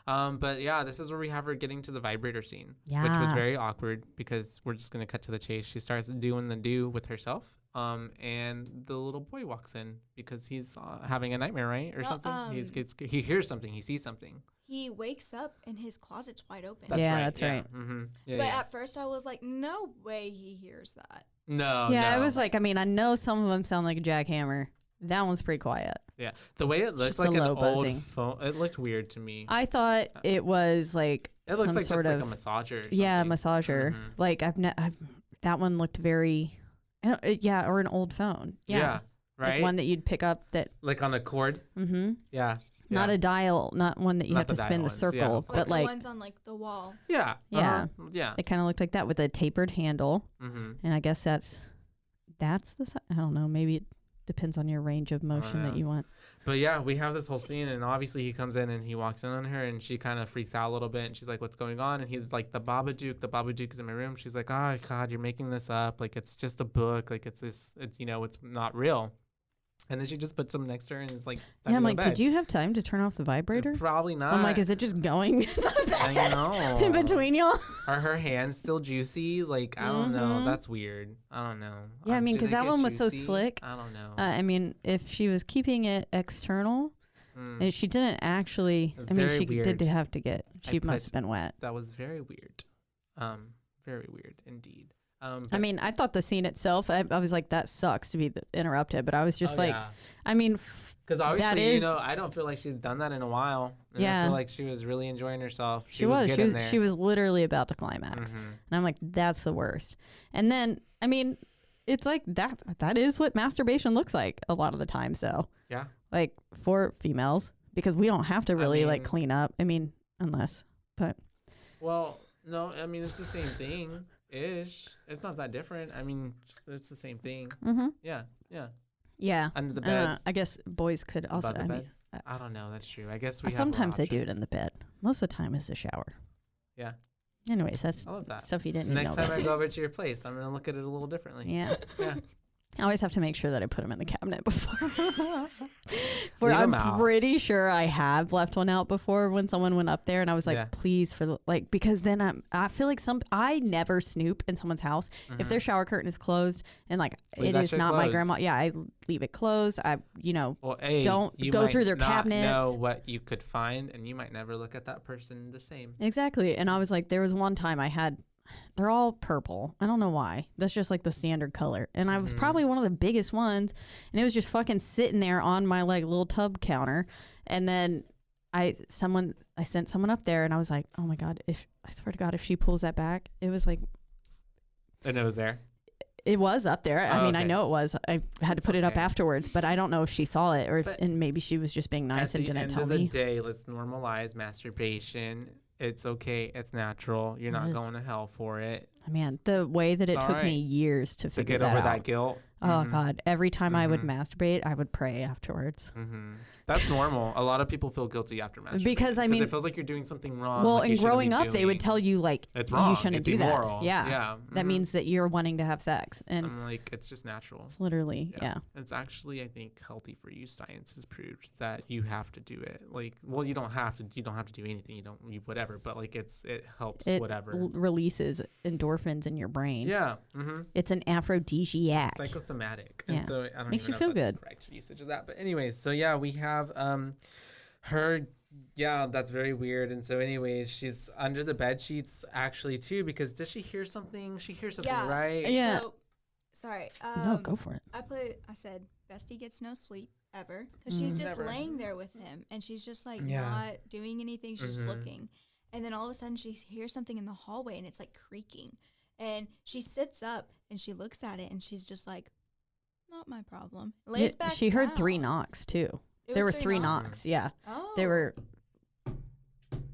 But yeah, this is where we have her getting to the vibrator scene, which was
Yeah.
very awkward because we're just gonna cut to the chase. She starts doing the do with herself. And the little boy walks in because he's having a nightmare, right, or
No,
something. He hears something. He sees something.
He wakes up and his closet's wide open.
That's
Yeah,
right.
that's right.
Mm-hmm. Yeah,
but
yeah.
at first I was like, no way he hears that.
No.
Yeah,
no.
it was like, I mean, I know some of them sound like a jackhammer. That one's pretty quiet.
Yeah, the way it looks
just
like
a
an
low
old
buzzing.
phone. It looked weird to me.
I thought it was like
It looks
some
like
sort
just
of
like a massager. Or
yeah,
something.
massager.
Mhm.
Like that one looked very, yeah, or an old phone. Yeah,
right.
like one that you'd pick up that.
Like on a cord.
Mm-hmm.
Yeah.
Not a dial, not one that you
Not
have
the
to spin
dial
the
ones, yeah.
circle,
Like
but
the
like
ones on like the wall.
Yeah.
Yeah.
Yeah.
it kind of looked like that with a tapered handle.
Mm-hmm.
And I guess that's the I don't know, maybe it depends on your range of motion that
yeah.
you want.
But yeah, we have this whole scene, and obviously he comes in and he walks in on her, and she kind of freaks out a little bit, and she's like, "What's going on?" And he's like, "The Babadook is in my room." She's like, "Oh God, you're making this up. Like it's just a book. Like it's it's not real." And then she just puts him next to her and is like,
Yeah, I'm like,
bed.
did you have time to turn off the vibrator?
Probably not.
I'm like, is it just going
I know.
in between y'all?
Are her hands still juicy? Like, I don't know.
Mhm.
That's weird. I don't know.
Yeah, I mean,
Do
'cause
they
that
get
one was so
juicy?
slick.
I don't know.
I mean, if she was keeping it external, she didn't actually.
It's
I mean,
very
she
weird.
did have to get. She
I
must
put-
have been wet.
That was very weird. Very weird indeed.
I
but-
mean, I thought the scene itself. I was like, that sucks to be interrupted, but I was just
Oh,
like,
yeah.
I mean,
Because
that
obviously,
is-
you know, I don't feel like she's done that in a while. And I
Yeah.
feel like she was really enjoying herself.
she was.
getting there.
She was literally about to climax,
Mhm.
and I'm like, that's the worst. And then, I mean, it's like that. That is what masturbation looks like a lot of the times, though.
Yeah.
Like for females, because we don't have to really like
mean-
clean up. I mean, unless, but
Well, no, I mean, it's the same thing ish. It's not that different. I mean, it's the same thing.
mm-hmm.
Yeah. Yeah.
Yeah.
Under the bed.
I guess boys could also.
Above the
I
bed?
mean,
I don't know. That's true. I guess we have more
sometimes I do it
options.
in the bed. Most of the time, it's a shower.
Yeah.
Anyways, that's
I love that.
stuff you didn't need to
Next
know
time
about.
I go over to your place, I'm going to look at it a little differently.
Yeah.
Yeah.
I always have to make sure that I put them in the cabinet before. Where
Leave 'em
I'm
out.
pretty sure I have left one out before when someone went up there, and I was like,
Yeah.
please, for the, like, because then I feel like I never snoop in someone's house if their shower curtain is closed and like
Leave
it
that
is
shit
not my
closed.
grandma. Yeah, I leave it closed.
Well, A,
Don't
you
go
might
through their
not
cabinets.
know what you could find, and you might never look at that person the same.
Exactly. And I was like, there was one time they're all purple. I don't know why. That's just like the standard color. And I was probably one of the biggest ones. And it was just fucking sitting there on my like little tub counter. And then I sent someone up there and I was like, oh my God, I swear to God, if she pulls that back, it was like,
And it was there.
it was up there. I
Oh,
mean, I
okay.
know it was. I had to
It's
put it up
okay.
afterwards, but I don't know if she saw it or if,
But
and maybe she was just being nice
At
and
the
didn't
end
tell
of the
me.
day, let's normalize masturbation. It's okay. It's natural. You're
It
not
is.
going to hell for it.
Man, the way that it
It's
took
all
me
right.
years to
To
figure
get over
out.
that guilt.
Oh God! Every time I would masturbate, I would pray afterwards.
That's normal. A lot of people feel guilty after masturbating
Because I mean,
it feels like you're doing something wrong.
Well,
like you
and
shouldn't
growing
be
up, they would
doing.
tell you like
It's wrong.
you shouldn't
It's
do
immoral.
that. Yeah. That means that you're wanting to have sex, and
I'm like, it's just natural.
it's literally
It's actually, I think, healthy for you. Science has proved that you have to do it. Like, well, you don't have to do anything. You whatever. But like, it helps.
it
whatever.
releases endorphins in your brain.
Yeah.
It's an aphrodisiac.
Psychosomatic.
Yeah.
And so I don't
Makes
even
you
know
feel
if that's
good.
the correct usage of that. But anyways, so yeah, we have her. Yeah, that's very weird. And so anyways, she's under the bed sheets actually too, because does she hear something? She hears something, right?
Yeah.
So, sorry.
No, go for it.
I said, Bestie gets no sleep ever because she's just
Never.
laying there with him and she's just like
Yeah.
not doing anything. She's just looking. And then all of a sudden she hears something in the hallway and it's like creaking. And she sits up and she looks at it and she's just like, not my problem. Lays back
She heard 3
down.
knocks too.
It
There were
was
3 knocks. Yeah.
Oh.
They were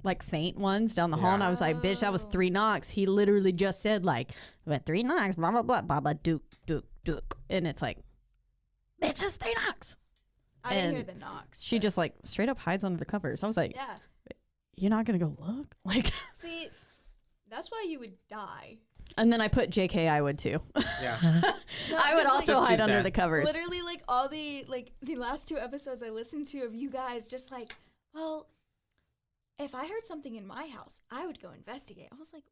like faint ones down the hall, and I was like, "Bitch, that was 3 knocks." He literally just said like, "But 3 knocks, blah blah blah, Babadook, dook," and it's like, "Bitch, that's 3 knocks."
I didn't hear
and
the knocks.
She
but-
just like straight up hides under the covers. I was like,
Yeah.
"You're not gonna go look?" Like,
See, that's why you would die.
and then I put JK. I would too.
Yeah.
No,
I would
'cause,
also
Just
hide
she's
under
dead.
the covers.
literally like all the last 2 episodes I listened to of you guys just like, well, if I heard something in my house, I would go investigate. I was like,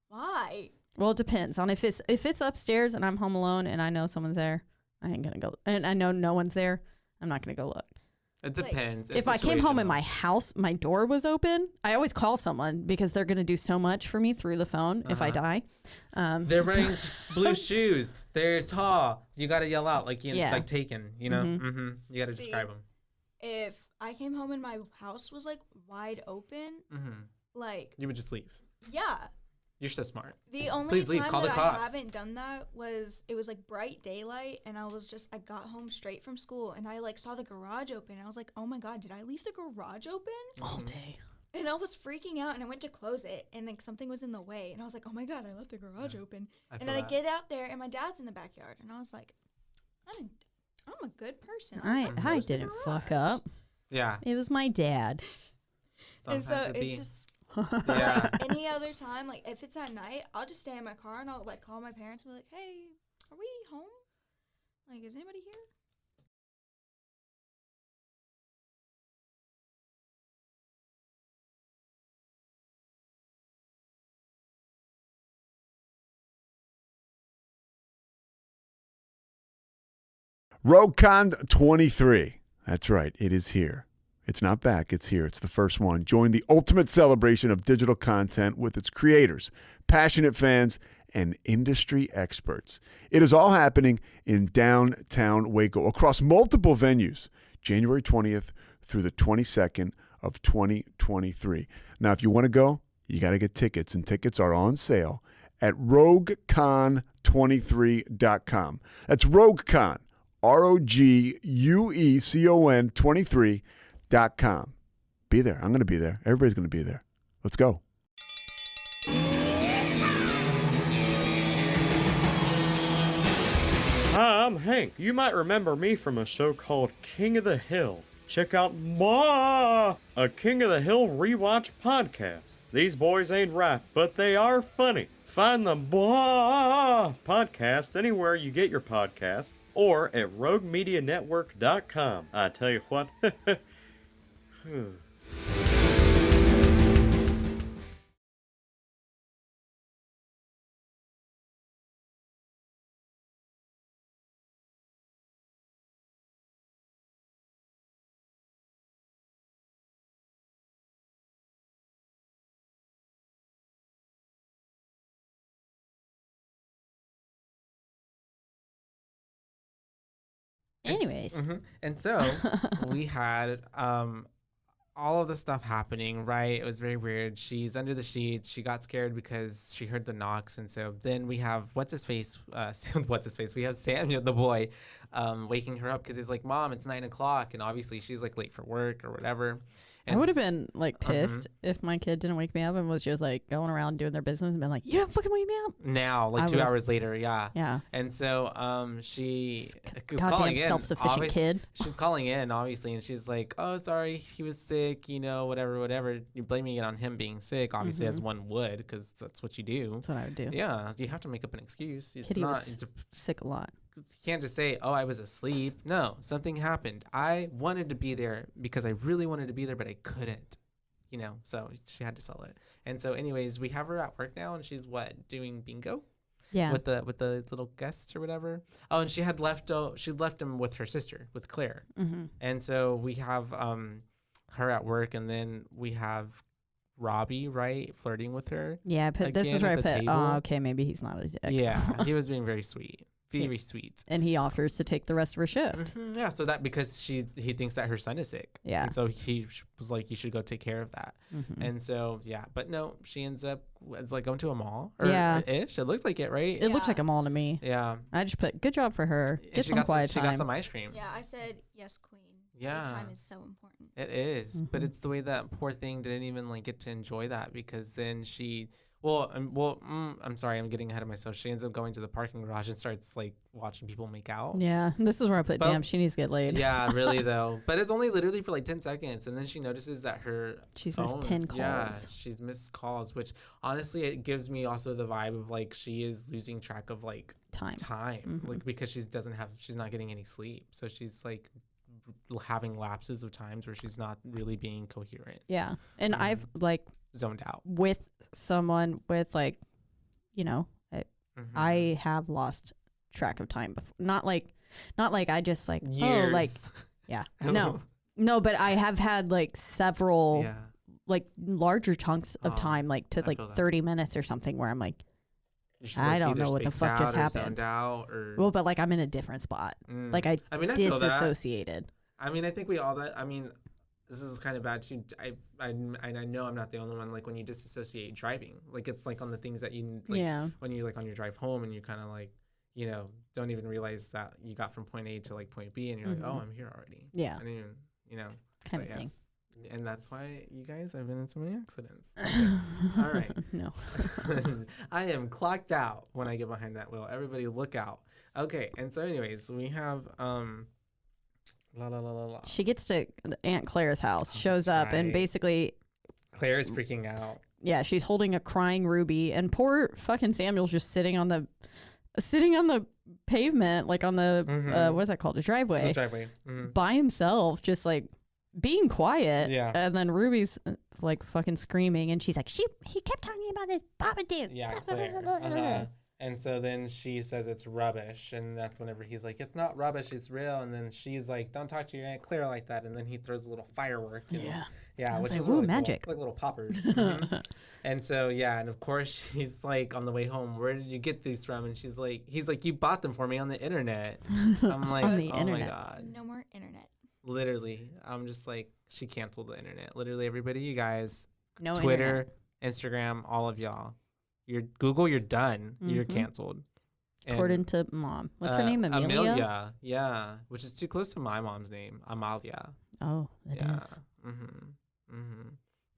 why?
Well, it depends on if it's upstairs and I'm home alone and I know someone's there. I ain't gonna go, and I know no one's there. I'm not gonna go look.
It depends.
If I came home and my house, my door was open, I always call someone because they're gonna do so much for me through the phone if I die.
They're wearing blue shoes. They're tall. You gotta yell out like
Yeah.
like Taken. You know. You gotta
See,
describe them.
If I came home and my house was like wide open, like
You would just leave.
yeah.
You're so smart.
The only
Please leave.
time
Call the
that
cops.
I haven't done that was it was like bright daylight and I got home straight from school and I like saw the garage open and I was like, oh my God, did I leave the garage open?
All day.
And I was freaking out and I went to close it and like something was in the way and I was like, oh my God, I left the garage open.
I
And
feel
then I
that.
get out there and my dad's in the backyard and I was like, I'm a good person.
I
closed the
didn't fuck
garage.
up.
Yeah.
It was my dad.
And
Sometimes
so
it'd
it's
be.
just
Yeah.
like any other time, like if it's at night, I'll just stay in my car and I'll like call my parents and be like, hey, are we home? Like, is anybody here?
RogueCon 23. That's right. It is here. It's not back. It's here. It's the first one. Join the ultimate celebration of digital content with its creators, passionate fans, and industry experts. It is all happening in downtown Waco across multiple venues, January 20th through the 22nd of 2023. Now, if you want to go, you got to get tickets, and tickets are on sale at RogueCon23.com. That's RogueCon, RogueCon 23.com. Be there. I'm going to be there. Everybody's going to be there. Let's go.
Hi, I'm Hank. You might remember me from a show called King of the Hill. Check out a King of the Hill rewatch podcast. These boys ain't right, but they are funny. Find the podcast anywhere you get your podcasts or at roguemedianetwork.com. I tell you what.
Anyways,
And so we had all of the stuff happening, right? It was very weird. She's under the sheets. She got scared because she heard the knocks. And so then we have what's his face? We have Samuel, the boy, waking her up because he's like, Mom, it's 9 o'clock. And obviously she's like late for work or whatever.
I would have been like pissed if my kid didn't wake me up and was just like going around doing their business and been like, "You don't fucking wake me up."
Now, like
I
2
would've-
hours later, yeah.
Yeah.
And so she was
Goddamn
calling in.
self-sufficient kid.
She's calling in, obviously, and she's like, "Oh, sorry, he was sick, whatever. You're blaming it on him being sick, obviously, as one would, because that's what you do."
That's what I would do.
Yeah, you have to make up an excuse. It's
Kitty
not.
was sick a lot.
You can't just say, "Oh, I was asleep." No, something happened. I wanted to be there because I really wanted to be there, but I couldn't. So she had to sell it. And so, anyways, we have her at work now, and she's doing bingo.
Yeah.
With the little guests or whatever. Oh, and she left him with her sister, with Claire.
Mm-hmm.
And so we have her at work, and then we have Robbie, right, flirting with her.
Yeah, this is
again
where I
at the
put,
table.
oh, okay, maybe he's not a dick.
Yeah, he was being very sweet. Very sweet.
And he offers to take the rest of her shift.
Mhm, yeah, so that because he thinks that her son is sick.
Yeah.
And so he was like, you should go take care of that.
Mm-hmm.
And so, yeah, but no, she ends up going to a mall.
Yeah.
Or ish. It looked like it, right?
It looks like a mall to me.
Yeah.
I just put, good job for her.
And
Get
she
some
got
quiet
She
time.
got some ice cream.
Yeah, I said yes, queen.
Yeah.
Time is so important.
It is, but
Mhm.
it's the way that poor thing didn't even get to enjoy that because then she, I'm sorry, I'm getting ahead of myself. She ends up going to the parking garage and starts watching people make out.
Yeah, this is where I put,
But-
damn, she needs to get laid.
Yeah, really though. But it's only literally for 10 seconds, and then she notices that her
She's
phone,
missed 10 calls.
Yeah, she's missed calls, which honestly it gives me also the vibe of she is losing track of
Time. Mhm.
because she's not getting any sleep, so she's having lapses of times where she's not really being coherent,
Yeah. And
Mhm.
I've
zoned out.
with someone with
Mhm.
I have lost track of time before. Not like I just
Years.
yeah.
I don't
No.
know.
No, but I have had several
Yeah.
larger chunks of
Oh,
time
I feel that.
30 minutes or something where I'm like,
She's,
I don't
either
know what the
spaced
fuck just
out or
happened.
zoned out or
well, but I'm in a different spot.
Mm.
I
mean, I feel that.
disassociated.
I mean, I think we all that. I mean, this is kind of bad too. I know I'm not the only one. When you disassociate driving, it's on the things that you
Yeah.
when you're on your drive home and you kind of don't even realize that you got from point A to point B and you're
Mhm.
oh, I'm here already.
Yeah.
I didn't even
Kind
but
of
yeah.
thing.
And that's why you guys have been in so many accidents. All right.
No.
I am clocked out when I get behind that wheel. Everybody look out. Okay, and so anyways, we have la la la la la.
She gets to Aunt Claire's house,
Oh,
shows
that's
up, and
right.
basically,
Claire is freaking out.
yeah, she's holding a crying Ruby, and poor fucking Samuel's just sitting on the pavement, on the
Mhm.
what is that called, a driveway,
The driveway. Mhm.
by himself, just being quiet.
Yeah.
And then Ruby's fucking screaming, and she's like, he kept talking about his Babadook.
Yeah, Claire. Uh-huh. And so then she says it's rubbish, and that's whenever he's like, it's not rubbish, it's real. And then she's like, don't talk to your Aunt Claire like that. And then he throws a little firework.
Yeah.
Yeah,
I was
which
like,
is
ooh,
really
magic.
cool. Little poppers. Mhm. And so, yeah, and of course she's on the way home, where did you get these from? And he's like, you bought them for me on the internet. I'm like,
On the
oh
internet.
my God.
No more internet.
Literally, I'm just she canceled the internet. Literally, everybody, you guys,
No
Twitter,
internet.
Instagram, all of y'all. Google, you're done. You're
Mhm.
canceled. And,
According to Mom. What's her name? Amelia?
Amelia, yeah, which is too close to my mom's name, Amalia.
Oh, it is.
Yeah. Mm-hmm. Mm-hmm.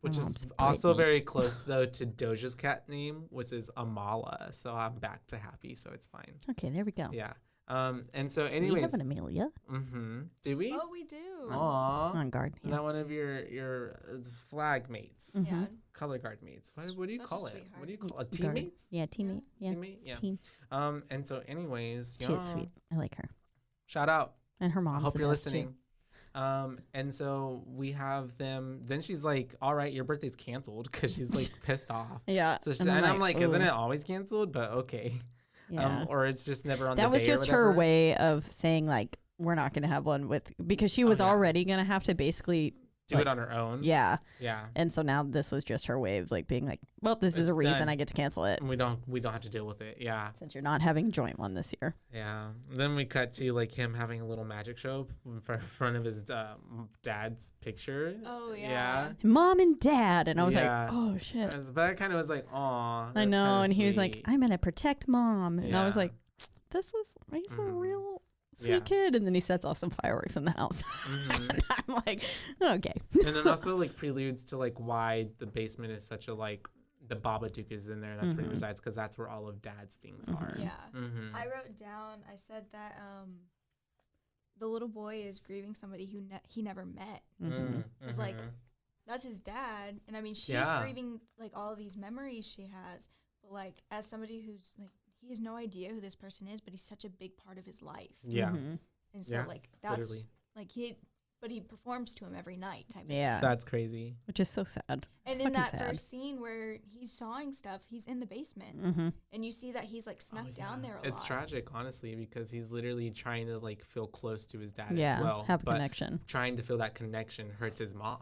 Which
mom's
is also
Brittany.
very close though to Doja's cat name, which is Amala. So I'm back to happy, so it's fine.
Okay, there we go.
Yeah. And so
We
anyways,
have an Amelia
mm-hmm. Do we?
Oh, we do.
Aw.
on guard.
Isn't that one of your flag mates,
Mhm.
Yeah.
color guard mates? What do you
Such a
call it?
sweetheart.
What do you call it?
Guard.
Teammates?
Yeah, teammate. Yeah,
Teammate? Yeah.
team.
And so anyways,
She is sweet. I like her.
shout out.
And her
I
mom's
hope
the
you're
best, too.
listening. And so we have them. Then she's like, "All right, your birthday's canceled," because she's pissed off.
Yeah.
So
then
I'm like, "Isn't
ooh.
it always canceled?" But okay.
Yeah.
Or it's just never on.
That
the
was
day or
just her
whatever.
way of saying we're not gonna have one because she was
yeah.
already gonna have to basically
Do it on her own.
yeah.
Yeah.
And so now this was just her way of being well, this is a
It's
reason
done.
I get to cancel it
We don't have to deal with it. Yeah.
since you're not having joint one this year.
Yeah. Then we cut to him having a little magic show in front of his dad's picture.
Oh, yeah.
Mom and Dad, and I was
Yeah.
like, oh shit.
But I kind of was like, "Aw."
I know, and he was like, I'm gonna protect Mom, and I was
Yeah.
like, this is
Mhm.
real sweet
Yeah.
kid. And then he sets off some fireworks in the house.
Mhm.
I'm like, okay.
And then also like preludes to like why the basement is such a like the Babadook is in there. That's where he resides because that's where all of Dad's things are.
Yeah.
Mm-hmm.
I wrote down, I said that the little boy is grieving somebody who he never met. It's like, that's his dad. And I mean, she's
Yeah.
grieving like all of these memories she has. But like, as somebody who's like, he has no idea who this person is, but he's such a big part of his life.
Yeah.
And so
Yeah,
like, that's
literally.
like but he performs to him every night type of
Yeah.
That's crazy.
Which is so sad.
And
It's
in that
fucking sad.
first scene where he's sawing stuff, he's in the basement. And you see that he's like snuck down there a lot.
It's tragic, honestly, because he's literally trying to like feel close to his dad
Yeah.
as well.
Have a
but
connection.
trying to feel that connection hurts his mom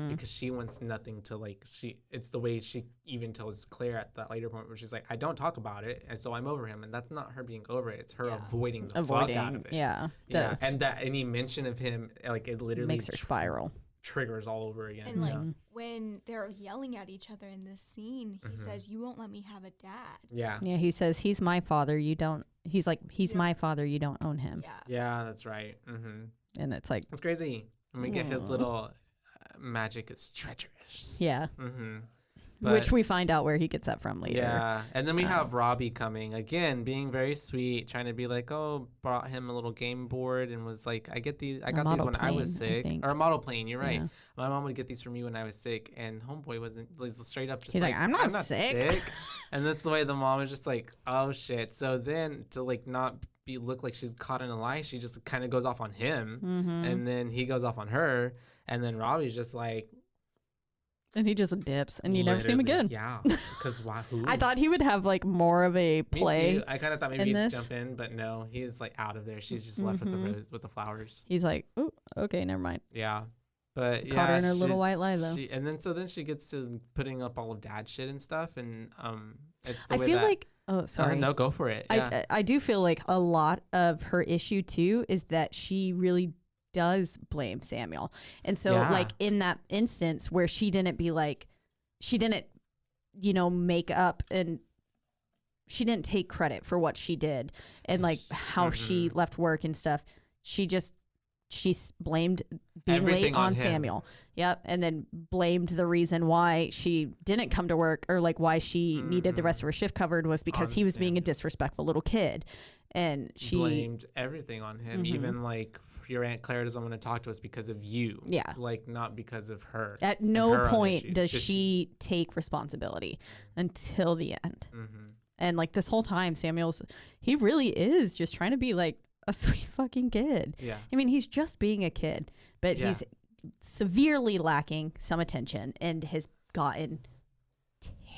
because she wants nothing to like it's the way she even tells Claire at that later point where she's like, I don't talk about it, and so I'm over him. And that's not her being over it, it's her avoiding the fuck out of it.
Yeah.
Yeah. And that any mention of him, like it literally
Makes her spiral.
triggers all over again.
And like when they're yelling at each other in this scene, he says, "You won't let me have a dad."
Yeah.
Yeah, he says, he's my father, you don't. He's like, he's my father, you don't own him.
Yeah.
Yeah, that's right.
And it's like,
It's crazy. And we get his little magic is treacherous.
yeah.
But-
Which we find out where he gets that from later.
Yeah, and then we have Robbie coming again, being very sweet, trying to be like, oh, brought him a little game board and was like, I got these
model
when I was
plane, I
sick,
think.
or a model plane. You're right.
Yeah.
My mom would get these for me when I was sick, and homeboy wasn't like, straight up just
He's like, I'm not sick."
And that's the way the mom was just like, oh shit. So then to like not look like she's caught in a lie, she just kind of goes off on him, and then he goes off on her, and then Robbie's just like.
And he just dips, and you never see him
literally,
again.
Yeah, because why? Who?
I thought he would have like more of a play.
Me too. I kind of thought maybe
in
he'd
this.
jump in, but no, he's like out of there. She's just left with the rose, with the flowers.
He's like, oh, okay, never mind.
Yeah, but
Caught her in her little
she's-
white lie, though.
And then she gets to putting up all of Dad's shit and stuff, and it's the
I
way
feel
that,
like, oh, sorry.
no, go for it. Yeah.
I do feel like a lot of her issue too is that she really does blame Samuel. And so
Yeah.
like in that instance where she didn't be like, she didn't, make up and she didn't take credit for what she did and like how she left work and stuff. She blamed being
Everything
late on
on him.
Samuel. Yep. And then blamed the reason why she didn't come to work or like why she needed the rest of her shift covered was because
On
he was being a
Samuel.
disrespectful little kid. And she
blamed everything on him, even like your Aunt Claire doesn't want to talk to us because of you.
Yeah.
like not because of her.
at
and her
no
own
point
issues.
does
Just-
she take responsibility until the end. And like this whole time, he really is just trying to be like a sweet fucking kid.
Yeah.
I mean, he's just being a kid, but
Yeah.
he's severely lacking some attention and has gotten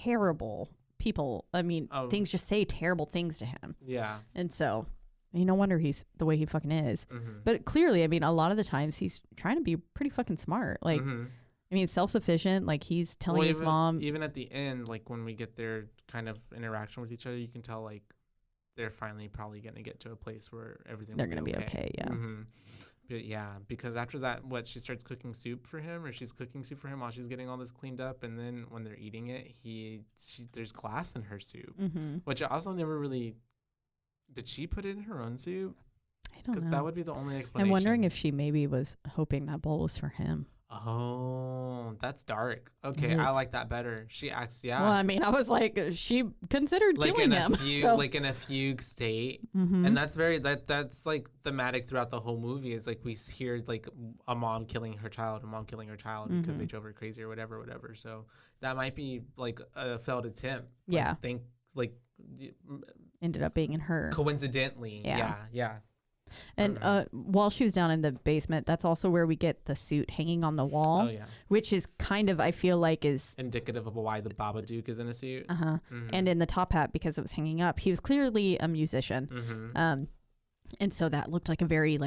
terrible people. I mean,
Oh.
things just say terrible things to him.
Yeah.
And so, no wonder he's the way he fucking is. But clearly, I mean, a lot of the times he's trying to be pretty fucking smart. Like, I mean, self-sufficient. Like he's telling his mom.
Even at the end, like when we get their kind of interaction with each other, you can tell like they're finally probably gonna get to a place where everything.
They're
will
gonna be okay, yeah.
But yeah, because after that, she starts cooking soup for him, or she's cooking soup for him while she's getting all this cleaned up, and then when they're eating it, there's glass in her soup, which I also never really. Did she put it in her own soup?
I don't know.
That would be the only explanation.
I'm wondering if she maybe was hoping that bowl was for him.
Oh, that's dark. Okay,
It
I
is.
like that better. She acts, yeah.
Well, I mean, I was like, she considered
like
killing
in a
him.
fugue,
so.
like in a fugue state,
Mhm.
and that's that's like thematic throughout the whole movie. Is like we hear like a mom killing her child, because they drove her crazy or whatever. So that might be like a failed attempt.
Yeah. Ended up being in her.
Coincidentally, yeah.
And while she was down in the basement, that's also where we get the suit hanging on the wall,
Oh yeah,
which is kind of, I feel like, is
indicative of why the Babadook is in a suit.
and in the top hat because it was hanging up. He was clearly a musician, and so that looked like a very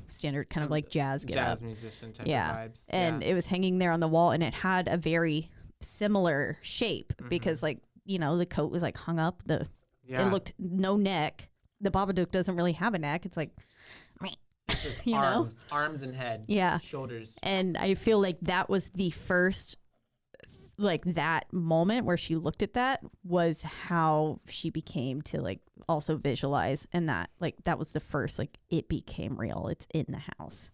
standard kind of like jazz get
Jazz
up.
musician type
Yeah,
of vibes.
and it was hanging there on the wall, and it had a very similar shape because the coat was like hung up. It looked no neck. The Babadook doesn't really have a neck. It's like,
it's just
you know?
arms and head.
Yeah.
Shoulders.
and I feel like that was the first like that moment where she looked at that was how she became to like also visualize, and that was the first like it became real. It's in the house.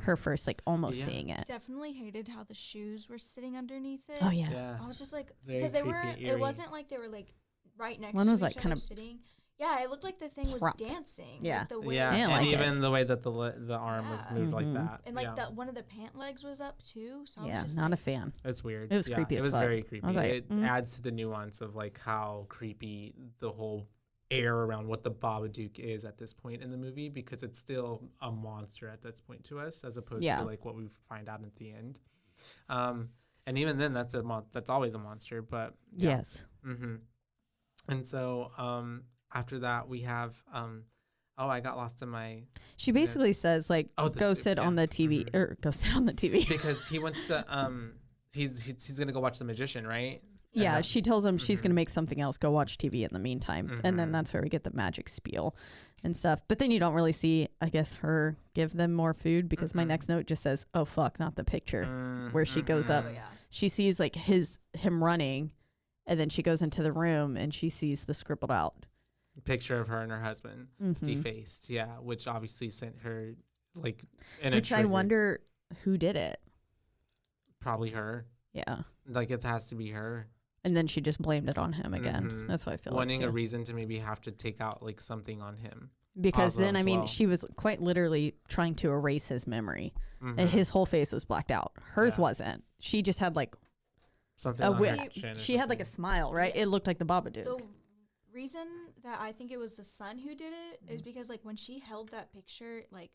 Her first like almost seeing it.
Definitely hated how the shoes were sitting underneath it.
Oh yeah.
I was just like,
Very
because they
creepy,
weren't.
eerie.
It wasn't like they were like right next
One
to
was,
each
like,
other
kind of
sitting. Yeah, it looked like the thing was
prop.
dancing.
Yeah.
Like the way
Yeah,
I didn't
and
like
even
it.
the way that the arm was moved like that.
and like
yeah.
that one of the pant legs was up too. So I was
Yeah,
just
not
like,
a fan.
It's weird.
It was creepy
It
as
was
fuck.
very creepy.
I was like,
It adds to the nuance of like how creepy the whole air around what the Babadook is at this point in the movie, because it's still a monster at this point to us, as opposed to like what we find out at the end. And even then, that's always a monster. But yeah.
Yes.
And so after that, we have I got lost in my.
She basically says like, go sit on the TV or go sit on the TV.
Because he wants to he's gonna go watch The Magician, right?
Yeah, she tells him she's going to make something else, go watch TV in the meantime. And then that's where we get the magic spiel and stuff. But then you don't really see, I guess, her give them more food, because my next note just says, oh, fuck, not the picture, where she goes up. She sees like him running, and then she goes into the room and she sees the scribbled out
picture of her and her husband defaced. Yeah, which obviously sent her like in
which
a
I wonder who did it.
Probably her.
Yeah.
Like it has to be her.
And then she just blamed it on him again. That's what I feel
wanting
like.
a reason to maybe have to take out like something on him.
Because then, I mean, she was quite literally trying to erase his memory. And his whole face was blacked out. Hers wasn't. She just had like
something.
She had like a smile, right? It looked like the Babadook.
The reason that I think it was the son who did it is because like when she held that picture, like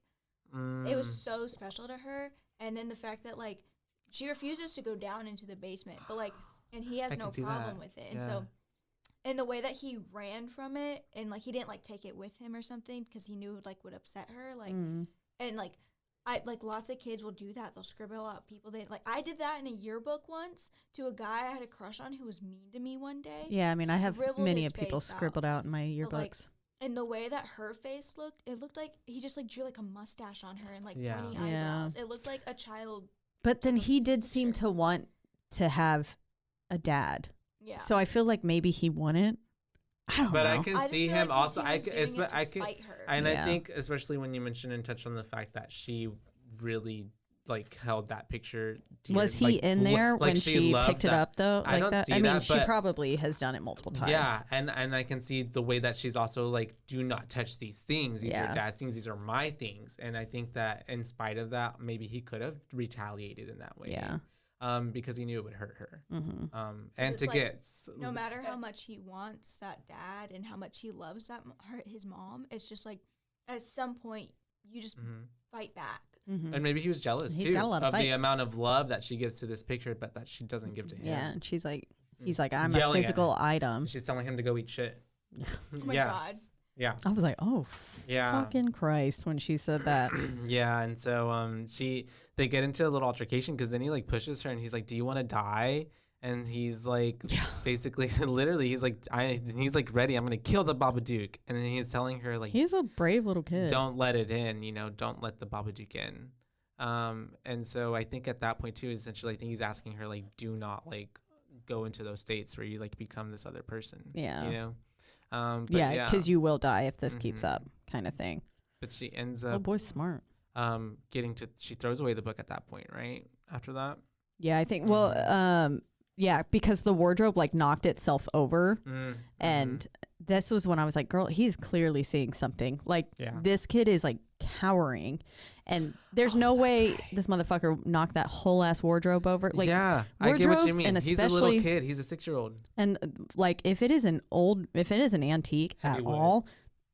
it was so special to her. And then the fact that like she refuses to go down into the basement, but like, and he has no problem with it. And so, and the way that he ran from it, and like he didn't like take it with him or something because he knew like would upset her. Like, and like I like lots of kids will do that. They'll scribble out people they like. I did that in a yearbook once to a guy I had a crush on who was mean to me one day.
Yeah, I mean, I have many
his
of people
face
scribbled out in my yearbooks.
But, like, and the way that her face looked, it looked like he just like drew like a mustache on her and like pointy eyebrows. It looked like a child.
But then he did seem to want to have a dad.
Yeah.
So I feel like maybe he wouldn't. I don't know.
I can see him
like
also.
I can,
and I think especially when you mentioned and touched on the fact that she really like held that picture.
Was he in there when she picked it up though?
I don't see that.
I mean, she probably has done it multiple times.
Yeah, and I can see the way that she's also like, do not touch these things. These are dad's things. These are my things. And I think that in spite of that, maybe he could have retaliated in that way.
Yeah.
Because he knew it would hurt her.
And to get no matter how much he wants that dad and how much he loves his mom, it's just like at some point you just fight back.
And maybe he was jealous too of the amount of love that she gives to this picture, but that she doesn't give to him.
Yeah, and she's like, he's like, I'm a physical item.
She's telling him to go eat shit.
Oh my God.
Yeah.
I was like, oh, fucking Christ, when she said that.
Yeah, and so they get into a little altercation because then he like pushes her and he's like, do you want to die? And he's like, basically, literally, he's like, ready. I'm gonna kill the Babadook. And then he's telling her like,
he's a brave little kid.
Don't let it in. Don't let the Babadook in. And so I think at that point too, essentially, I think he's asking her like, do not like go into those states where you like become this other person.
Yeah.
But
because you will die if this keeps up, kind of thing.
But she ends up.
Oh, boy's smart.
She throws away the book at that point, right? After that.
Yeah, I think. Well, yeah, because the wardrobe like knocked itself over, and this was when I was like, "Girl, he's clearly seeing something. Like this kid is like cowering, and there's no way this motherfucker knocked that whole ass wardrobe over. Like,
I get what you mean.
And
he's a little kid. He's a 6-year-old.
And like, if it is an antique at all,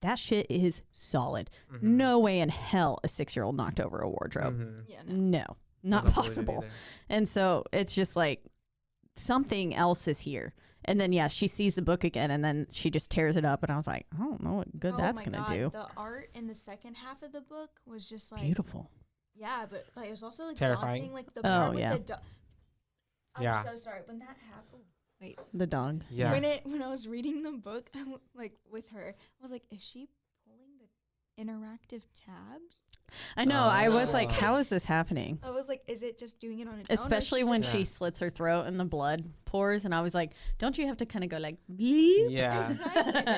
that shit is solid. No way in hell a 6-year-old knocked over a wardrobe.
Yeah,
no, not possible. And so it's just like, something else is here. And then she sees the book again, and then she just tears it up, and I was like, I don't know what good that's gonna do.
The art in the second half of the book was just like
beautiful.
Yeah, but like it was also like
terrifying.
daunting. Like the part with the
I'm
so sorry when that happened. Wait,
the dog.
Yeah.
When I was reading the book, like with her, I was like, is she pulling the interactive tabs.
I know. I was
Oh.
like, how is this happening?
I was like, is it just doing it on its own? or
Especially
she
when
just-
she slits her throat and the blood pours, and I was like, don't you have to kind of go like, bleep?
Yeah.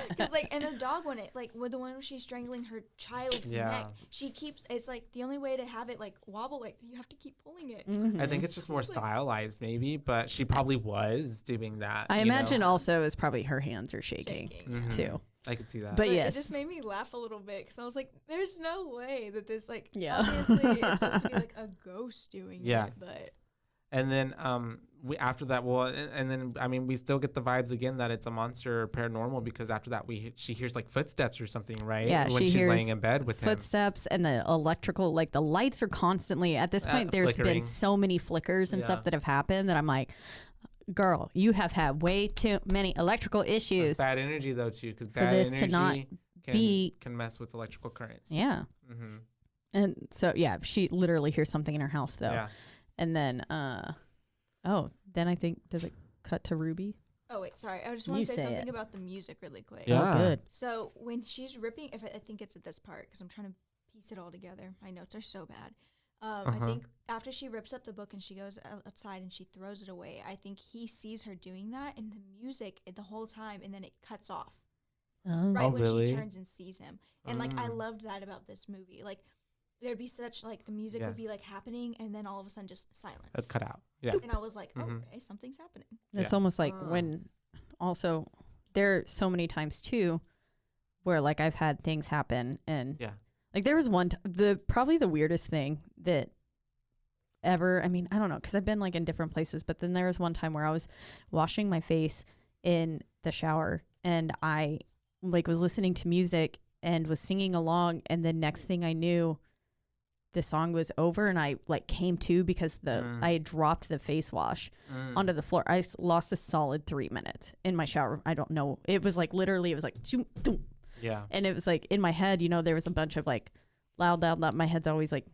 Because like in the dog one, it like with the one where she's strangling her child's
Yeah.
neck, she keeps. It's like the only way to have it like wobble, like you have to keep pulling it.
I think it's just more stylized, maybe, but she probably was doing that.
I
you
imagine
know?
also it's probably her hands are shaking,
Mhm.
too.
I could see that.
But
But
yes.
it just made me laugh a little bit because I was like, "There's no way that this like
Yeah.
obviously it's supposed to be like a ghost doing
Yeah.
it, but
And then we after that, well, and then I mean, we still get the vibes again that it's a monster or paranormal because after that she hears like footsteps or something, right?
Yeah,
when
she
she's laying
hears
in bed with him.
Footsteps and the electrical, like the lights are constantly, at this point, there's
flickering.
been so many flickers and
Yeah.
stuff that have happened that I'm like, girl, you have had way too many electrical
It's
issues.
bad energy though too, because
For
bad
this to
energy
not be-
can mess with electrical currents.
Yeah.
Mm-hmm.
And so, yeah, she literally hears something in her house, though.
Yeah.
And then, then I think, does it cut to Ruby?
oh wait, sorry, I just want
You
to say
say
something
it.
about the music really quick.
Yeah.
Oh, good.
So when she's ripping, if I think it's at this part because I'm trying to piece it all together. My notes are so bad. I
Uh-huh.
think after she rips up the book and she goes outside and she throws it away, I think he sees her doing that in the music the whole time, and then it cuts off
Oh.
right
Oh,
when
really?
she turns and sees him. And like I
Mm.
loved that about this movie. Like there'd be such like the music
Yeah.
would be like happening, and then all of a sudden just silence.
That's cut out. Yeah.
And I was like, oh,
Mhm.
okay, something's happening.
It's
Yeah.
almost like
Ah.
when, also, there are so many times, too, where, like, I've had things happen, and,
Yeah.
like, there was one, probably the weirdest thing that ever, I mean, I don't know, because I've been, like, in different places, but then there was one time where I was washing my face in the shower, and I, like, was listening to music and was singing along, and the next thing I knew, the song was over, and I, like, came to because I had dropped the face wash onto the floor. I lost a solid 3 minutes in my shower. I don't know. It was like literally, it was like, zoom, zoom.
Yeah.
And it was like in my head, there was a bunch of like loud. My head's always like,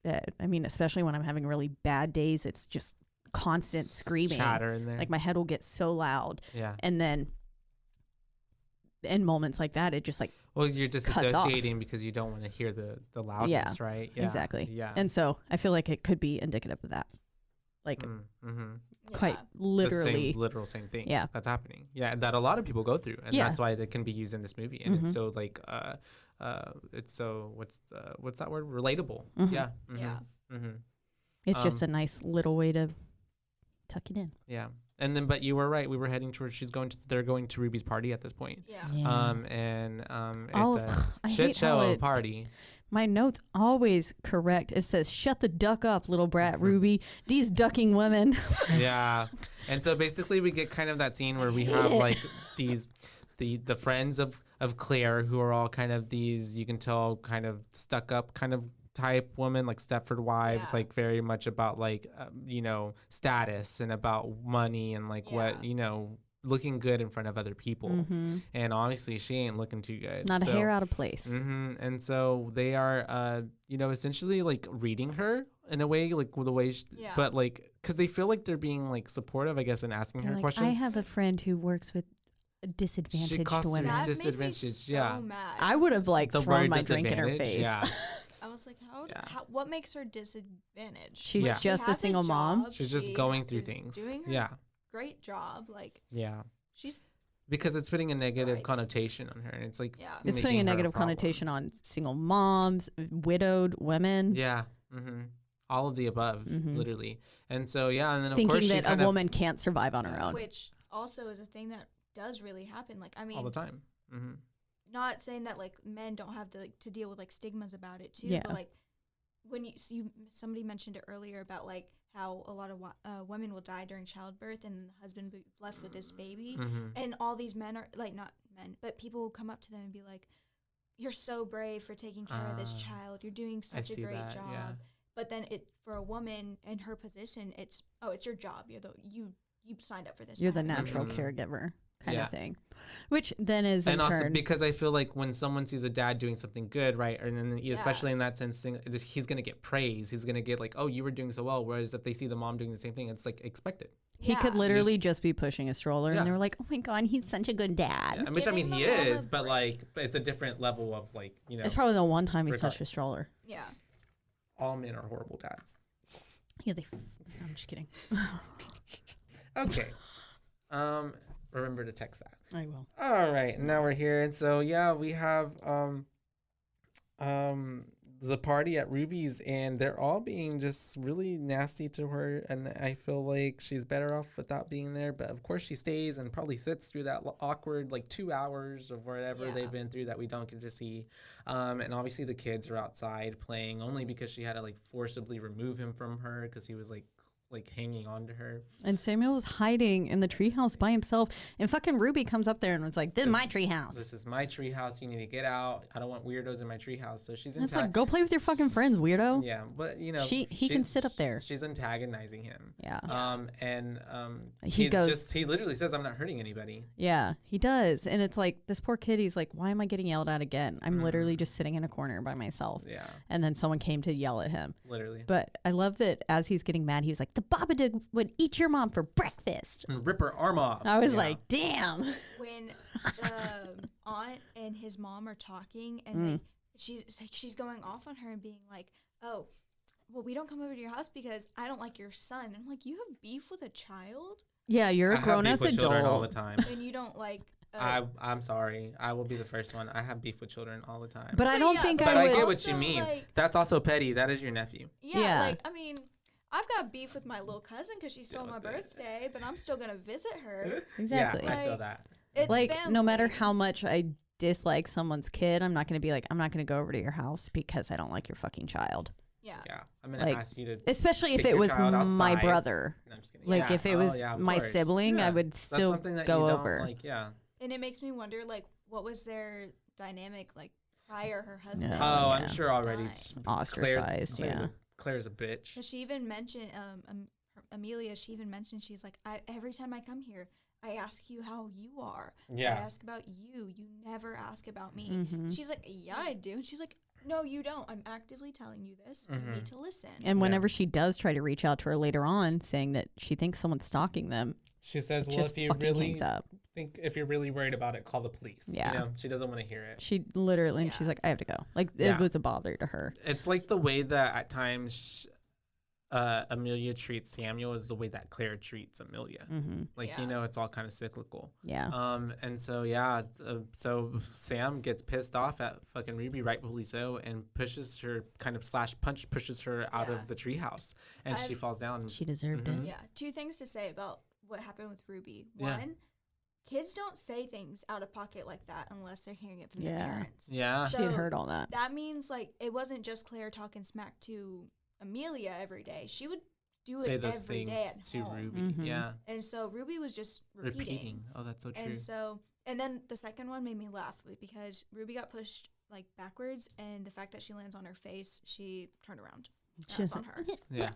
I mean, especially when I'm having really bad days, it's just constant screaming.
Chatter in there.
Like my head will get so loud.
Yeah.
And then in moments like that, it just like,
Well, you're
cuts off.
disassociating because you don't want to hear the loudness, right? Yeah.
exactly.
Yeah.
And so I feel like it could be indicative of that. Like
Mm-hmm.
quite
Yeah.
literally.
literal same thing.
Yeah.
That's happening. Yeah, and that a lot of people go through, and
Yeah.
that's why they can be used in this movie. And
Mhm.
it's so like, it's so what's that word? Relatable.
Mhm.
Yeah.
Yeah.
Mm-hmm.
It's just a nice little way to tuck it in.
Yeah. And then, but you were right. We were heading towards. They're going to Ruby's party at this point.
Yeah.
All
It's
of-
a
I
shit
hate how
show
it-
party.
My notes always correct. It says, "Shut the duck up, little brat, Ruby. These ducking women."
Yeah. And so basically we get kind of that scene where we have like the friends of Claire who are all kind of these, you can tell, kind of stuck up kind of type women, like Stepford Wives,
Yeah.
like very much about like, status and about money and like what, looking good in front of other people.
Mhm.
And honestly, she ain't looking too good.
Not a
So-
hair out of place.
Mm-hmm. And so they are, essentially like reading her in a way, like with the way,
Yeah.
but like, because they feel like they're being like supportive, I guess, and asking
They're
her
like,
questions.
I have a friend who works with disadvantaged
costs her
women.
That
disadvantaged,
made me so
yeah.
mad.
I would have like
The
thrown
word
my drink in her
disadvantage,
face.
Yeah.
I was like,
Yeah.
what makes her disadvantaged?
She's
Yeah.
just
She
a
has
single mom.
job,
She's just
she
going through
is
things.
Doing her
Yeah.
great job. Like
Yeah.
she's
Because it's putting a negative
Right.
connotation on her. And it's like,
Yeah.
It's
making
putting a
her
negative
problem.
connotation on single moms, widowed women,
Yeah. Mm-hmm. All of the above,
Mhm.
literally. And so, yeah. And then, of
thinking
course, she
that
kind
a
of,
woman can't survive on her
Yeah.
own.
which also is a thing that does really happen. Like I mean,
all the time. Mm-hmm.
not saying that like men don't have to deal with like stigmas about it too,
Yeah.
but like when somebody mentioned it earlier about like how a lot of women will die during childbirth and the husband be left with this baby,
Mm-hmm.
and all these men are like not men, but people will come up to them and be like, "You're so brave for taking care of this child. You're doing such a
see
great
that,
job."
yeah.
But then for a woman in her position, it's your job. You signed up for this.
You're the
pattern.
natural
Mhm.
caregiver. kind
Yeah.
of thing. Which then is in
And also
turn,
because I feel like when someone sees a dad doing something good, right, and then especially in that sense, he's gonna get praise. He's gonna get like, "Oh, you were doing so well." Whereas if they see the mom doing the same thing, it's like expected.
he could
Yeah.
literally just be pushing a stroller,
Yeah.
and they were like, "Oh my god, he's such a good dad."
Yeah, which I mean
Giving
he
the mom a
is, but like
break.
but it's a different level of like
It's probably the one time he's touched a
Regardless.
stroller.
Yeah.
all men are horrible dads.
Yeah, I'm just kidding.
Okay, remember to text that.
I will.
All right, now we're here, and so yeah, we have the party at Ruby's, and they're all being just really nasty to her, and I feel like she's better off without being there. But of course, she stays and probably sits through that awkward like 2 hours of whatever
Yeah.
they've been through that we don't get to see. And obviously, the kids are outside playing only because she had to like forcibly remove him from her because he was like hanging on to her.
And Samuel was hiding in the treehouse by himself, and fucking Ruby comes up there and was like, "This is my treehouse."
This is my treehouse. You need to get out. I don't want weirdos in my treehouse. So she's
It's like, go play with your fucking friends, weirdo.
Yeah, but you know,
He can sit up there.
She's antagonizing him.
Yeah.
He
He goes-
just he literally says, "I'm not hurting anybody."
Yeah, he does. And it's like, this poor kid, he's like, "Why am I getting yelled at again? I'm literally just sitting in a corner by myself."
Yeah,
And then someone came to yell at him.
literally.
But I love that as he's getting mad, he was like, "The Babadook would eat your mom for breakfast."
And rip her arm off.
I was
Yeah.
like, damn.
When the aunt and his mom are talking, and she's going off on her and being like, "Oh, well, we don't come over to your house because I don't like your son." And I'm like, "You have beef with a child,
Yeah, you're
I
a
have
grown
beef
ass
with children all the
adult.
time.
and you don't like."
I'm sorry. I will be the first one. I have beef with children all the time.
But I don't
yeah,
think
but
But
I
I
would.
get what you
Also,
mean.
like-
That's also petty. That is your nephew.
Yeah.
like, I mean, I've got beef with my little cousin because she stole my
with it.
birthday, but I'm still gonna visit her.
Exactly.
Yeah, I feel
Like,
that.
It's
Like, no matter
family.
how much I dislike someone's kid, I'm not going to be like, I'm not going to go over to your house because I don't like your fucking child.
Yeah.
Yeah, I'm gonna
Like,
ask you to.
Especially if
Take
it
your
was
child
my
outside.
brother.
No, I'm just kidding.
Like,
Yeah.
if it
Oh,
was
yeah, of
my
course.
sibling, I
Yeah.
would
That's
still
something that
go
you don't,
over.
Like, yeah.
And it makes me wonder, like, what was their dynamic like prior her husband?
Yeah.
Oh,
Yeah.
I'm sure already.
Dying.
it's-
Ostracized, yeah.
Claire's a bitch.
Because she even mentioned, Amelia, she even mentioned, she's like, every time I come here, I ask you how you are.
Yeah.
I ask about you. You never ask about me.
Mhm.
She's like, yeah, I do. And she's like, no, you don't. I'm actively telling you this. You need to listen.
And whenever she does try to reach out to her later on, saying that she thinks someone's stalking them,
She says,
it
"Well,
just
if you
fucking
really
hangs up.
if you're really worried about it, call the police."
Yeah.
You know, she doesn't want to hear it.
She literally, and she's
Yeah.
like, I have to go. Like,
Yeah.
it was a bother to her.
It's like the way that at times Amelia treats Samuel is the way that Claire treats Amelia.
Hmm.
Like,
Yeah.
you know, it's all kind of cyclical.
Yeah.
And so yeah, so Sam gets pissed off at fucking Ruby, rightfully so, and pushes her pushes her out
Yeah.
of the treehouse, and she
I've-
falls down.
She deserved
Mhm.
it.
Yeah. 2 things to say about what happened with Ruby.
Yeah.
One, kids don't say things out of pocket like that unless they're hearing it from
Yeah.
their parents.
Yeah,
She had
So
heard all that.
That means, like, it wasn't just Claire talking smack to Amelia every day. She would do
say
it
those
every
things
day at
to
home.
Ruby.
Mhm.
Yeah,
And so Ruby was just repeating.
Oh, that's so true.
And so, and then the second one made me laugh because Ruby got pushed like backwards, and the fact that she lands on her face, she turned around. That's on her.
Yeah.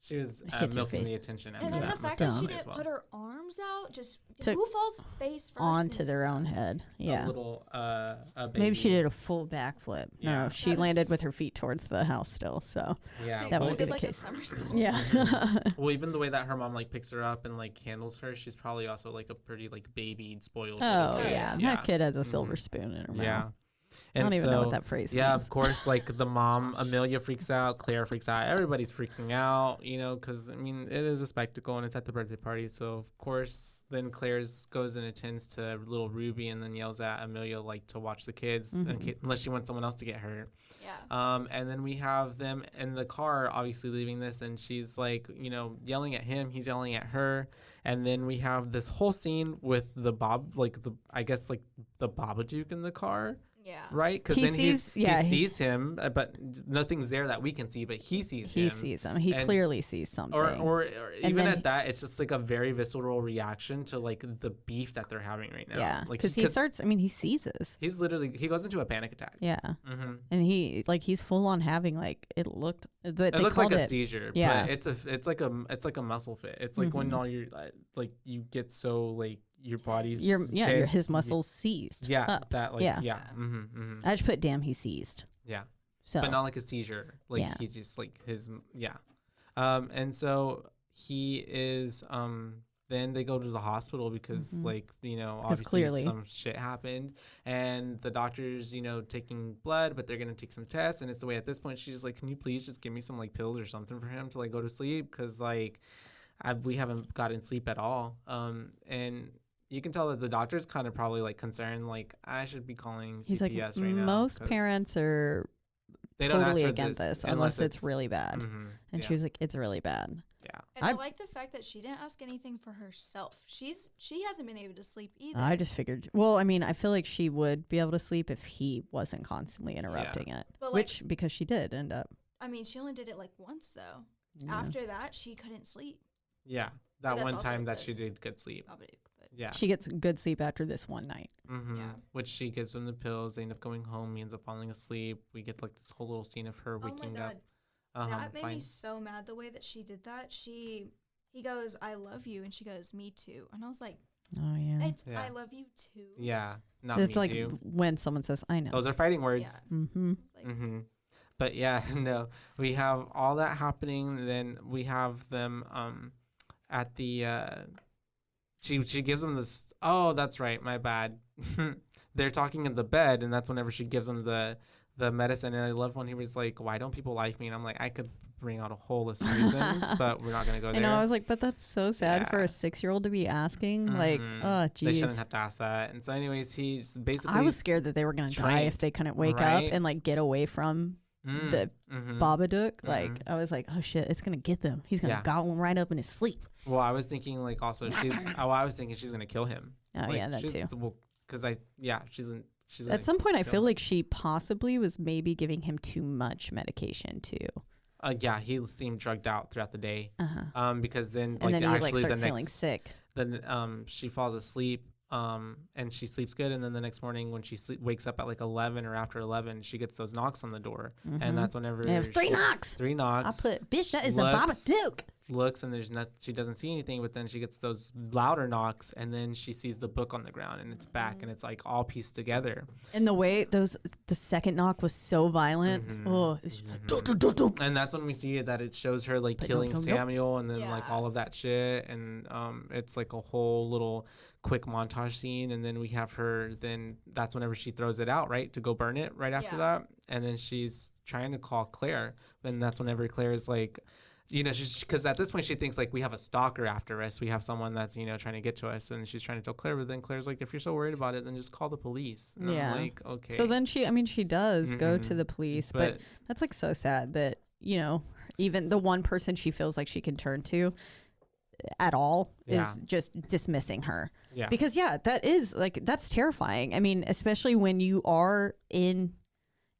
She was
Hits her
milking
face.
the attention after
And then
that.
the
must
fact
have
that she
been
didn't
as well.
put her arms out, just
Took
who falls face first in
Onto
this
their
stuff?
own head.
A
Yeah.
little a baby.
Maybe she did a full backflip.
Yeah.
No, she landed with her feet towards the house still. So,
Yeah.
That
she
would be
did
the
like
case.
a somersault.
yeah.
Well, even the way that her mom like picks her up and like handles her, she's probably also like a pretty like babied, spoiled. little
Oh,
kid.
yeah.
Yeah.
That kid has a silver
Mhm.
spoon in her mouth.
Yeah.
I don't
And
even know what
so,
that phrase
Yeah,
means.
of course, like the mom, Amelia freaks out, Claire freaks out, everybody's freaking out, you know, because I mean, it is a spectacle and it's at the birthday party. So, of course, then Claire's goes and attends to little Ruby and then yells at Amelia, like, to watch the kids unless she wants someone else to get hurt.
Yeah.
And then we have them in the car, obviously leaving this, and she's like, you know, yelling at him. He's yelling at her. And then we have this whole scene with the I guess, like the Babadook in the car.
Yeah.
Right, because
He
then
sees-
he
yeah,
sees him, but nothing's there that we can see. But he sees
He
him.
sees him. He
and-
clearly sees something.
Or
And
even
then
at
he-
that, it's just like a very visceral reaction to like the beef that they're having right now.
yeah.
like
Because he starts, I mean, he seizes.
He's literally he goes into a panic attack.
Yeah.
Mm-hmm.
And he's full on having like, it looked, but
It
they
looked like
called
a
it.
seizure.
Yeah.
But it's like a muscle fit. It's like when
Mhm.
all your like you get so like your body's
his muscles seized.
Yeah,
up.
that like
Yeah.
yeah. Mm-hmm, mm-hmm.
I just put damn he seized.
Yeah.
So
But not like a seizure. Like
Yeah.
he's just like his yeah. And so he is then they go to the hospital because like, you know, obviously
clearly-
some shit happened and the doctor's, you know, taking blood, but they're going to take some tests. And it's the way at this point, she's like, can you please just give me some like pills or something for him to like go to sleep? Cause like we haven't gotten sleep at all. And you can tell that the doctor's kind of probably like concerned, like I should be calling
he's like,
CPS right now.
most
'cause
parents are
they don't ask
totally
for
against this unless it's really bad.
Mhm,
And
yeah,
she was like, it's really bad.
yeah.
And I
I-
like the fact that she didn't ask anything for herself. She hasn't been able to sleep either.
I just figured, well, I mean, I feel like she would be able to sleep if he wasn't constantly interrupting it,
But, like-
which because she did end up.
I mean, she only did it like once though.
Yeah.
After that, she couldn't sleep.
Yeah,
But
that
that's
one
also
time that she
because-
did good sleep.
Babadook, but
Yeah.
She gets good sleep after this one night.
Mm-hmm.
Yeah.
Which she gives him the pills. They end up going home. He ends up falling asleep. We get like this whole little scene of her
oh my
waking
god,
up.
that made me
fine.
so mad the way that she did that. He goes, "I love you," and she goes, "Me too," and I was like,
Oh yeah,
"It's
Yeah.
I love you too."
Yeah, not
it's
me
like
too.
when someone says, "I know."
Those are fighting
Yeah.
words.
Mm-hmm.
I was like,
Mm-hmm. But yeah, no, we have all that happening. Then we have them at the she gives them this. Oh, that's right, my bad. They're talking in the bed, and that's whenever she gives them the medicine. And I love when he was like, "Why don't people like me?" And I'm like, I could bring out a whole list of reasons, but we're not gonna go
I
there.
know. I was like, but that's so sad for
Yeah.
a 6-year-old to be asking. Like,
Mhm.
oh,
They shouldn't
geez.
have to ask that. And so, anyways, he's basically.
I was scared that they were gonna die
trained,
if they couldn't wake
right?
up and like get away from the
Mhm.
Babadook. Like, I was like, oh shit, it's gonna get them. He's gonna
Yeah.
gobble him right up in his sleep.
Well, I was thinking like also she's. I was thinking she's gonna kill him.
Oh
Like,
yeah, that
she's-
too.
Well, because she's
At some point, I
kill
feel
him.
like she possibly was maybe giving him too much medication too.
Yeah, he seemed drugged out throughout the day.
Uh-huh.
Because then
And
like
then he like
actually
starts
the
feeling
next
sick.
then she falls asleep and she sleeps good, and then the next morning when she wakes up at like 11 or after 11, she gets those knocks on the door, and that's whenever
It was 3 knocks.
3 knocks.
I put, bitch, that is a
looks-
Babadook.
Looks and she doesn't see anything, but then she gets those louder knocks, and then she sees the book on the ground, and it's back, and it's like all pieced together.
And the way the second knock was so violent. Oh, it's just like, "Doo, doo, doo, doo."
And that's when we see that it shows her like
But
killing
nope.
Samuel, and then like
Yeah.
all of that shit, and it's like a whole little quick montage scene, and then we have her. Then that's whenever she throws it out, right, to go burn it right after
Yeah.
that, and then she's trying to call Claire, and that's whenever Claire is like. You know, she's because at this point she thinks like we have a stalker after us. We have someone that's, you know, trying to get to us, and she's trying to tell Claire. But then Claire's like, if you're so worried about it, then just call the police. And
Yeah.
I'm like, okay.
So then she does go to
Mhm.
the police, but that's like so sad that, you know, even the one person she feels like she can turn to at all
Yeah.
is just dismissing her.
yeah,
Because that is like, that's terrifying. I mean, especially when you are in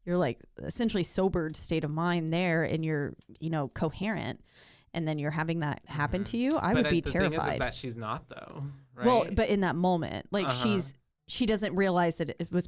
your like essentially sobered state of mind there and you're, you know, coherent, and then you're having that happen to you. I would be
the
terrified.
thing is that she's not though. Right?
Well, but in that moment, like
Uh-huh.
she doesn't realize that it was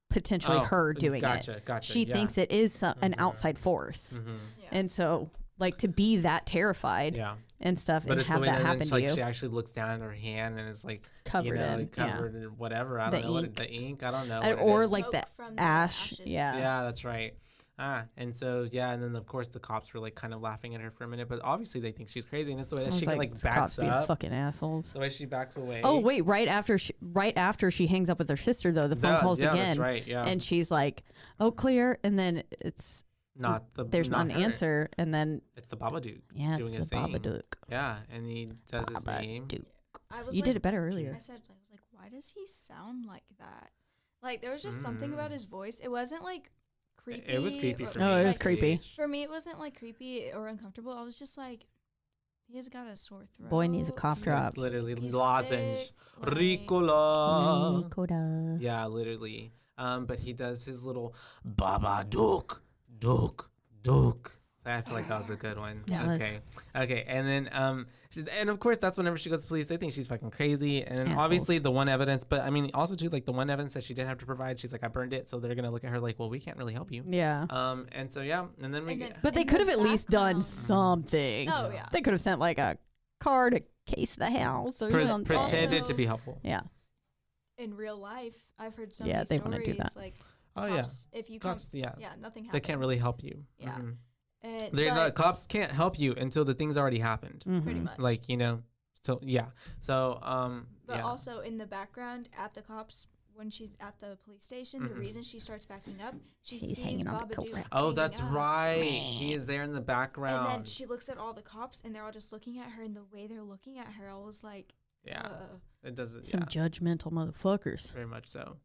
potentially her doing
gotcha,
it.
Gotcha.
She
yeah.
thinks it is an
Mhm.
outside force,
Mhm.
Yeah.
and so like to be that terrified
Yeah.
and stuff
But
and
it's the
have
way
that
that
happen
then,
to
like
you,
she actually looks down at her hand and is like
covered
you know,
in
like, covered in whatever. I
The
don't know
ink.
the ink. I don't know.
And-
what it
or
is.
like the
Smoke from the
ash.
ashes.
Yeah.
Yeah, that's right. And so yeah, and then of course the cops were like kind of laughing at her for a minute, but obviously they think she's crazy, and it's the way
I
that
was
she like
"These
backs
cops being
up,
fucking assholes.
the way she backs away.
Oh wait, right after she hangs up with her sister though, the phone calls
yeah,
again,
That's right. Yeah.
and she's like, "Oh, clear," and then it's there's
not
not an
her.
answer, and then
It's the Babadook.
yeah, it's
doing
the
his thing.
Babadook.
Yeah, and he does his name.
Babadook.
I was
You
like,
did it better earlier.
I was like, why does he sound like that? Like there was just something about his voice. It wasn't like creepy.
It was creepy
or-
for
No,
me.
it was
at the
creepy.
age.
For me, it wasn't like creepy or uncomfortable. I was just like, he's got a sore throat.
Boy needs a cough
He's-
drop.
It's literally
he's
lozenge.
sick, like-
Ricola.
Koda.
Yeah, literally. But he does his little Babadook, Dook. I feel like that was a good one.
Yeah, it was.
Okay. And then and of course that's whenever she goes to police, they think she's fucking crazy. And then
Assholes.
obviously the one evidence, but I mean also too like the one evidence that she did have to provide, she's like, I burned it, so they're gonna look at her like, well, we can't really help you.
Yeah.
And so yeah, and then we
And
get
then-
But they
in
could
the
have at least done
background-
something.
Oh yeah.
They could have sent like a card, a case the house or
Pre-
something.
pretended
Also-
to be helpful.
Yeah.
In real life, I've heard so
Yeah,
many
they wanna
stories
do that.
like
Oh yeah,
cops, if you
cops.
come,
Yeah,
nothing happens.
they can't really help you.
Yeah.
Mhm.
And,
They're not,
but
cops can't help you until the thing's already happened.
pretty
Mhm.
much.
Like, you know, so yeah. So
But
yeah.
also in the background at the cops, when she's at the police station, the
Mhm.
reason she starts backing up, she
She's
sees
hanging on the coat
Babadook.
rack.
Oh,
hanging
that's
up.
right. He is there in the
And
background.
then she looks at all the cops, and they're all just looking at her, and the way they're looking at her, I was like,
Yeah, it doesn't.
Some
Yeah,
judgmental motherfuckers.
very much so.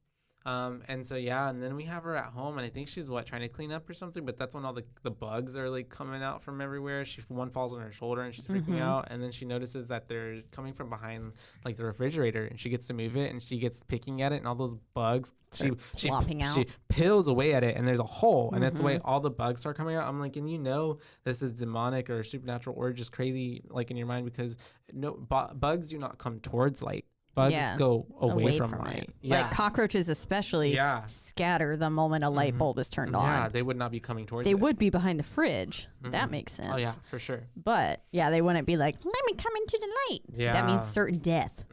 And so yeah, and then we have her at home, and I think she's trying to clean up or something. But that's when all the bugs are like coming out from everywhere. One falls on her shoulder, and she's freaking out. And then she notices that they're coming from behind like the refrigerator, and she gets to move it, and she gets picking at it, and all those bugs. She
plopping out.
she peels away at it, and there's a hole, and that's the way all the bugs start coming out. I'm like, and you know this is demonic or supernatural or just crazy, like in your mind, because no bugs do not come towards light. Bugs
Yeah.
go away from light.
it.
Yeah.
Like cockroaches especially
Yeah.
scatter the moment a light bulb is turned
Yeah,
on.
they would not be coming towards
They
it.
would be behind the fridge.
Mhm.
That makes sense.
Oh yeah, for sure.
But yeah, they wouldn't be like, let me come into the light. That
Yeah.
means certain death.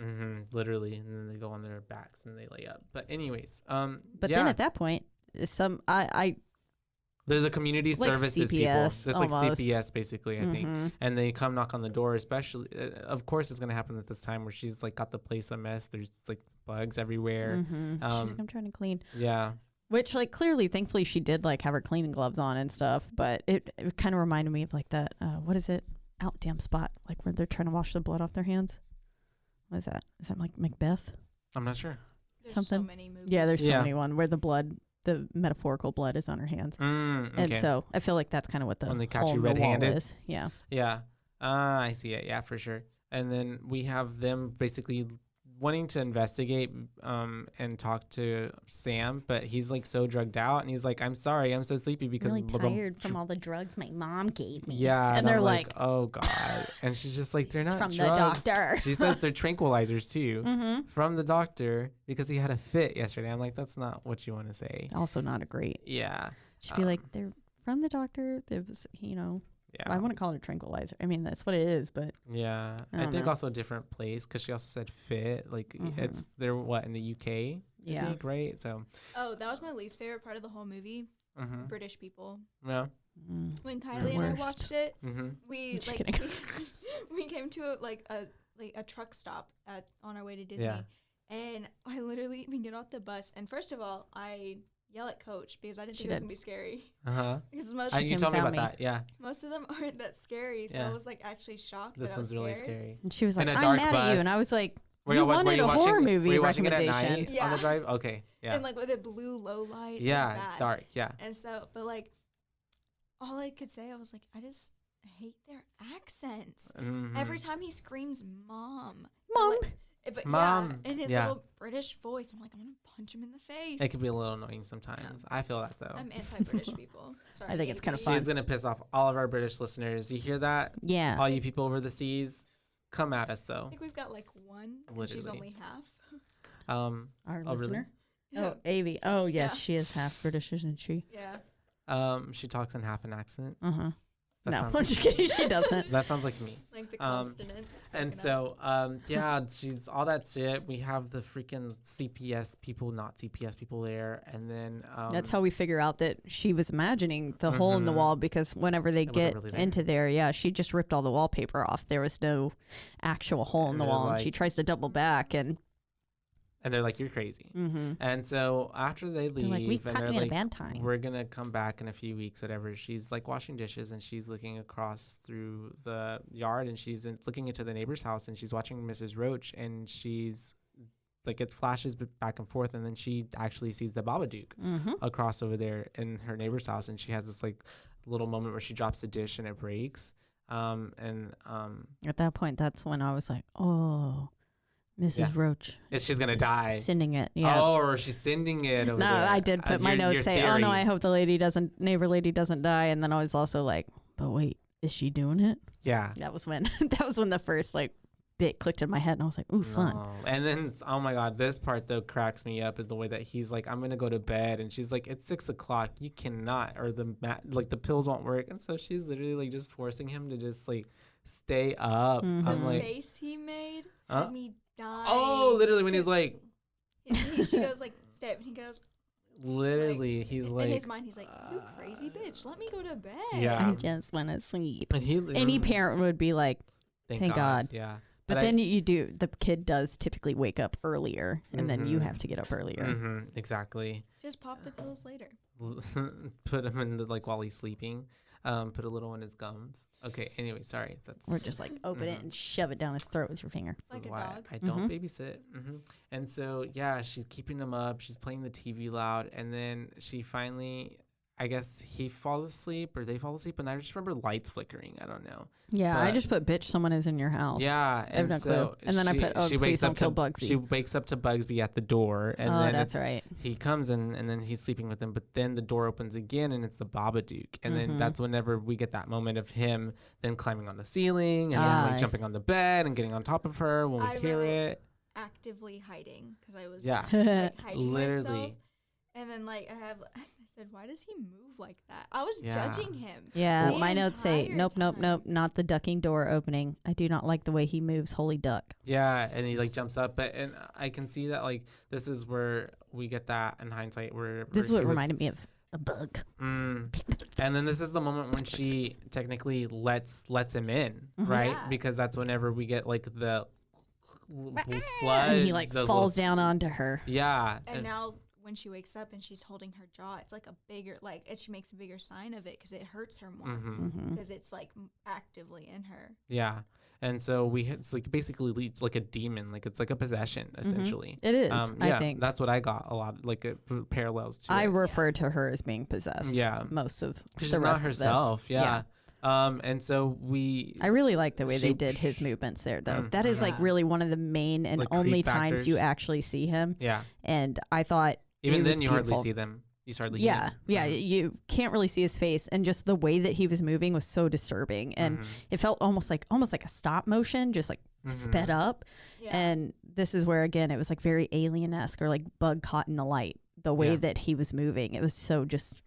Literally, and then they go on their backs and they lay up. But anyways,
But
yeah,
then at that point, I
they're the community
Like
services people.
CPS
It's like
almost.
CPS basically, I think.
Mhm.
And they come knock on the door, especially. Of course, it's gonna happen at this time where she's like got the place a mess. There's like bugs everywhere.
she's like, I'm trying to clean.
Yeah.
Which, like, clearly, thankfully, she did, like, have her cleaning gloves on and stuff. But it kind of reminded me of, like, that, what is it? Out damn spot. Like, where they're trying to wash the blood off their hands. What is that? Is that, like, Macbeth?
I'm not sure.
there's
Something.
so many movies.
Yeah, there's so
Yeah.
many one where the metaphorical blood is on her hands.
Okay.
And so I feel like that's kind of what the
When they catch
hole
you
in the wall
red-handed?
is. Yeah.
Yeah. I see it. Yeah, for sure. And then we have them basically wanting to investigate and talk to Sam, but he's like so drugged out, and he's like, I'm sorry, I'm so sleepy because
Really
blah,
tired from all the drugs my mom gave me.
Yeah.
And they're
I'm
like,
oh God. And she's just like, they're
it's
not
from
drugs.
the doctor.
She says they're tranquilizers too.
Mm-hmm.
From the doctor because he had a fit yesterday. I'm like, that's not what you want to say.
Also not a great.
Yeah.
She'd be like, they're from the doctor. It was,
Yeah.
I wouldn't call it a tranquilizer. I mean, that's what it is, but
Yeah.
I
I
don't
think
know.
also a different place because she also said fit. Like
Mhm.
it's they're in the UK. I
yeah.
think, right? So.
Oh, that was my least favorite part of the whole movie.
Mm-hmm.
British people.
Yeah.
Mm.
When Kylie and I
worst.
watched it,
Mm-hmm.
we
Just
like
kidding.
we came to a truck stop on our way to Disney,
Yeah.
and we get off the bus, and first of all, I yell at Coach because I didn't
She
think it was
did.
gonna be scary.
Uh-huh.
Because most
You
came
told me
without
about
me.
that. Yeah.
most of them aren't that scary, so
Yeah.
I was like actually shocked
This
that I was
one's really
scared.
scary.
And she was like,
In a
I'm
dark
mad at you. And I
bus.
was like,
Were
you
y'all wa- were
wanted
you
a
watching-
horror
were
movie
you watching it at
recommendation.
night on
Yeah.
the drive? Okay. Yeah.
And like with the blue low lights,
Yeah,
it was
it's
bad.
dark. Yeah.
And so, but like, all I could say, I was like, I just hate their accents.
Mhm.
Every time he screams "mom,"
Mom.
but
Mom,
yeah, in his
yeah.
little British voice, I'm like, I'm gonna punch him in the face.
It can be a little annoying sometimes. I feel that though.
I'm anti-British people. Sorry,
I think it's kinda
AB.
fun.
She's gonna piss off all of our British listeners. You hear that?
Yeah.
All you people over the seas, come at us
I
though.
think we've got like one, and she's
Literally.
only half.
Our
Oh, really?
listener?
Yeah.
Oh, Avi. Oh, yes.
Yeah.
She is half British, isn't she?
Yeah,
She talks in half an accent.
Uh-huh.
That
No,
sounds
I'm
like
just kidding. She doesn't.
That sounds like me.
like the
Um,
consonants.
And
broken up.
so, yeah, she's all that shit. We have the freaking CPS people, not CPS people there, and then
That's how we figure out that she was imagining the hole in the
Mhm.
wall because whenever they
It wasn't
get
really there.
into there, yeah, she just ripped all the wallpaper off. There was no actual hole in the
They're
wall. And she
like-
tries to double back and
and they're like, "You're crazy."
mm-hmm.
And so after they
they're
leave,
like, we
and
caught
they're
you in a
like,
bad time.
"We're gonna come back in a few weeks, whatever." She's like washing dishes, and she's looking across through the yard, and she's looking into the neighbor's house, and she's watching Mrs. Roach, and she's like, it flashes back and forth, and then she actually sees the Babadook
Mm-hmm.
across over there in her neighbor's house, and she has this like little moment where she drops the dish and it breaks.
At that point, that's when I was like, oh, Mrs.
Yeah.
Roach.
She's gonna
is
die.
Sending it. Yeah.
Oh, or she's sending it over
No,
there.
I did put my
your
notes say, oh no,
theory.
I hope the neighbor lady doesn't die. And then I was also like, but wait, is she doing it?
Yeah.
That was when, that was when the first like bit clicked in my head, and I was like, ooh, fun.
No. And then, oh my God, this part though cracks me up is the way that he's like, I'm gonna go to bed, and she's like, it's 6 o'clock, you cannot, or the pills won't work, and so she's literally like just forcing him to just like stay up.
Mhm.
I'm
The
like,
face he made
Huh?
had me dying.
oh, literally when he's like,
She goes like, step, and he goes,
literally, he's
in
like,
his mind, he's like, you crazy bitch, let me go to bed.
Yeah.
I just want to sleep.
and he,
Any parent would be like, thank God.
yeah.
but then you do, the kid does typically wake up earlier, and then you
Mhm.
have to get up earlier.
Exactly.
Just pop the pills later.
Put him in the, like while he's sleeping. Put a little in his gums. Okay. Anyway, sorry. That's
Or just like open it and shove it down his throat with your finger.
this
Like
is
a
why
dog.
I don't babysit. And so yeah, she's keeping him up. She's playing the TV loud, and then she finally, I guess he falls asleep or they fall asleep, and I just remember lights flickering. I don't know.
Yeah, I
But-
just put bitch, someone is in your house.
Yeah,
I have
and
no
so
clue. And then I put, oh,
she
please
wakes
don't
up
kill
to
Bugsy.
She wakes up to Bugsby at the door, and
Oh,
then
that's
it's-
right.
he comes in, and then he's sleeping with him. But then the door opens again, and it's the Babadook, and then
Mhm.
that's whenever we get that moment of him then climbing on the ceiling and then
Aye.
like jumping on the bed and getting on top of her when we
I
hear
wrote
it.
Actively hiding because I was
Yeah,
like, hiding
literally.
myself. And then like I said, why does he move like that? I was
Yeah.
judging him.
Yeah,
the
my notes say,
entire
nope, nope,
time.
nope, not the ducking door opening. I do not like the way he moves. Holy duck.
Yeah, and he like jumps up, but and I can see that like this is where we get that in hindsight where
This is
where
what
he was-
reminded me of a bug.
And then this is the moment when she technically lets him in, right?
Yeah.
Because that's whenever we get like the sludge.
And he like
the
falls
little
down onto her.
Yeah.
And now when she wakes up and she's holding her jaw, it's like a bigger she makes a bigger sign of it because it hurts her more
Mhm.
because it's like actively in her.
Yeah. And so it's like basically leads like a demon, like it's like a possession essentially.
It is,
Yeah,
I think.
that's what I got a lot, like parallels to.
I
it.
refer to her as being possessed.
Yeah.
Most of
She's
the
not
rest
herself.
of this.
Yeah. And so
I really like the way they
she-
did his movements there, though.
Mm,
That is like
Yeah.
really one of the main and
Like
only
creep
times you
factors.
actually see him.
Yeah.
And I thought
Even
it
then,
was
you hardly
beautiful.
see them. You hardly.
Yeah, yeah,
Mhm.
you can't really see his face, and just the way that he was moving was so disturbing, and
Mhm.
it felt almost like a stop motion, just like sped up.
Yeah.
And this is where again it was like very alien-esque or like bug caught in the light. The way
Yeah.
that he was moving, it was so just.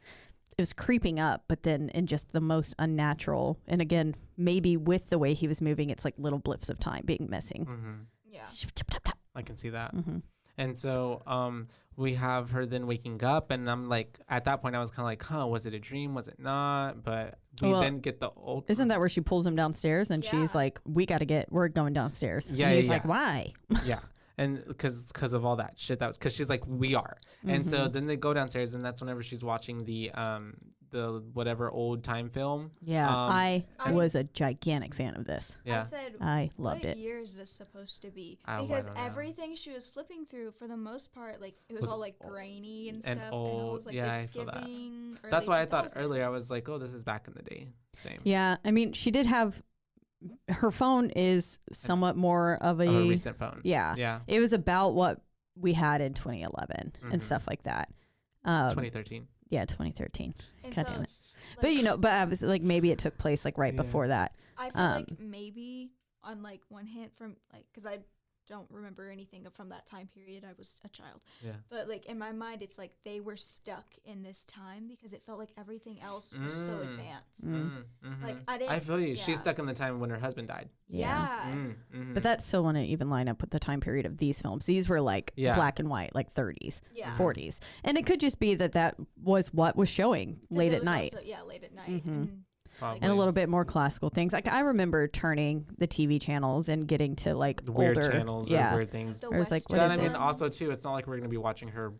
It was creeping up, but then in just the most unnatural, and again maybe with the way he was moving, it's like little blips of time being missing.
Mhm.
yeah.
I can see that.
Mm-hmm.
And so we have her then waking up, and I'm like, at that point I was kind of like, huh, was it a dream, was it not? But we
Well,
then get the old
Isn't that where she pulls him downstairs and she's
Yeah.
like, we're going downstairs.
Yeah,
And he's
yeah,
like,
yeah.
why?
yeah. And because of all that shit that was, because she's like, we are. And so
Mhm.
then they go downstairs, and that's whenever she's watching the whatever old time film.
Yeah, I
I-
was a gigantic fan of this.
Yeah.
I said,
I loved
what
it.
year is this supposed to be?
I
Because
don't know.
everything she was flipping through, for the most part, like it was
Was
all like
old
grainy and
and
stuff. And I
old.
was like,
Yeah, I
it's
feel that.
giving.
That's
early
why I thought earlier I
2000s.
was like, oh, this is back in the day. Same.
Yeah, I mean, she did have her phone is somewhat more of
Of a recent phone.
yeah.
Yeah.
It was about what we had in 2011
Mhm.
and stuff like that.
2013.
Yeah, 2013.
And
God
so,
damn it.
like,
But you know, but I was like maybe it took place like right
Yeah.
before that.
I feel
um,
like maybe on like one hint from like, because I don't remember anything from that time period. I was a child.
Yeah.
But like in my mind, it's like they were stuck in this time because it felt like everything else was so
Mm.
advanced.
Mhm.
Like, I
I
didn't-
feel you. She's
yeah.
stuck in the time when her husband died.
Yeah.
Mhm.
But that still wouldn't even line up with the time period of these films. These were like
Yeah.
black and white, like 30s,
Yeah.
40s. And it could just be that that was what was showing
'Cause
late
it
at
was
night.
Also, yeah, late at night.
Mhm.
And,
Probably.
And a little bit more classical things. Like I remember turning the TV channels and getting to like
The weird
older
channels
yeah.
or weird things.
the
Or it's like,
Western
what
Then,
is
I mean,
this?
also too, it's not like we're gonna be watching her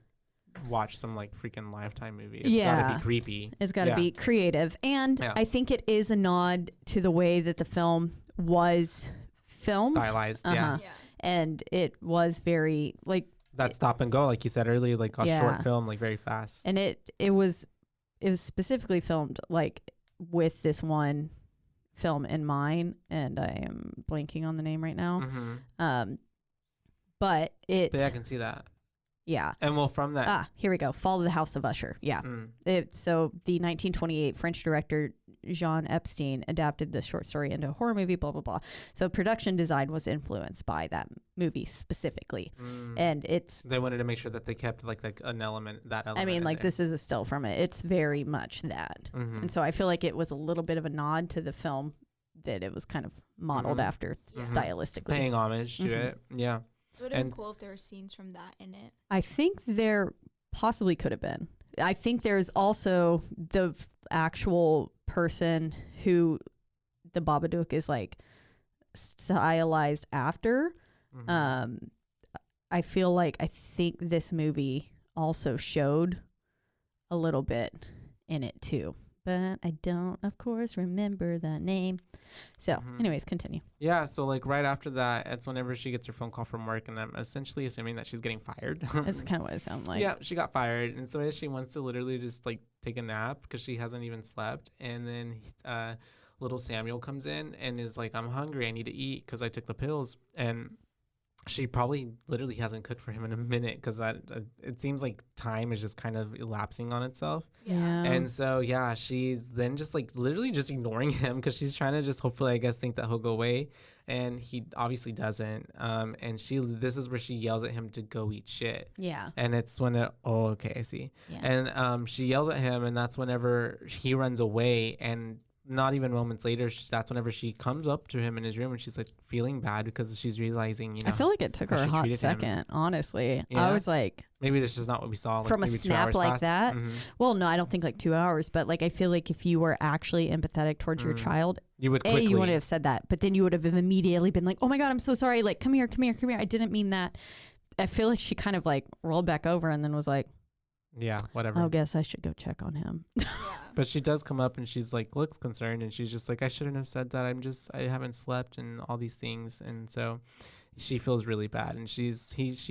watch some like freaking Lifetime movie. It's
Yeah.
gotta be creepy.
It's got to
Yeah.
be creative. And
Yeah.
I think it is a nod to the way that the film was filmed.
Stylized.
Uh-huh.
Yeah.
yeah.
And it was very like,
That stop and go, like you said earlier, like a
Yeah.
short film, like very fast.
and it was specifically filmed like with this one film in mind. And I am blanking on the name right now.
Mhm.
But it,
But yeah, I can see that.
yeah.
And well, from that.
Here we go. Fall of the House of Usher. Yeah.
Mm.
So the 1928 French director Jean Epstein adapted the short story into a horror movie, blah, blah, blah. So production design was influenced by that movie specifically. And
They wanted to make sure that they kept like an element, that element.
I mean,
in
like
there.
this is a still from it. It's very much that. And so I feel like it was a little bit of a nod to the film that it was kind of modeled after stylistically.
Paying homage to it. Yeah.
It would have been cool if there were scenes from that in it.
I think there possibly could have been. I think there's also the actual person who the Babadook is like stylized after. I think this movie also showed a little bit in it too, but I don't, of course, remember the name. So anyways, continue.
Yeah, so like right after that, it's whenever she gets her phone call from work, and I'm essentially assuming that she's getting fired.
That's kind of what it sounds like.
Yeah, she got fired, and so she wants to literally just like take a nap because she hasn't even slept. And then little Samuel comes in and is like, "I'm hungry. I need to eat because I took the pills." And she probably literally hasn't cooked for him in a minute because it seems like time is just kind of elapsing on itself.
Yeah.
And so, yeah, she's then just like literally just ignoring him because she's trying to just hopefully, I guess, think that he'll go away. And he obviously doesn't. And this is where she yells at him to go eat shit.
Yeah.
And it's when okay, I see.
Yeah.
And she yells at him, and that's whenever he runs away. And not even moments later, that's whenever she comes up to him in his room, and she's like feeling bad because she's realizing,
I feel like it took her
how
a
she
hot
treated him.
second, honestly.
Yeah?
I was like,
maybe this is not what we saw. Like
from a
maybe 2
snap
hours
like
passed.
that.
Mhm.
Well, no, I don't think like 2 hours, but like I feel like if you were actually empathetic towards your child,
You would quickly.
you would have said that, but then you would have immediately been like, "Oh my God, I'm so sorry. Like, come here. I didn't mean that." I feel like she kind of like rolled back over and then was like,
Yeah, whatever.
"I guess I should go check on him."
Yeah.
But she does come up and she's like, looks concerned, and she's just like, "I shouldn't have said that. I haven't slept and all these things." And so she feels really bad, and she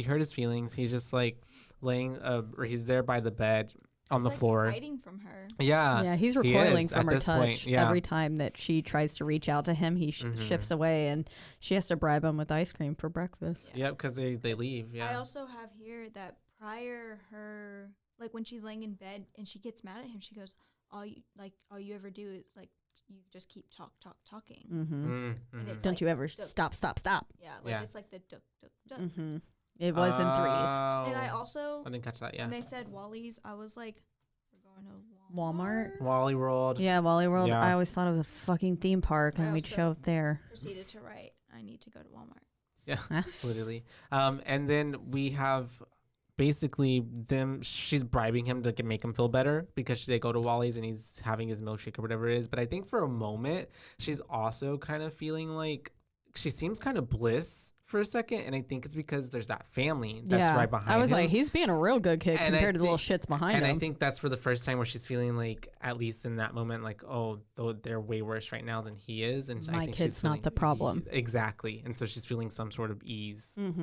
hurt his feelings. He's just like laying, or he's there by the bed on the
He's, like,
floor.
hiding from her.
Yeah.
Yeah, he's
he
recoiling
is
from
at
her
this
touch.
point, yeah.
Every time that she tries to reach out to him, he shifts away, and she has to bribe him with ice cream for breakfast.
Yep, because they leave. Yeah.
I also have here that prior her, like when she's laying in bed and she gets mad at him, she goes, all you ever do is like you just keep talking. And it's
Don't
like,
you ever
duck.
stop.
Yeah, like
Yeah.
it's like the duck.
It was in threes.
And I also,
I didn't catch that. Yeah.
when they said Wally's, I was like, we're going to
Walmart?
Wally World.
Yeah, Wally World.
Yeah.
I always thought it was a fucking theme park, and
I
we'd
also-
show up there.
Proceeded to write, I need to go to Walmart.
Yeah,
Huh?
literally. And then we have basically she's bribing him to make him feel better because they go to Wally's and he's having his milkshake or whatever it is. But I think for a moment, she's also kind of feeling like she seems kind of bliss for a second. And I think it's because there's that family that's right behind him.
I was like, he's being a real good kid
And I
compared to the little
think-
shits behind
and
him.
I think that's for the first time where she's feeling like, at least in that moment, like, oh, though they're way worse right now than he is. And I
My
think
kid's
she's
not
feeling
the problem.
Exactly. And so she's feeling some sort of ease.
See,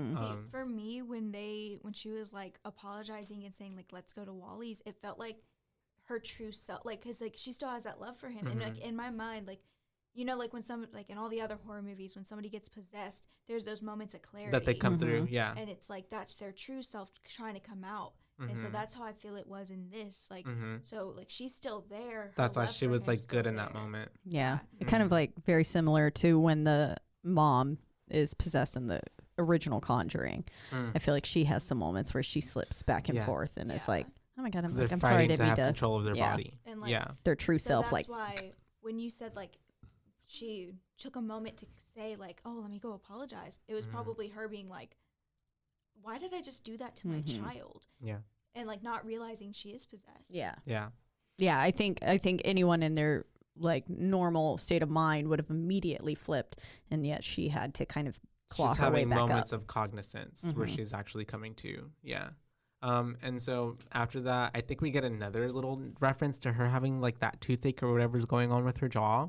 for me, when she was like apologizing and saying like, let's go to Wally's, it felt like her true self, like, cause like she still has that love for him. And like in my mind, like, you know, like when like in all the other horror movies, when somebody gets possessed, there's those moments of clarity
That they come through. Yeah.
and it's like that's their true self trying to come out. And so that's how I feel it was in this. Like, so like she's still there. Her
That's why
love
she
for
was
him's
like
still
good in that
there.
moment.
Yeah. Kind of like very similar to when the mom is possessed in the original Conjuring. I feel like she has some moments where she slips back and
Yeah.
forth, and it's
Yeah.
like, oh my God, I'm,
'Cause
like,
they're
I'm sorry, I
fighting
didn't
to
mean
have
to.
control of their
yeah.
body.
And like,
Yeah.
Their true
so
self,
that's
like,
why when you said like she took a moment to say like, oh, let me go apologize, it was probably her being like, why did I just do that to my child?
Yeah.
And like not realizing she is possessed.
yeah.
Yeah.
Yeah, I think anyone in their like normal state of mind would have immediately flipped, and yet she had to kind of claw
She's
her way
having
back
moments
up.
of cognizance where she's actually coming to. Yeah. And so after that, I think we get another little reference to her having like that toothache or whatever's going on with her jaw.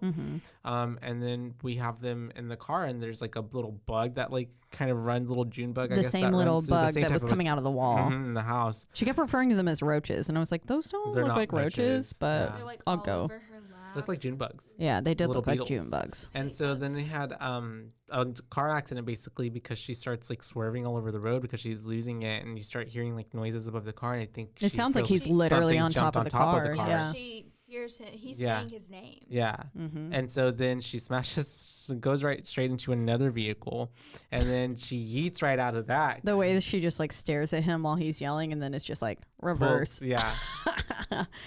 And then we have them in the car, and there's like a little bug that like kind of runs, little June bug. I
The
guess,
same
that
little
runs through the
bug
same
that
type
was
of
coming out of the wall.
in the house.
She kept referring to them as roaches, and I was like, those don't
They're
look
not
like roaches,
roaches,
but
yeah.
They're like
I'll
all
go.
over her lap.
Look like June bugs.
Yeah, they did
Little
look like
beetles.
June bugs.
And so then they had a car accident basically because she starts like swerving all over the road because she's losing it, and you start hearing like noises above the car. And I think
It
she
sounds like
feels
he's literally
something
on top
jumped
of the car, yeah.
She hears him. He's
Yeah.
saying his name.
Yeah.
Mm-hmm.
And so then she goes right straight into another vehicle, and then she yeets right out of that.
The way that she just like stares at him while he's yelling, and then it's just like reverse.
Yeah.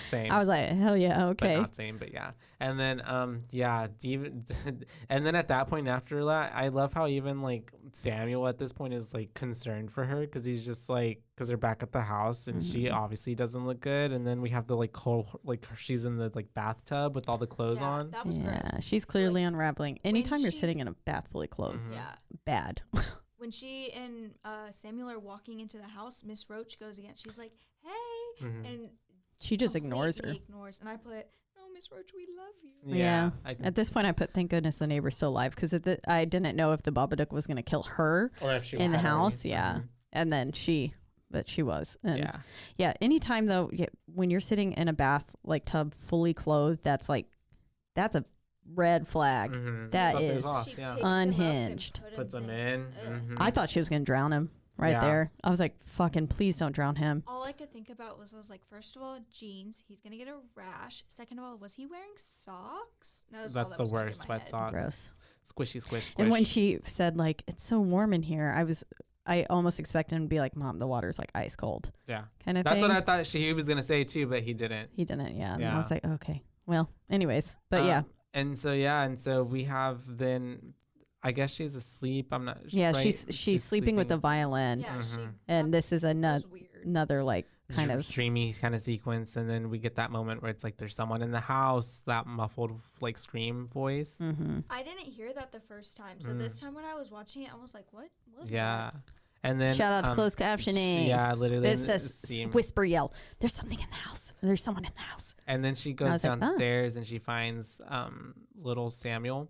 Same.
I was like, hell yeah, okay.
But not same, but yeah. And then yeah, and then at that point after that, I love how even like Samuel at this point is like concerned for her, because he's just like, because they're back at the house and she obviously doesn't look good. And then we have the like whole like she's in the like bathtub with all the clothes
Yeah,
on.
that was
Yeah,
gross.
she's clearly unraveling. Anytime you're
she-
sitting in a bath fully clothed,
Yeah.
bad.
When she and Samuel are walking into the house, Miss Roach goes again. She's like, "Hey," and
She just ignores her.
completely ignores. And I put, "No, Miss Roach, we love you."
Yeah.
I can,
At this point, I put, thank goodness the neighbor's still alive, because I didn't know if the Babadook was going to kill her
or if she
in the
had already.
house. Yeah. And then but she was. And
Yeah.
yeah. Anytime though, when you're sitting in a bath like tub fully clothed, that's a red flag. That
Something's
is
off,
She
yeah.
picks him up and
unhinged.
Puts them in.
Ugh.
I thought she was going to drown him right
Yeah.
there. I was like, fucking please don't drown him.
All I could think about was, I was like, first of all, jeans. He's gonna get a rash. Second of all, was he wearing socks? That was all
That's
that
the
was going
worst,
through my
sweat
head.
socks.
Gross.
Squishy, squish.
And when she said like, it's so warm in here, I almost expected him to be like, Mom, the water's like ice cold
yeah.
kind of
That's
thing.
what I thought he was gonna say too, but he didn't.
He didn't, yeah. And I
Yeah.
was like, okay. Well, anyways. But yeah.
And so we have then, I guess she's asleep. I'm not.
Yeah,
right?
she's sleeping with the violin.
Yeah,
And this is
that
another
was weird.
like kind of
dreamy kind of sequence, and then we get that moment where it's like there's someone in the house, that muffled like scream voice.
I didn't hear that the first time, so this time when I was watching it, I was like, "What was
Yeah,
that?"
and then
shout out to closed captioning.
Yeah, literally.
This says whisper yell. There's something in the house. There's someone in the house.
And then she
I
goes
was like, oh.
downstairs and she finds little Samuel.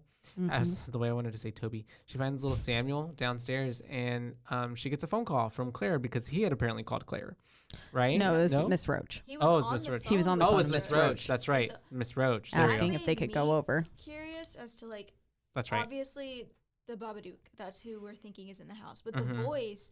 As the way I wanted to say Toby, she finds little Samuel downstairs, and she gets a phone call from Claire, because he had apparently called Claire, right?
No, it was Miss Roach.
He
Oh, it was
on
Miss
the
Roach.
He was on the
Oh, it
phone
was
with
Miss
Miss
Roach. That's right,
So-
Miss Roach. There we
Asking
go.
if they could go
Me
over.
Curious as to like,
That's right.
obviously the Babadook. That's who we're thinking is in the house, but
Mm-hmm.
the voice.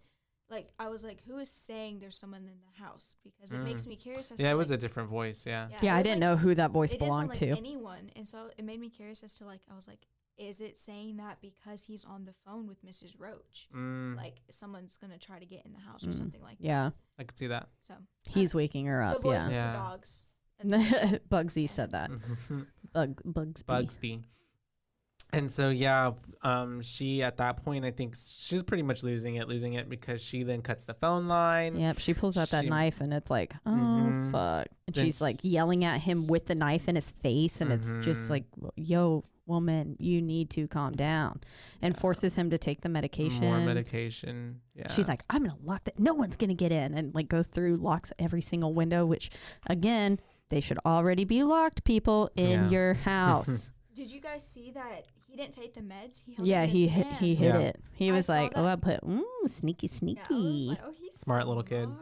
Like, I was like, who is saying there's someone in the house? Because it makes me curious as to
Yeah, it was a
like,
different voice. Yeah.
Yeah,
it
I
was
didn't
like-
know who that voice
it didn't
belonged
sound like
to.
anyone, and so it made me curious as to like, I was like, is it saying that because he's on the phone with Mrs. Roach? Like someone's gonna try to get in the house or something like that.
Yeah.
I could see that.
So
He's waking her
the
up.
voice
Yeah.
was
Yeah.
the dogs. That's what
Bugsy said that. Bugsby.
Bugsby. And so yeah, she at that point, I think she's pretty much losing it because she then cuts the phone line.
Yep, she pulls out that
She-
knife and it's like, oh
Mhm.
fuck. And
Then
she's like yelling at him with the knife in his face, and it's just like, yo, woman, you need to calm down, and forces him to take the medication.
More medication. Yeah.
She's like, I'm gonna lock that. No one's gonna get in, and like goes through, locks every single window. Which, again, they should already be locked. People in
Yeah.
your house.
Did you guys see that he didn't take the meds? He held
Yeah,
it in
he
his
hit
hand.
hit
Yeah.
it. He
I
was
saw
like, oh, I
that.
put sneaky
Yeah, I was
sneaky.
like, oh, he's
Smart little kid.
smart.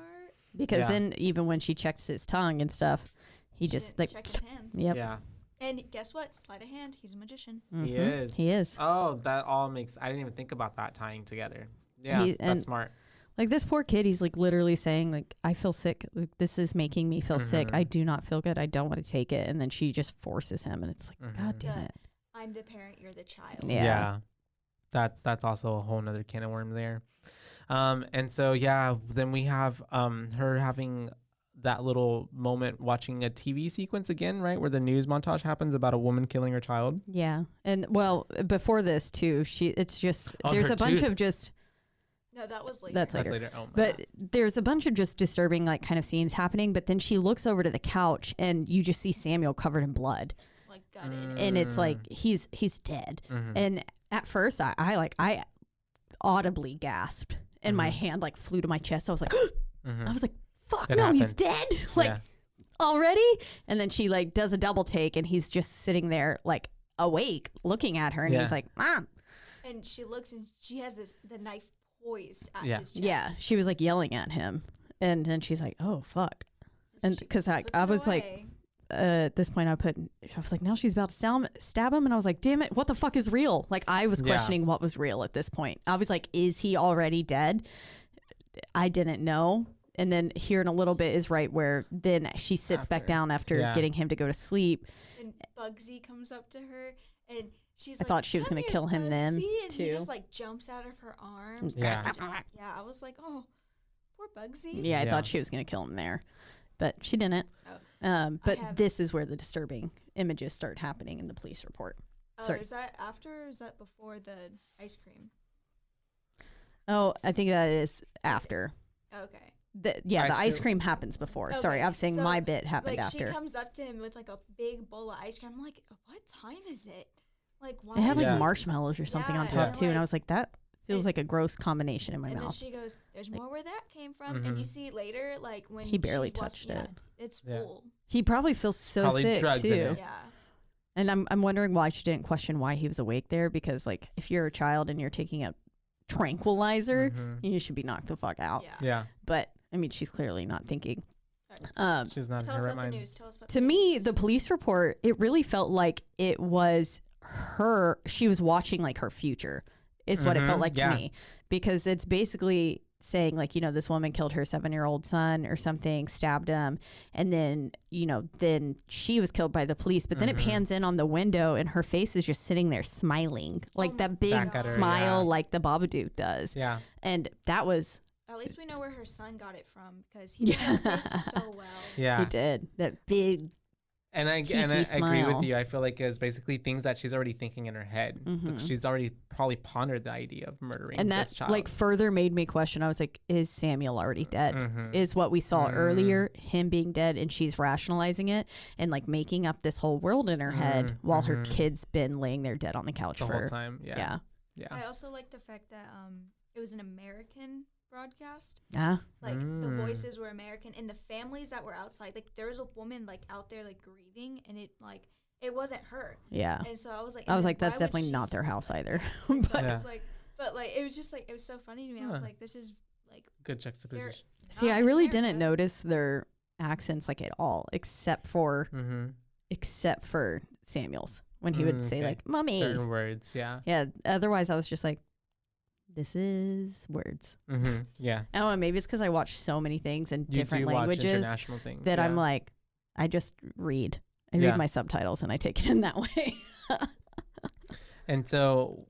Because
Yeah.
then even when she checks his tongue and stuff, he
She
just
didn't
like,
check his hands.
yep.
Yeah.
And guess what? Sleight of hand. He's a magician.
He
Mhm.
is.
He is.
Oh, that all makes. I didn't even think about that tying together. Yeah,
He- and-
that's smart.
Like this poor kid, he's like literally saying like, I feel sick. Like, this is making me feel sick. I do not feel good. I don't want to take it. And then she just forces him, and it's like, God damn
Yeah.
it.
I'm the parent. You're the child.
Yeah.
That's also a whole nother can of worms there. And so yeah, then we have her having that little moment watching a TV sequence again, right, where the news montage happens about a woman killing her child.
Yeah. And well, before this too, it's just,
Oh,
there's
her
a bunch
tooth.
of just,
No, that was later.
That's
That's
later.
later. Oh, my
but there's a bunch of just disturbing like kind of scenes happening. But then she looks over to the couch and you just see Samuel covered in blood.
Like gutted.
And it's like, he's dead. And at first I audibly gasped and my hand like flew to my chest. I was like, I was like, fuck,
It
no, he's
happened.
dead. Like
Yeah.
already. And then she like does a double take and he's just sitting there like awake looking at her. And
Yeah.
he's like, Mom.
And she looks and she has the knife poised at
Yeah.
his chest.
Yeah. She was like yelling at him. And then she's like, oh, fuck. And
She
because I
puts
I
it
was like,
away.
at this point I was like, now she's about to stab him. And I was like, damn it, what the fuck is real? Like I was
Yeah.
questioning what was real at this point. I was like, is he already dead? I didn't know. And then here in a little bit is right where then she sits back down after getting him to go to sleep.
And Bugsy comes up to her and she's
I
like,
thought she was
"Come
going to
here,
kill him then,
Bugsy," and
too.
he just like jumps out of her arms.
Yeah.
Yeah, I was like, oh, poor Bugsy.
Yeah, I thought she was going to kill him there, but she didn't. But this is where the disturbing images start happening in the police report.
Oh,
Sorry.
is that after or is that before the ice cream?
Oh, I think that is after.
Okay.
The ice cream happens before.
Okay,
Sorry, I was saying
so,
my bit happened
Like
after.
she comes up to him with like a big bowl of ice cream. I'm like, what time is it? Like, why?
It had
is
like
she-
marshmallows or something on
Yeah,
top
and
too, and I
like-
was like, that feels
and-
like a gross combination in my
And then
mouth.
she goes, "There's
Like-
more where that came from." And you see later, like when
He barely
she's
touched
watching,
it.
Yeah, it's
Yeah.
full.
He probably feels so
Probably
sick
drugs in
too.
it.
Yeah.
And I'm wondering why she didn't question why he was awake there, because like if you're a child and you're taking a tranquilizer, you should be knocked the fuck out.
Yeah.
Yeah.
But I mean, she's clearly not thinking.
Sorry.
She's not in
Tell
her
us
right
about the
mind.
news. Tell us about
To
the
me,
news.
the police report, it really felt like it was her. She was watching like her future, is what it felt like
yeah.
to me, because it's basically saying like, you know, this woman killed her 7-year-old son or something, stabbed him, and then, you know, then she was killed by the police. But then it pans in on the window and her face is just sitting there smiling, like that big
Back at her,
smile,
yeah.
like the Babadook does.
Yeah.
And that was,
At least we know where her son got it from because he does her face so well.
Yeah.
he did that big.
And I
cheeky
agree
smile.
with you. I feel like it's basically things that she's already thinking in her head. Like she's already probably pondered the idea of murdering
And
this
that
child.
like further made me question. I was like, is Samuel already dead? Is what we saw earlier him being dead, and she's rationalizing it and like making up this whole world in her head while her kid's been laying there dead on the couch
the
for
whole time. Yeah.
yeah.
I also like the fact that it was an American broadcast.
Yeah.
Like the voices were American and the families that were outside. Like there was a woman like out there like grieving, and it wasn't her.
Yeah.
And so I was like,
I was
and
like,
why
that's
would
definitely
she
not their
say
house
that?
either.
And so
But-
I was like, but like it was just like it was so funny to me. I was
Huh.
like, this is like
Good juxtaposition.
See,
not
I
in
really didn't
America.
notice their accents like at all, except for Samuel's when he would say
Okay.
like, "Mommy."
Certain words. Yeah.
Yeah. Otherwise, I was just like, this is words.
Yeah.
I don't know. Maybe it's because I watch so many things in
You
different
do watch
languages
international things.
that
yeah.
I'm like, I just read. I
Yeah.
read my subtitles and I take it in that way.
And so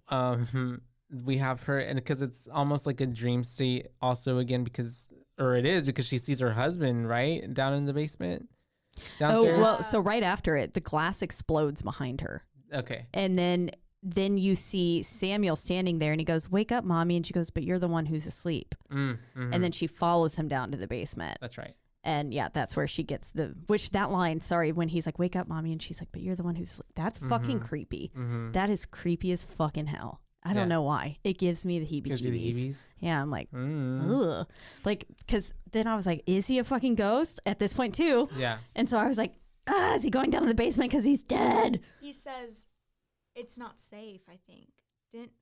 we have her, and because it's almost like a dream state also again because she sees her husband right down in the basement downstairs.
Oh, well, so right after it, the glass explodes behind her.
Okay.
And then you see Samuel standing there and he goes, "Wake up, Mommy." And she goes, "But you're the one who's asleep." And then she follows him down to the basement.
That's right.
And yeah, that's where she gets that line, sorry, when he's like, "Wake up, Mommy." And she's like, "But you're the one who's asleep." That's fucking creepy. That is creepy as fucking hell. I don't know why. It gives me the
Gives you the
heebie-jeebies.
heebies.
Yeah, I'm like, ugh. Like, because then I was like, is he a fucking ghost at this point too?
Yeah.
And so I was like, is he going down to the basement because he's dead?
he says it's not safe, I think. Didn't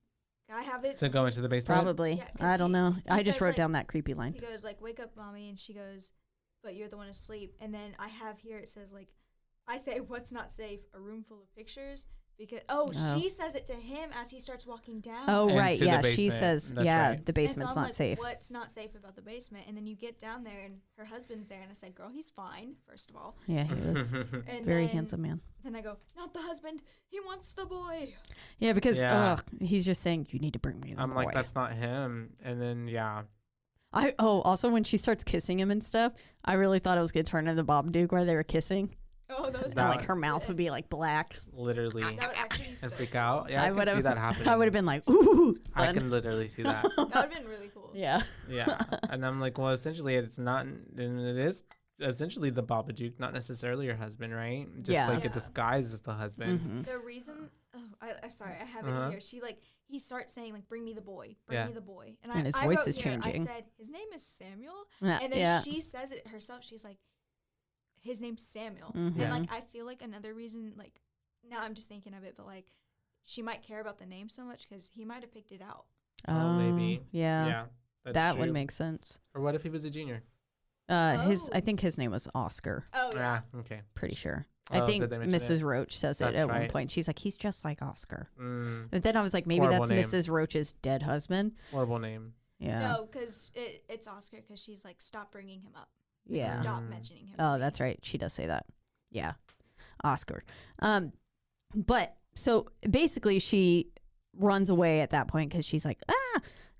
I have it?
To go into the basement.
Probably.
Yeah, 'cause
I don't know.
he
I just
says,
wrote
like-
down that creepy line.
He goes like, "Wake up, Mommy," and she goes, "But you're the one asleep." And then I have here it says like, I say, "What's not safe? A room full of pictures." Because she says it to him as he starts walking down.
Oh,
And
right.
to the
Yeah. She
basement.
says,
That's
yeah,
right.
the
And so
basement's
I'm
not
like,
safe.
What's not safe about the basement? And then you get down there and her husband's there, and I said, "Girl, he's fine." First of all,
Yeah, he was
and
very
then-
handsome man.
Then I go, "Not the husband. He wants the boy."
Yeah, because
Yeah.
he's just saying, "You need to bring me the
I'm
boy."
like, that's not him. And then yeah.
Also when she starts kissing him and stuff, I really thought it was gonna turn into Babadook where they were kissing.
Oh, that was
That-
And like her mouth would be like black.
Literally.
that would actually be so
And freak out. Yeah, I,
would
could see
have
that happening.
I would have been like, ooh.
I
fun.
can literally see that.
That would have been really cool.
Yeah.
Yeah. And I'm like, well, essentially it's not, and it is essentially the Babadook, not necessarily your husband, right? Just
Yeah.
like
Yeah.
it disguises the husband.
Mhm.
The reason, I'm sorry, I have
Uh-huh.
it here. He starts saying like, "Bring me the boy, bring
Yeah.
me the boy," and
And his
I
voice
wrote
is
here,
changing.
I said, "His name is Samuel,"
Yeah.
and then
yeah.
she says it herself. She's like, "His name's Samuel,"
Mhm.
Yeah.
and like I feel like another reason, like now I'm just thinking of it, but like she might care about the name so much because he might have picked it out.
Oh, maybe.
Yeah.
Yeah. That's
That would
true.
make sense.
Or what if he was a junior?
I
Oh.
think his name was Oscar.
Oh yeah,
Okay.
Pretty sure.
Oh,
I think
did they mention
Mrs.
it?
Roach says it
That's
at one
right.
point. She's like, he's just like Oscar.
Mm,
But then I was like, maybe
Horrible
that's
name.
Mrs. Roach's dead husband.
horrible name.
Yeah.
No, because it's Oscar because she's like, stop bringing him up. Like,
Yeah.
Stop mentioning him.
Oh,
to me.
that's right. She does say that. Yeah. Oscar. But so basically she runs away at that point because she's like, ah.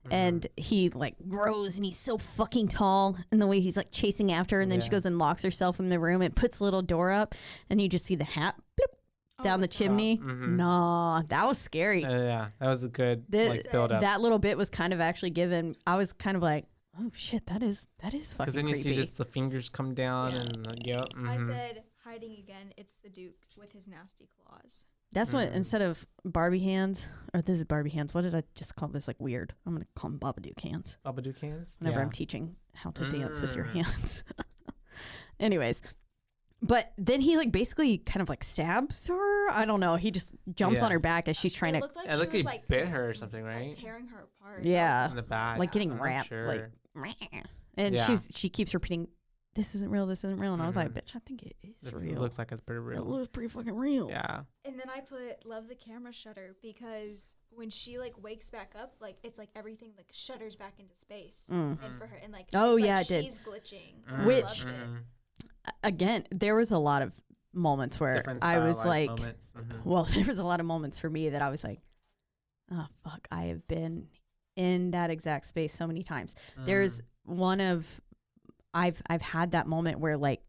And he like grows and he's so fucking tall. And the way he's like chasing after her. And then she goes and locks herself in the room and puts a little door up. And you just see the hat bloop, down the chimney. No, that was scary.
Yeah, that was a good like build up.
That little bit was kind of actually given. I was kind of like, oh shit, that is fucking
Because then you
creepy.
see just the fingers come down
Yeah.
and
I said, hiding again, it's the Duke with his nasty claws.
That's what, instead of Barbie hands, or this is Barbie hands, what did I just call this? Like weird. I'm going to call them Babadook hands.
Babadook hands.
Whenever I'm teaching how to dance with your hands. Anyways. But then he like basically kind of like stabs her. I don't know. He just jumps on her back as she's trying
It
to,
looked like
It
she
looked
was
like he bit her or something, right?
Like tearing her apart.
yeah,
In the back.
like getting
I'm not
wrapped.
sure.
Like, and
Yeah.
she keeps repeating, this isn't real, this isn't real. And I was like, bitch, I think it is
It
real.
looks like it's pretty real.
It looks pretty fucking real.
Yeah.
And then I put love the camera shutter because when she like wakes back up, like it's like everything like shutters back into space. And for her and like
Oh,
it's
yeah,
like
it did.
she's glitching. And I
Which-
loved it.
Again, there was a lot of moments where
Different
I was
stylized
like,
moments.
well, there was a lot of moments for me that I was like, oh, fuck, I have been in that exact space so many times. There's one of, I've had that moment where like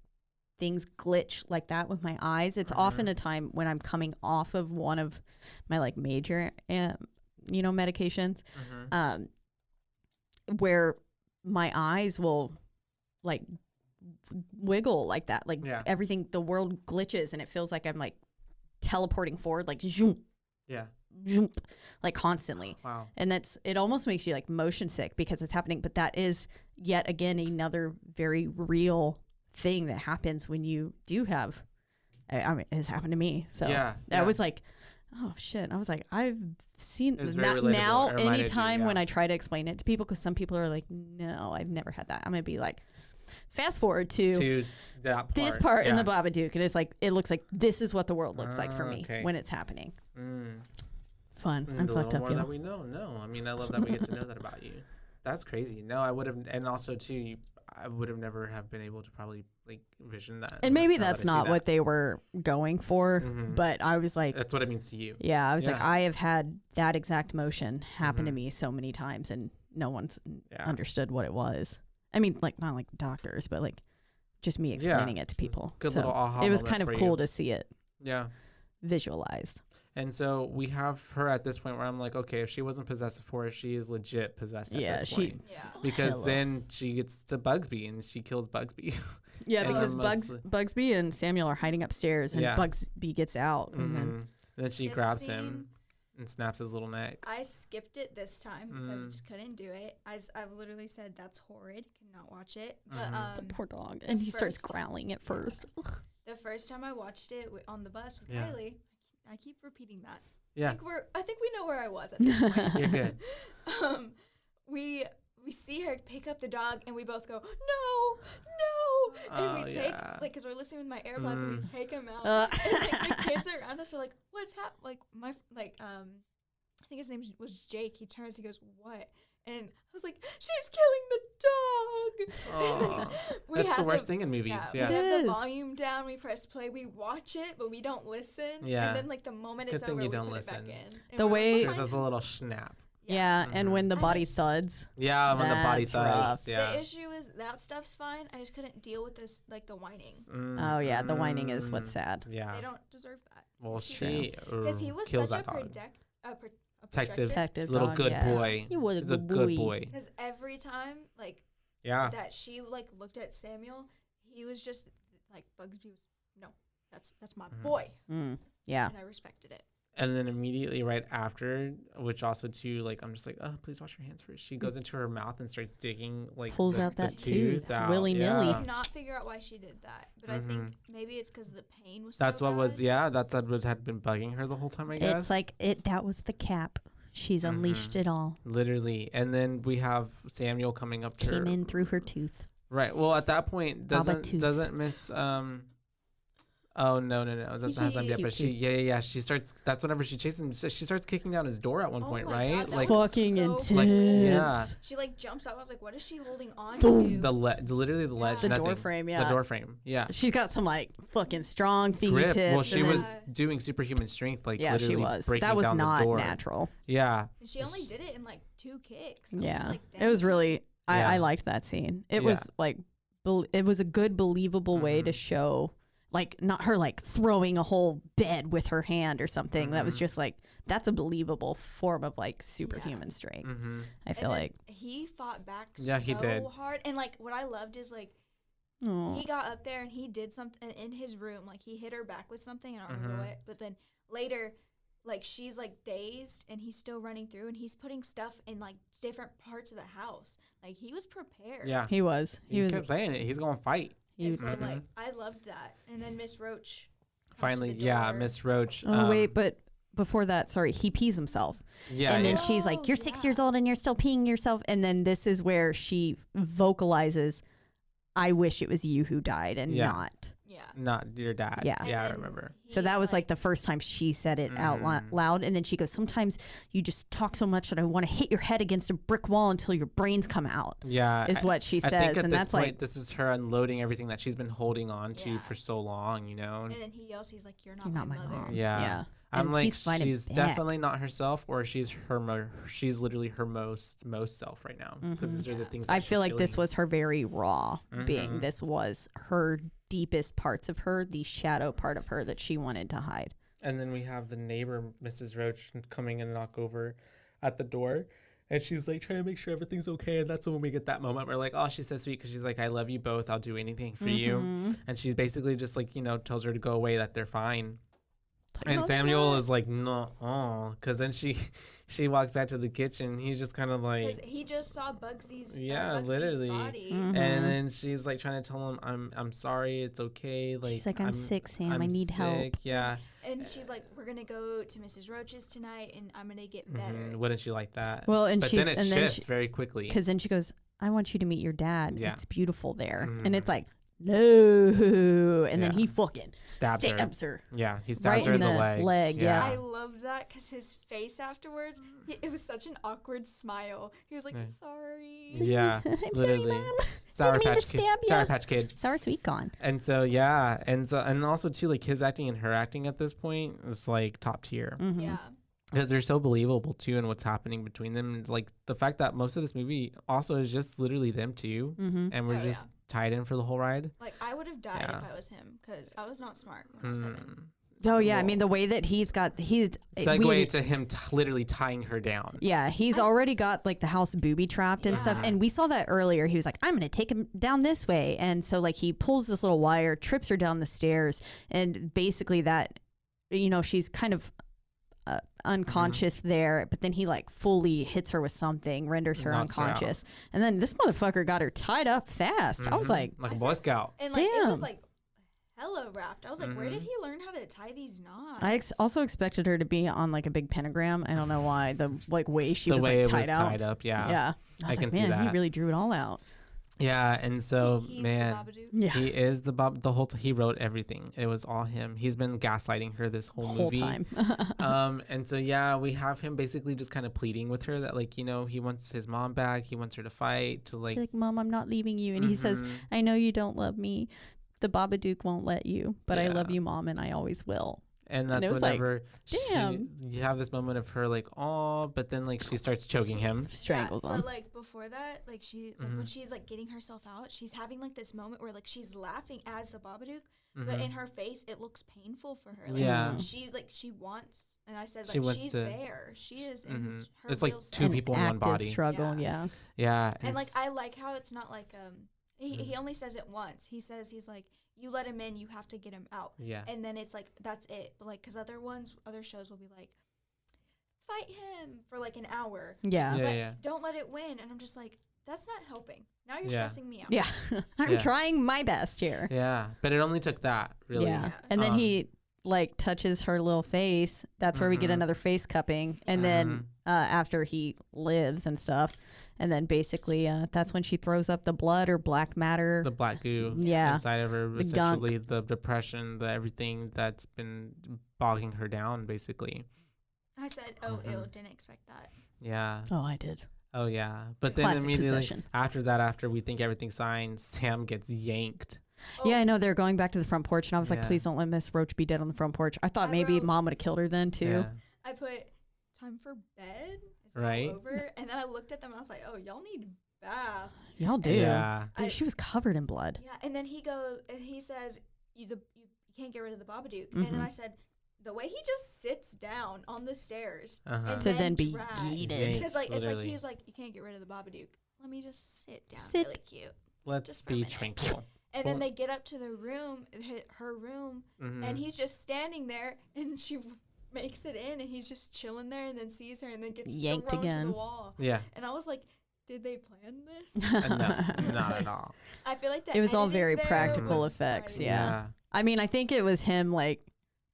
things glitch like that with my eyes. It's often a time when I'm coming off of one of my like major, medications, where my eyes will like wiggle like that. Like everything, the world glitches and it feels like I'm like teleporting forward, like zoom,
Yeah.
zoom, like constantly.
Wow.
And it almost makes you like motion sick because it's happening. But that is yet again another very real thing that happens when you do have, I mean, it's happened to me. So I was like, oh shit. I was like, I've seen
It was
that
very relatable.
now
It reminded you,
anytime when I try to explain it to people, because some people are like, no, I've never had that. I'm going to be like, fast forward to
that part.
this part in the Babadook. And it's like, it looks like this is what the world looks like for me when it's happening. Fun. I'm
the
fucked
little
up,
more
y'all.
that we know. No, I mean, I love that we get to know that about you. That's crazy. No, I would have, and also too, I would have never have been able to probably like envision that.
And maybe that's not what they were going for,
Mm-hmm.
but I was like,
That's what it means to you.
yeah, I was like,
Yeah.
I have had that exact motion happen to me so many times, and no one's understood what it was. I mean, like not like doctors, but like just me explaining it to people.
Good
So
little aha
it was
moment
kind of
for
cool
you.
to see it
Yeah.
visualized.
And so we have her at this point where I'm like, okay, if she wasn't possessed before, she is legit possessed at this point.
Yeah.
Because
Hello.
then she gets to Bugsby and she kills Bugsby.
Yeah,
And
because
then
Bugsby and Samuel are hiding upstairs, and
Yeah.
Bugsby gets out, and then
And then she
This
grabs
scene-
him and snaps his little neck.
I skipped it this time because I just couldn't do it. I've literally said that's horrid. Cannot watch it. But
poor dog, and he starts
first-
growling at first. Ugh.
the first time I watched it on the bus with
Yeah.
Kylie, I keep repeating that.
Yeah.
I think we know where I was at this point.
You're good.
We see her pick up the dog and we both go no, and we take like because we're listening with my AirPods and we take him out. And, like, the kids around us are like, "What's happening?" Like I think his name was Jake. He turns, he goes, "What?" And I was like, "She's killing the dog." We
That's the
have
worst thing in movies. Yeah.
we have
It
the
is.
volume down. We press play. We watch it, but we don't listen.
Yeah.
And then like the moment
Good
it's
thing
over,
you
we
don't
put
listen.
it back in. And
The
we're like,
way-
"We're
There's
fine."
just a little snap.
Yeah, and when the
I
body
just-
thuds,
Yeah, when the body
That's
thuds.
rough.
Yeah.
The issue is that stuff's fine. I just couldn't deal with this, like the whining.
oh yeah, the whining is what's sad.
Yeah.
They don't deserve that.
Well,
She's-
she
Because he was
kills
such a
that dog.
protective.
Detective
Little
dog,
good
yeah.
boy.
He was
He's a
a
good
boy.
boy.
Because every time, like
Yeah.
that, she like looked at Samuel. He was just like Bugsby was no, that's my boy,
Yeah,
and I respected it.
And then immediately right after, which also too, like I'm just like, oh, please wash your hands first. She goes into her mouth and starts digging, like
Pulls out
the
that tooth,
out.
willy-nilly.
Yeah.
I could not figure out why she did that, but I think maybe it's because the pain was.
That's
so
what was,
bad.
yeah. That's what had been bugging her the whole time. I guess
it's like it. That was the cap. She's unleashed it all.
literally. And then we have Samuel coming up to her.
Came in through her tooth.
Right. Well, at that point,
Babadook.
doesn't Miss Oh no! That's not Zambia,
Cute,
but
cute.
she starts. That's whenever she chases him. She starts kicking down his door at one
Oh
point,
my
right?
God, that
Like
was
Fucking
so
intense.
like, yeah.
She like jumps up. I was like, what is she holding on
Boom.
to?
literally the ledge.
The door
nothing.
frame,
The
yeah.
door frame. Yeah.
She's got some like fucking strong thingy
Grip.
tips.
Well, she
and
was
then-
doing superhuman strength. Like
yeah, she
literally
was.
breaking
That was
down
not
the door.
natural.
Yeah.
And she only did it in like 2 kicks. I was
Yeah,
like,
it was
dang.
really.
Yeah.
I liked that scene. It
Yeah.
was like, it was a good, believable way to show, like, not her like throwing a whole bed with her hand or something. That was just like, that's a believable form of like superhuman strength.
Mm-hmm.
I feel
then
like.
he fought back
Yeah,
so
he did.
hard. And like what I loved is like
Oh.
he got up there and he did something in his room. Like he hit her back with something. I don't remember what. But then later, like she's like dazed and he's still running through and he's putting stuff in like different parts of the house. Like he was prepared.
Yeah.
He was.
He kept saying it. He's gonna fight.
And so like I loved that. And then Miss Roach comes to
Finally,
the
yeah,
door.
Miss Roach.
Oh wait, but before that, sorry, he pees himself.
Yeah.
And then
yeah.
she's like, "You're 6 years old and you're still peeing yourself." And then this is where she vocalizes, "I wish it was you who died and
Yeah.
not."
Yeah.
Not your dad.
Yeah.
And
Yeah, I
then
remember.
So that
he's
was like the first time she said it out loud. And then she goes, "Sometimes you just talk so much that I want to hit your head against a brick wall until your brains come out."
Yeah.
Is what she
I think
says.
at
And
this
that's
point,
like,
this is her unloading everything that she's been holding on to
Yeah.
for so long, you know?
And then he yells, he's like, "You're not,
"You're not
my
my
mother."
mom."
Yeah.
Yeah.
I'm
And
like,
he's fighting
she's
back.
definitely not herself, or she's she's literally her most self right now. Because these are the things that
I feel
she's
like this
feeling.
was her very raw being. This was her deepest parts of her, the shadow part of her that she wanted to hide.
And then we have the neighbor, Mrs. Roach, coming and knock over at the door. And she's like trying to make sure everything's okay. And that's when we get that moment where like, oh, she's so sweet because she's like, "I love you both. I'll do anything for you." And she's basically just like, tells her to go away, that they're fine. And Samuel is like, "No," because then she walks back to the kitchen. He's just kind of like,
'Cause he just saw Bugsy's
literally.
body.
And then she's like trying to tell him, I'm sorry, it's okay. Like
She's like, "I'm sick, Sam. I need help."
Yeah.
And she's like, "We're gonna go to Mrs. Roach's tonight, and I'm gonna get better."
Wouldn't you like that?
Well, and
but
she's
then it
and then
shifts very quickly.
because then she goes, "I want you to meet your dad.
Yeah.
It's beautiful there." And it's like, no. And then
Yeah.
he fucking
Stabs her. Yeah, he stabs
Right
her
in
in the
the
leg.
leg, yeah.
I loved that because his face afterwards, it was such an awkward smile. He was like, "Sorry."
Yeah, literally.
Mom.
Sour
Didn't mean to
Patch Kid.
stab ya.
Sour Patch Kid.
Sour sweet gone.
And so yeah, and also too, like his acting and her acting at this point is like top tier.
Yeah.
Because they're so believable too, and what's happening between them. And, like the fact that most of this movie also is just literally them two, and we're
Oh,
just tied in for the whole ride.
Like I would have died
Yeah.
if I was him because I was not smart when I was 7.
Oh yeah, I mean the way that he's
Segue to him literally tying her down.
yeah, he's already got like the house booby trapped and stuff. And we saw that earlier. He was like, "I'm gonna take him down this way," and so like he pulls this little wire, trips her down the stairs, and basically that, she's kind of unconscious there, but then he like fully hits her with something, renders her
Knocks her out.
unconscious, and then this motherfucker got her tied up fast. I was like,
a Boy Scout.
And like it was
Damn.
like hella wrapped. I was like, where did he learn how to tie these knots?
I also expected her to be on like a big pentagram. I don't know why. The like way she
The
was
way
like
it was
tied out.
tied up, yeah.
Yeah.
I
was
can
like,
see
man, he
that.
really drew it all out.
Yeah, and so
He's
man,
the Babadook.
Yeah.
he is the he wrote everything. It was all him. He's been gaslighting her this whole movie.
time.
And so yeah, we have him basically just kind of pleading with her that like, he wants his mom back. He wants her to fight to like
She's like, "Mom, I'm not leaving you." And he says, "I know you don't love me. The Babadook won't let you, but I love
Yeah.
you, Mom, and I always will."
and that's
it was like,
whenever
damn.
you have this moment of her like, oh, but then like she starts choking him.
Strangles
yeah,
him.
But like before that, like she like when she's like getting herself out, she's having like this moment where like she's laughing as the Babadook, but in her face it looks painful for her. Like,
Yeah.
she's like she wants, and I said
She
like
wants
she's
to-
there. She is in her
It's like
real
two
self.
people in one
Active
body.
struggle,
Yeah.
yeah.
Yeah,
And like I like how it's not like he only says it once. He says he's like, "You let him in, you have to get him out."
Yeah.
And then it's like that's it. But like, cause other shows will be like, "Fight him for like an hour."
Yeah.
Yeah,
But
yeah.
don't let it win. And I'm just like, that's not helping. Now you're
Yeah.
stressing me out.
Yeah. I'm
Yeah.
trying my best here.
Yeah, but it only took that really.
Yeah. And then he like touches her little face, that's where we get another face cupping. And then after he lives and stuff, and then basically that's when she throws up the blood or black matter.
The black goo inside of her,
The
essentially the depression, the everything that's been bogging her down, basically.
I said, oh, ew, didn't expect that.
Yeah.
Oh, I did.
Oh, yeah. But then
Classic
immediately
possession.
after we think everything's fine, Sam gets yanked.
Oh,
Yeah, I know. They're going back to the front porch, and I was like,
Yeah.
please don't let Miss Roach be dead on the front porch. I thought
I
maybe
wrote-
Mom would have killed her then, too.
Yeah.
I put time for bed. Is it
Right.
all over? And then I looked at them and I was like, oh, y'all need baths.
Y'all do.
Yeah.
Dude, she was covered in blood.
Yeah. And then he says, you can't get rid of the Babadook. And then I said, the way he just sits down on the stairs and
To then be
drags.
yeeted.
Because like it's like
Literally.
he's like, you can't get rid of the Babadook. Let me just sit down.
Sit.
Really cute.
Let's
Just for a
be
minute.
tranquil.
And then they get up to the room, her room, and he's just standing there, and she makes it in, and he's just chilling there, and then sees her, and then gets
Yanked
thrown to
again.
the wall.
Yeah.
And I was like, did they plan this?
No, not at all.
I feel like the
It was all
editing
very
there
practical
was,
effects,
like-
yeah. I mean, I think it was him, like,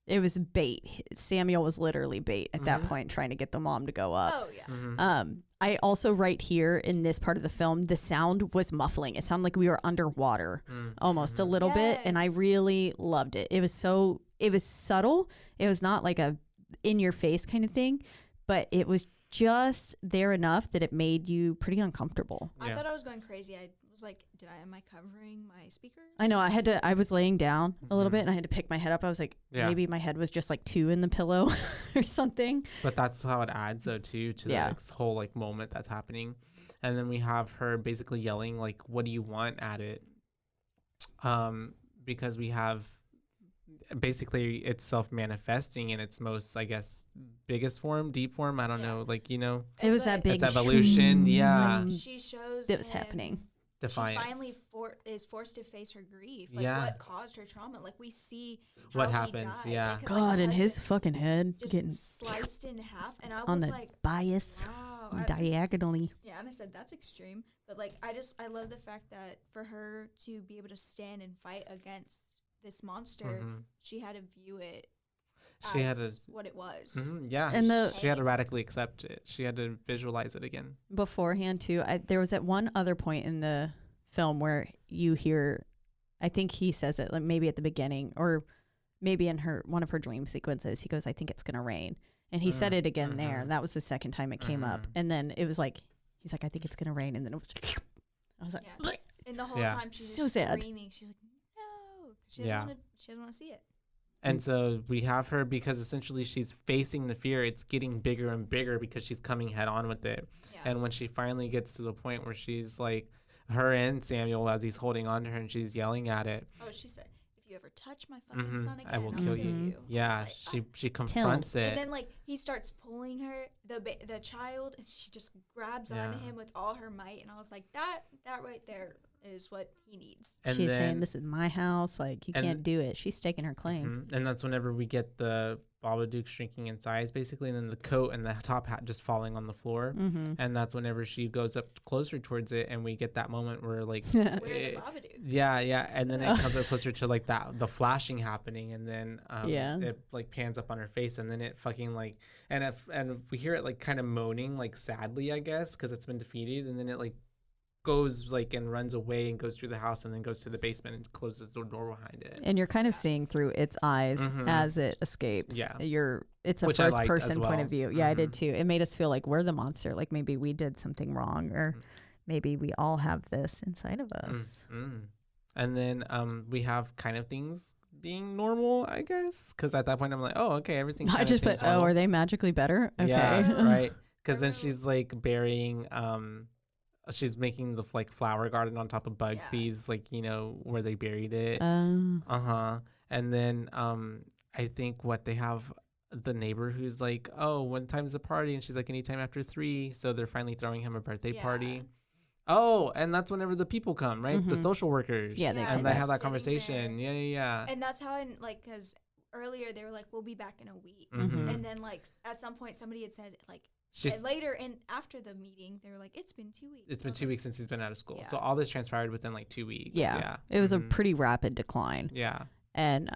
it was bait. Samuel was literally bait at that point, trying to get the mom to go up.
Oh yeah.
I also right here in this part of the film, the sound was muffling. It sounded like we were underwater almost a little bit, and I
Yes.
really loved it. It was subtle. It was not like a in your face kind of thing, but it was just there enough that it made you pretty uncomfortable.
I
Yeah.
thought I was going crazy. I was like, am I covering my speakers?
I know I was laying down a little bit and I had to pick my head up. I was like,
Yeah.
maybe my head was just like 2 in the pillow or something.
But that's how it adds, though, too, to
Yeah.
the whole like moment that's happening. And then we have her basically yelling like, "What do you want?" at it, because we have basically it's self-manifesting in its most, I guess, biggest form, deep form. I don't
Yeah.
know, like, you know,
It was
But
that big
it's evolution. Yeah,
shroom
She shows
that was
him-
happening.
defiance.
She finally is forced to face her grief. Like
Yeah.
what caused her trauma. Like we see
What
how he
happens,
died.
yeah.
Like, 'cause,
God,
the
and his
husband
fucking head
just
getting
sliced in half, and I
on
was
the
like,
bias
wow.
diagonally.
Yeah, and I said that's extreme, but like I love the fact that for her to be able to stand and fight against this monster, she had to view it
She had
as
to,
what it was.
yeah,
And
she had to radically accept it. She had to visualize it again.
Beforehand too, there was at one other point in the film where you hear, I think he says it like maybe at the beginning or maybe in one of her dream sequences. He goes, "I think it's gonna rain," and he said it again there. And that was the second time it came up. And then it was like he's like, "I think it's gonna rain," and then it was. I was like,
Yeah. And the whole
Yeah.
time she's
So
just
sad.
screaming. She's like, no, she
Yeah.
doesn't want to see it.
And so we have her because essentially she's facing the fear. It's getting bigger and bigger because she's coming head on with it.
Yeah.
And when she finally gets to the point where she's like, her and Samuel, as he's holding on to her and she's yelling at it.
Oh, she said, if you ever touch my fucking son again,
I will
I'll
kill you.
I
Yeah,
was like,
she confronts
And
it.
then like he starts pulling her, the child, and she just grabs onto him with all her might. And I was like, that right there is what he needs.
And
she's
then-
saying, "This is my house. Like you
and-
can't do it." She's staking her claim.
And that's whenever we get the Babadook shrinking in size, basically, and then the coat and the top hat just falling on the floor. And that's whenever she goes up closer towards it, and we get that moment where, like,
Where the Babadook?
yeah, and then it comes up closer to like the flashing happening, and then
Yeah.
it like pans up on her face, and then it fucking like, and we hear it like kind of moaning like sadly, I guess, because it's been defeated, and then it like goes like and runs away and goes through the house and then goes to the basement and closes the door behind it.
And you're kind of seeing through its eyes
Mhm.
as it escapes.
Yeah.
It's a
Which I
first
liked as
person point
well.
of view. Yeah, I did
Mhm.
too. It made us feel like we're the monster. Like maybe we did something wrong, or maybe we all have this inside of us.
And then we have kind of things being normal, I guess, because at that point I'm like, oh, okay, everything.
I just put, oh, are they magically better? Okay.
Yeah, right. Because then
True.
she's like burying, she's making the like flower garden on top of Bugsby's, like, you know, where they buried it. And then I think what they have the neighbor who's like, oh, when time's the party? And she's like, anytime after 3. So they're finally throwing him a birthday party. Oh, and that's whenever the people come, right? The social workers.
Yeah, they
Yeah,
come
and they
back.
have that
sitting
conversation.
there.
Yeah.
And that's how I like, because earlier they were like, we'll be back in a week.
Mhm.
And then like at some point somebody had said like,
She's,
and later and after the meeting they were like, it's been 2 weeks.
it's been 2 weeks since he's been out of school.
Yeah.
So all this transpired within like 2 weeks.
Yeah.
Yeah.
It was a
Mhm.
pretty rapid decline.
Yeah.
And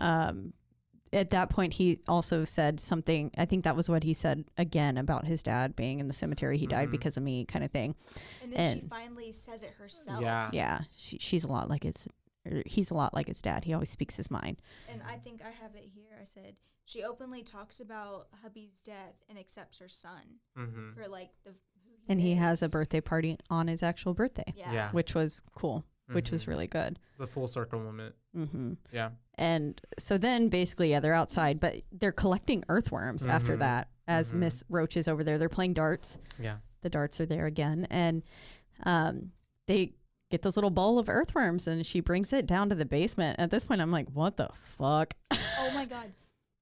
at that point, he also said something. I think that was what he said again about his dad being in the cemetery. He died because of me, kind of thing.
And then she finally says it herself.
Yeah.
Yeah, he's a lot like his dad. He always speaks his mind.
And I think I have it here. I said she openly talks about hubby's death and accepts her son for like the.
And he has a birthday party on his actual birthday.
Yeah.
Which was cool. Which was really good.
The full circle moment. Yeah.
And so then basically, they're outside, but they're collecting earthworms after that. As Miss Roach is over there, they're playing darts.
Yeah.
The darts are there again, and they get this little bowl of earthworms, and she brings it down to the basement. At this point, I'm like, what the fuck?
Oh my god.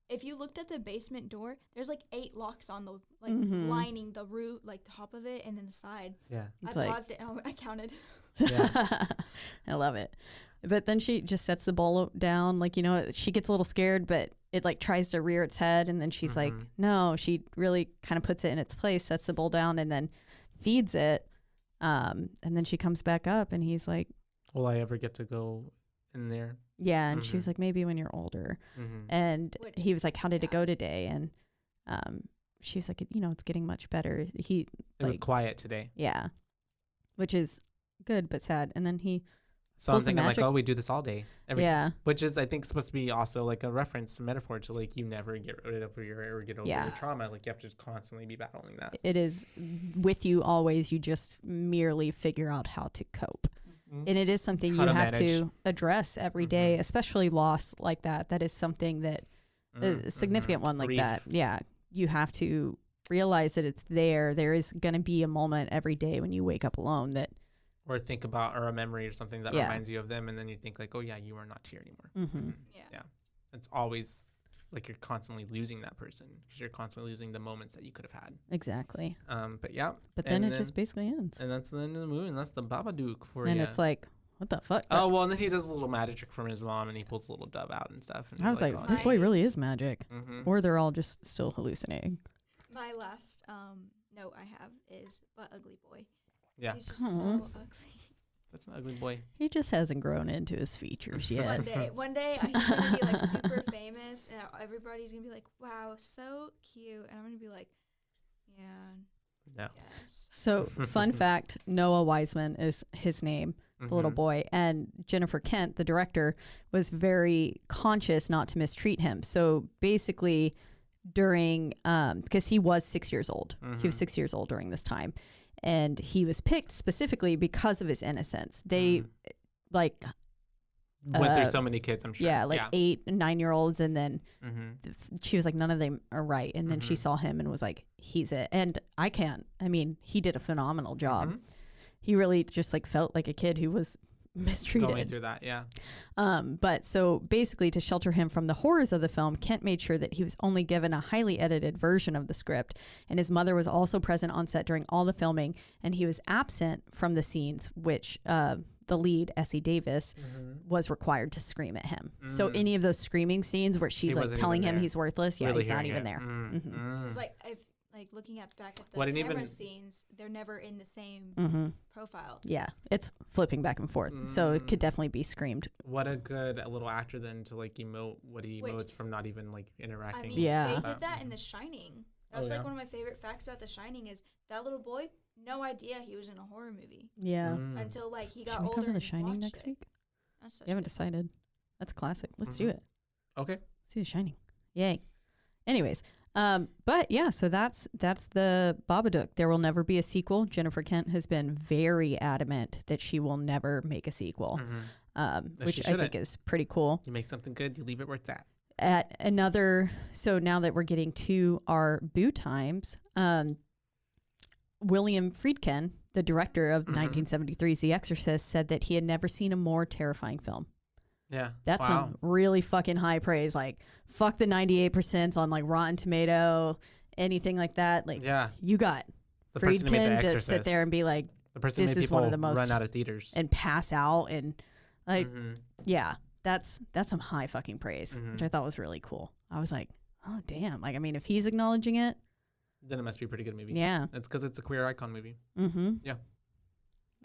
If you looked at the basement door, there's like 8 locks on the lining the roof, like the top of it, and then the side.
Yeah.
I
It's like-
paused it and I counted.
Yeah.
I love it. But then she just sets the bowl down, like, she gets a little scared, but it like tries to rear its head, and then she's like, no, she really kind of puts it in its place, sets the bowl down, and then feeds it. And then she comes back up, and he's like,
Will I ever get to go in there?
yeah. And she was like, maybe when you're older. And
Which-
he was like, how did it go today? And she was like, it's getting much better.
It was quiet today.
Yeah, which is good but sad. And then he
So I'm
pulls the
thinking like,
magic-
oh, we do this all day. Every day.
yeah,
Which is, I think, supposed to be also like a reference, a metaphor to like you never get rid of or get over
Yeah.
your trauma. Like you have to just constantly be battling that.
it is with you always. You just merely figure out how to cope. And it is something
How
you
to
have
manage.
to address every day, especially loss like that. That is something that a significant one like
Grief.
that. Yeah. You have to realize that it's there. There is going to be a moment every day when you wake up alone that,
Or think about, or a memory or something that
Yeah.
reminds you of them. And then you think like, oh yeah, you are not here anymore.
Yeah.
It's always like you're constantly losing that person because you're constantly losing the moments that you could have had.
exactly.
But yeah.
But then
and
it just basically ends.
And that's the end of the movie. And that's the Babadook for
And
you.
it's like, what the fuck?
Oh, well, and then he does a little magic trick from his mom and he pulls a little dove out and stuff. And
I was like,
oh,
this boy really is magic.
Mm-hmm.
Or they're all just still hallucinating.
My last note I have is but ugly boy.
Yeah.
He's just so ugly.
Such an ugly boy.
He just hasn't grown into his features yet.
One day he's gonna be like super famous, and everybody's gonna be like, "Wow, so cute," and I'm gonna be like, "Yeah,
No.
yes."
So, fun fact, Noah Wiseman is his name, the little boy. And Jennifer Kent, the director, was very conscious not to mistreat him. So basically during, because he was 6 years old. He was 6 years old during this time. And he was picked specifically because of his innocence. They like...
Went through so many kids, I'm sure.
Yeah, like 8 and 9-year-olds. And then
Mm-hmm.
she was like, none of them are right. And then she saw him and was like, he's it. And I can't. I mean, he did a phenomenal job. He really just like felt like a kid who was mistreated.
Going through that, yeah.
But so basically to shelter him from the horrors of the film, Kent made sure that he was only given a highly edited version of the script. And his mother was also present on set during all the filming. And he was absent from the scenes, which the lead, Essie Davis, was required to scream at him. So any of those screaming scenes where she's like
wasn't
telling
even
him
there.
he's worthless, yeah,
Really
he's not
hearing
even
it.
there.
It's like if like looking at back at the
What, and
camera
even-
scenes, they're never in the same profile.
Yeah, it's flipping back and forth. So it could definitely be screamed.
What a good little actor then to like emote what he
Which-
emotes from not even like interacting.
I mean,
Yeah.
they did that in The Shining. That was like one of my favorite facts about The Shining is that little boy, no idea he was in a horror movie
Yeah.
until like he
Should
got
we
older.
cover The
and
Shining
watched
next
it.
week?
That's such
You haven't
good-
decided. That's classic. Let's do it.
Okay.
Let's see The Shining. Yay. Anyways, but yeah, so that's the Babadook. There will never be a sequel. Jennifer Kent has been very adamant that she will never make a sequel, which I think
shouldn't.
is pretty cool.
You make something good, you leave it where it's at.
At another, so now that we're getting to our boo times, William Friedkin, the director of 1973's The Exorcist, said that he had never seen a more terrifying film.
Yeah.
That's
wow.
some really fucking high praise. Like, fuck the 98% on like Rotten Tomato, anything like that. Like,
Yeah.
you got
The person who made The
Friedkin to sit
Exorcist.
there and be like,
The person who
this
made
is one
people
of the most-
run out of theaters.
and pass out and like,
Mhm.
yeah, that's some high fucking praise, which
Mhm.
I thought was really cool. I was like, oh damn. Like, I mean, if he's acknowledging it,
Then it must be a pretty good movie.
yeah.
It's because it's a queer icon movie.
Mm-hmm.
Yeah.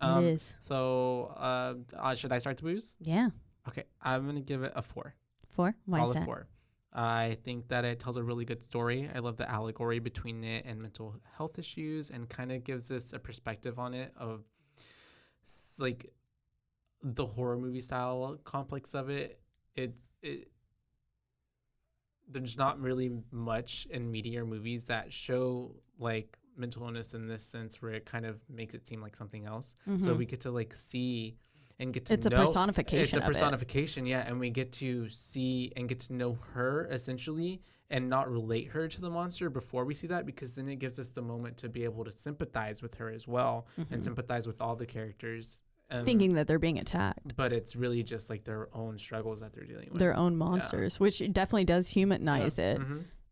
It is.
So should I start the booze?
Yeah.
Okay, I'm gonna give it a 4.
4. Why is
Solid
that?
4. I think that it tells a really good story. I love the allegory between it and mental health issues, and kind of gives us a perspective on it of like the horror movie style complex of it. It there's not really much in media or movies that show like mental illness in this sense, where it kind of makes it seem like something else. So we get to like see and get to
It's a
know
personification
it's a
of it.
personification, yeah, and we get to see and get to know her essentially, and not relate her to the monster before we see that, because then it gives us the moment to be able to sympathize with her as well, and sympathize with all the characters,
Thinking that they're being attacked.
but it's really just like their own struggles that they're dealing with.
Their own monsters, which definitely does humanize it.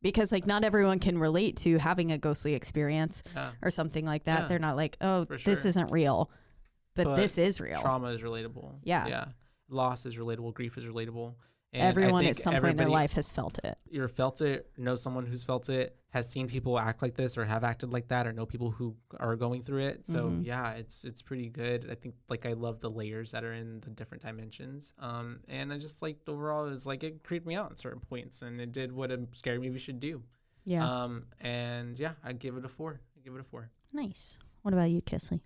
Because like not everyone can relate to having a ghostly experience or something like that.
Yeah.
They're not like, oh,
For
this
sure.
isn't real. But this is real.
Trauma is relatable.
Yeah.
Loss is relatable. Grief is relatable. And
Everyone
I
at
think
some point in their
everybody
life has felt it.
either felt it, knows someone who's felt it, has seen people act like this or have acted like that, or know people who are going through it. So yeah, it's pretty good. I think like I love the layers that are in the different dimensions. And I just like overall it was like it creeped me out at certain points, and it did what a scary movie should do.
Yeah.
And yeah, I'd give it a 4.
Nice. What about you, Kesley?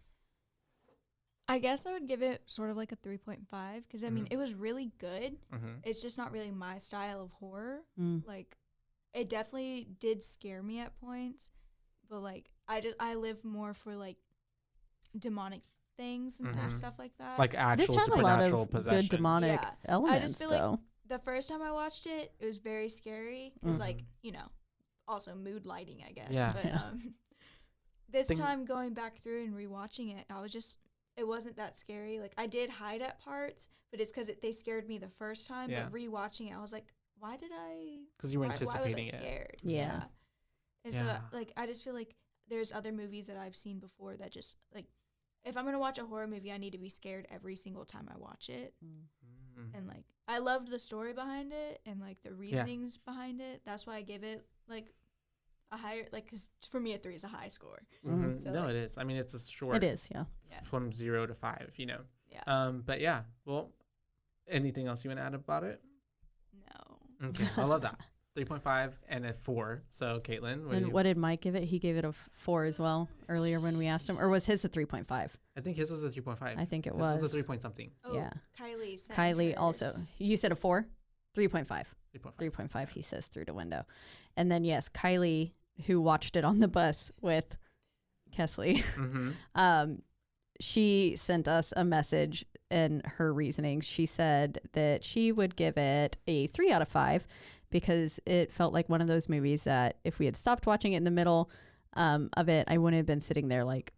I guess I would give it sort of like a 3.5 because I mean it was really good. It's just not really my style of horror. Like it definitely did scare me at points, but like I live more for like demonic things and stuff like that.
Like
This
actual
had a lot
supernatural
of
possession.
good demonic
Yeah.
elements,
I just feel
though.
like the first time I watched it, it was very scary. It was like, you know, also mood lighting, I guess.
Yeah.
But this
Things-
time going back through and rewatching it, I was just, it wasn't that scary. Like I did hide at parts, but it's because they scared me the first time.
Yeah.
But rewatching it, I was like, why did I?
Because you were
why
anticipating
was I
it.
scared?
Yeah.
And so
Yeah.
like I just feel like there's other movies that I've seen before that just like, if I'm gonna watch a horror movie, I need to be scared every single time I watch it. And like I loved the story behind it and like the reasonings behind it. That's why I give it like a higher, like, because for me a 3 is a high score. So,
No,
like,
it is. I mean, it's a short.
It is, yeah.
From 0 to 5, you know.
Yeah.
But yeah. Well, anything else you want to add about it?
No.
Okay, I love that. 3.5 and a 4. So, Caitlin,
And what did Mike give it? He gave it a 4 as well earlier when we asked him. Or was his a 3.5?
I think his was a 3.5.
I think it
This
was.
was a 3 point something.
Oh,
Yeah.
Kylie. sent
Kylie
hers.
also. You said a 4? 3.5.
3.5.
3.5, he says through the window. And then, yes, Kylie, who watched it on the bus with Kesley, she sent us a message in her reasonings. She said that she would give it a 3 out of 5 because it felt like one of those movies that if we had stopped watching it in the middle of it, I wouldn't have been sitting there like,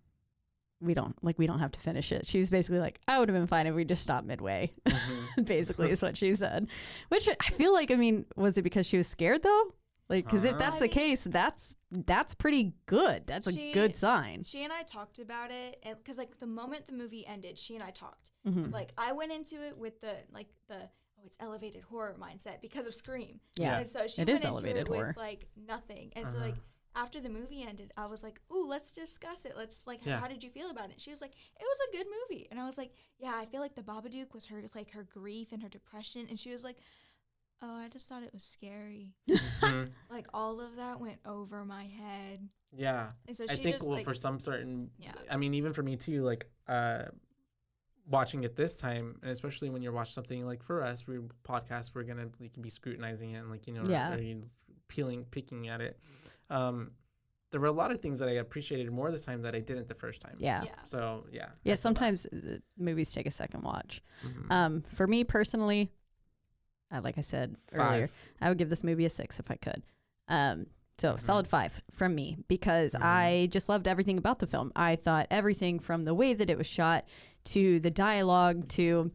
we don't have to finish it. She was basically like, I would have been fine if we just stopped midway, basically is what she said. Which I feel like, I mean, was it because she was scared though? Like, because if that's the case, that's pretty good. That's a good sign.
She and I talked about it, and because like the moment the movie ended, she and I talked.
Mm-hmm.
Like I went into it with the it's elevated horror mindset because of Scream.
Yeah.
And so she
It
went
is
into
elevated
it
horror.
with like nothing, and so like after the movie ended, I was like, "Ooh, let's discuss it. Let's like, how did you feel about it?" She was like, "It was a good movie," and I was like, "Yeah, I feel like the Babadook was her like her grief and her depression," and she was like, "Oh, I just thought it was scary." Like all of that went over my head.
Yeah.
And so
I
she
think,
just,
well,
like,
for some certain,
Yeah.
I mean, even for me too, like, watching it this time, and especially when you're watching something like for us, we podcast, we're going to like, be scrutinizing it and like, you know,
Yeah.
picking at it. There were a lot of things that I appreciated more this time that I didn't the first time.
Yeah.
So, yeah.
Yeah,
I feel that.
sometimes movies take a second watch.
Mhm.
For me personally, like I said earlier,
5.
I would give this movie a 6 if I could. So solid 5 from me because I just loved everything about the film. I thought everything from the way that it was shot to the dialogue to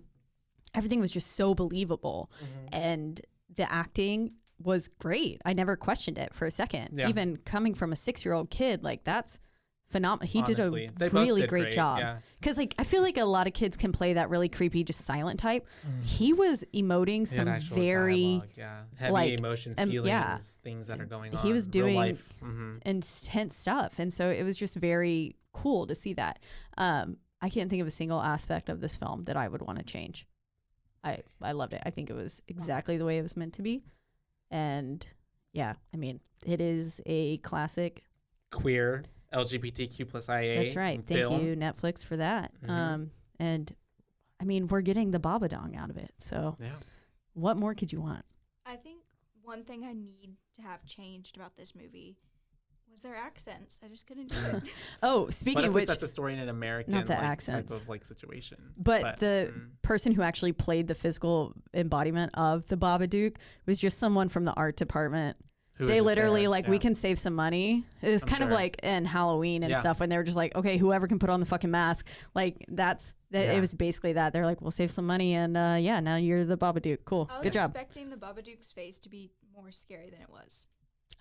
everything was just so believable. And the acting was great. I never questioned it for a second.
Yeah.
Even coming from a 6-year-old kid, like that's phenomenal. He
Honestly,
did
they
a
both
really
did
great job.
Yeah.
Because like I feel like a lot of kids can play that really creepy, just silent type. He was emoting
He had
some
actual
very
dialogue, heavy
like,
emotions,
yeah.
feelings, things that are going on.
He was
real
doing
life.
intense stuff, and so it was just very cool to see that. I can't think of a single aspect of this film that I would want to change. I loved it. I think it was exactly the way it was meant to be. And yeah, I mean, it is a classic.
Queer LGBTQ plus IA.
That's right. Thank you, Netflix, for that. And I mean, we're getting the Babadook out of it. So
Yeah.
what more could you want?
I think one thing I need to have changed about this movie was their accents. I just couldn't do it.
Oh,
What
speaking
if
of
we
which,
set the story in an American
not the
like,
accents.
type of like situation?
but the person who actually played the physical embodiment of the Babadook was just someone from the art department.
who was
They
just
literally
there,
like, we can save some money. It's
I'm
kind of
sure.
like in Halloween and
Yeah.
stuff when they were just like, okay, whoever can put on the fucking mask. Like
Yeah.
it was basically that. They're like, we'll save some money and yeah, now you're the Babadook. Cool.
I was
Good job.
expecting the Babadook's face to be more scary than it was.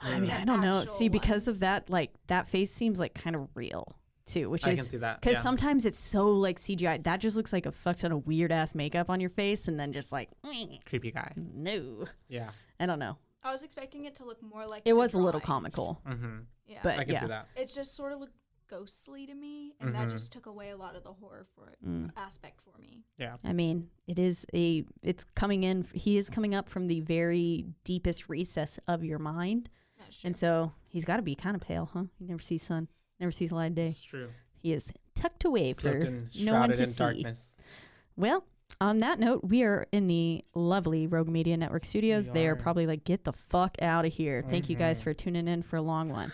I mean,
The
I don't know.
actual
See, because of
ones.
that, like that face seems like kind of real too, which
I
is
can see that.
because
Yeah.
sometimes it's so like CGI. That just looks like a fuck ton of weird ass makeup on your face, and then just like
Creepy guy.
no,
Yeah.
I don't know.
I was expecting it to look more like
It
the
was a little
drawings.
comical,
Mm-hmm.
Yeah.
but
I can
yeah,
see that.
It just sort of looked ghostly to me, and that just took away a lot of the horror for aspect for me.
Yeah.
I mean, it's coming in. He is coming up from the very deepest recess of your mind,
That's true.
and so he's got to be kind of pale, huh? He never sees sun, never sees light of day.
It's true.
He is tucked away for
Cloaked and
no one
shrouded
to
in
see.
darkness.
Well, on that note, we are in the lovely Rogue Media Network studios.
We
They are
are.
probably like, get the fuck out of here. Thank you guys for tuning in for a long one.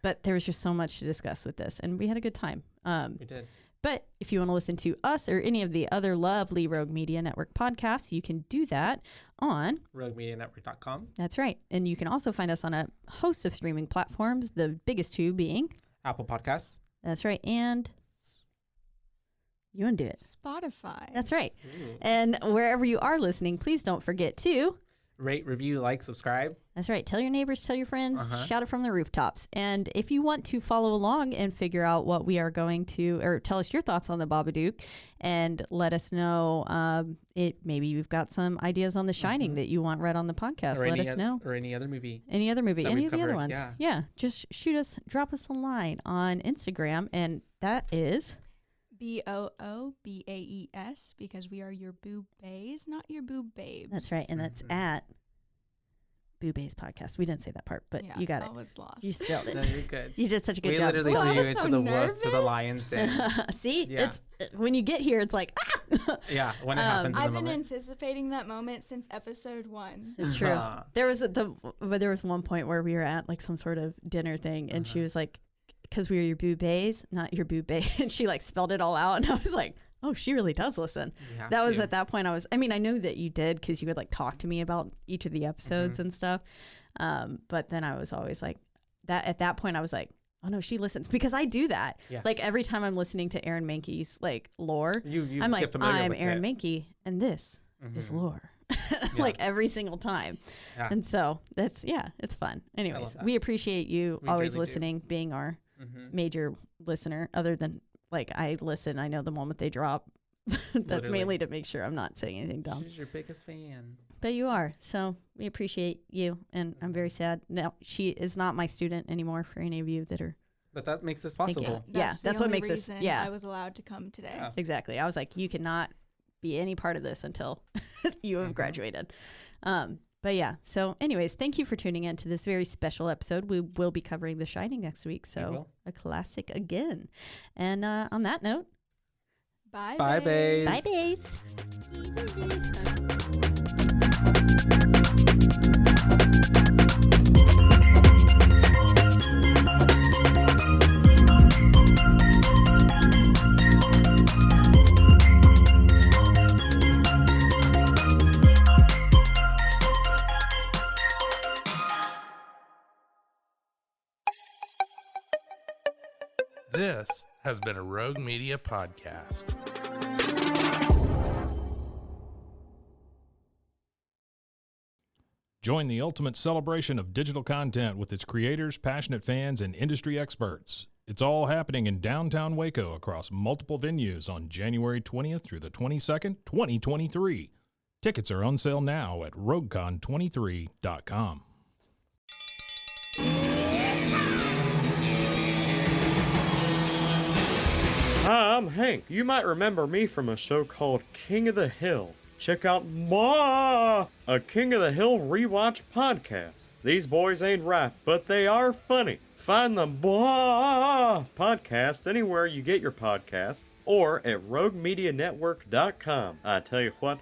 But there was just so much to discuss with this, and we had a good time.
We did.
But if you want to listen to us or any of the other lovely Rogue Media Network podcasts, you can do that on
RogueMediaNetwork.com.
That's right. And you can also find us on a host of streaming platforms, the biggest two being
Apple Podcasts.
that's right, and you want to do it.
Spotify.
That's right.
Ooh.
And wherever you are listening, please don't forget to
Rate, review, like, subscribe.
that's right. Tell your neighbors, tell your friends,
Uh-huh.
shout it from the rooftops. And if you want to follow along and figure out what we are going to, or tell us your thoughts on the Babadook, and let us know, maybe you've got some ideas on The Shining that you want read on the podcast.
Or
Let
any
us know.
Or any other movie.
Any other movie,
that
any
we've
of the other
covered,
ones.
yeah.
Just drop us a line on Instagram, and that is
BOOBAES, because we are your BooBaes, not your BooBabes.
that's right, and that's at BooBaes Podcast. We didn't say that part, but
Yeah,
you got
I
it.
was lost.
You spelled it.
No, you're good.
You did such a good
We
job.
literally
Oh, I
threw
was
you into
so
the wolf to the
nervous.
lion's den.
See,
Yeah.
it's when you get here, it's like
Yeah, when it happens in
I've
the
been
moment.
anticipating that moment since episode 1.
it's true.
Uh,
There was there was one point where we were at like some sort of dinner thing, and she was like, "Because we are your BooBaes, not your BooBae," and she like spelled it all out, and I was like, "Oh, she really does listen."
you have
That was
to.
at that point. I mean, I knew that you did because you would like talk to me about each of the episodes and stuff. But then I was always like that. At that point, I was like, "Oh no, she listens," because I do that.
Yeah.
Like every time I'm listening to Aaron Mankey's like lore,
You
I'm
get
like,
familiar
"I'm
with
Aaron
it.
Mankey, and this is
Mhm.
lore." Like every single time.
Yeah.
And so it's fun. Anyways,
that.
we appreciate you
We
always
really do.
listening, being our
Mhm.
major listener, other than like I listen, I know the moment they drop. That's
Literally.
mainly to make sure I'm not saying anything dumb.
She's your biggest fan.
But you are. So we appreciate you, and I'm very sad. Now she is not my student anymore for any of you that are
But that makes this
Thank you.
possible.
Yeah,
the
that's what
only
makes this-
reason
yeah.
I was allowed to come today.
Yeah.
exactly. I was like, you cannot be any part of this until you have graduated. But yeah, so anyways, thank you for tuning in to this very special episode. We will be covering The Shining next week, so
will.
a classic again. And on that note,
Bye,
Bye,
babes.
bye, babes.
This has been a Rogue Media podcast.
Join the ultimate celebration of digital content with its creators, passionate fans, and industry experts. It's all happening in downtown Waco across multiple venues on January 20th through the 22nd, 2023. Tickets are on sale now at roguecon23.com.
Hi, I'm Hank. You might remember me from a show called King of the Hill. check out a King of the Hill rewatch podcast. These boys ain't rap, but they are funny. Find the podcast anywhere you get your podcasts or at roguemedianetwork.com. I tell you what.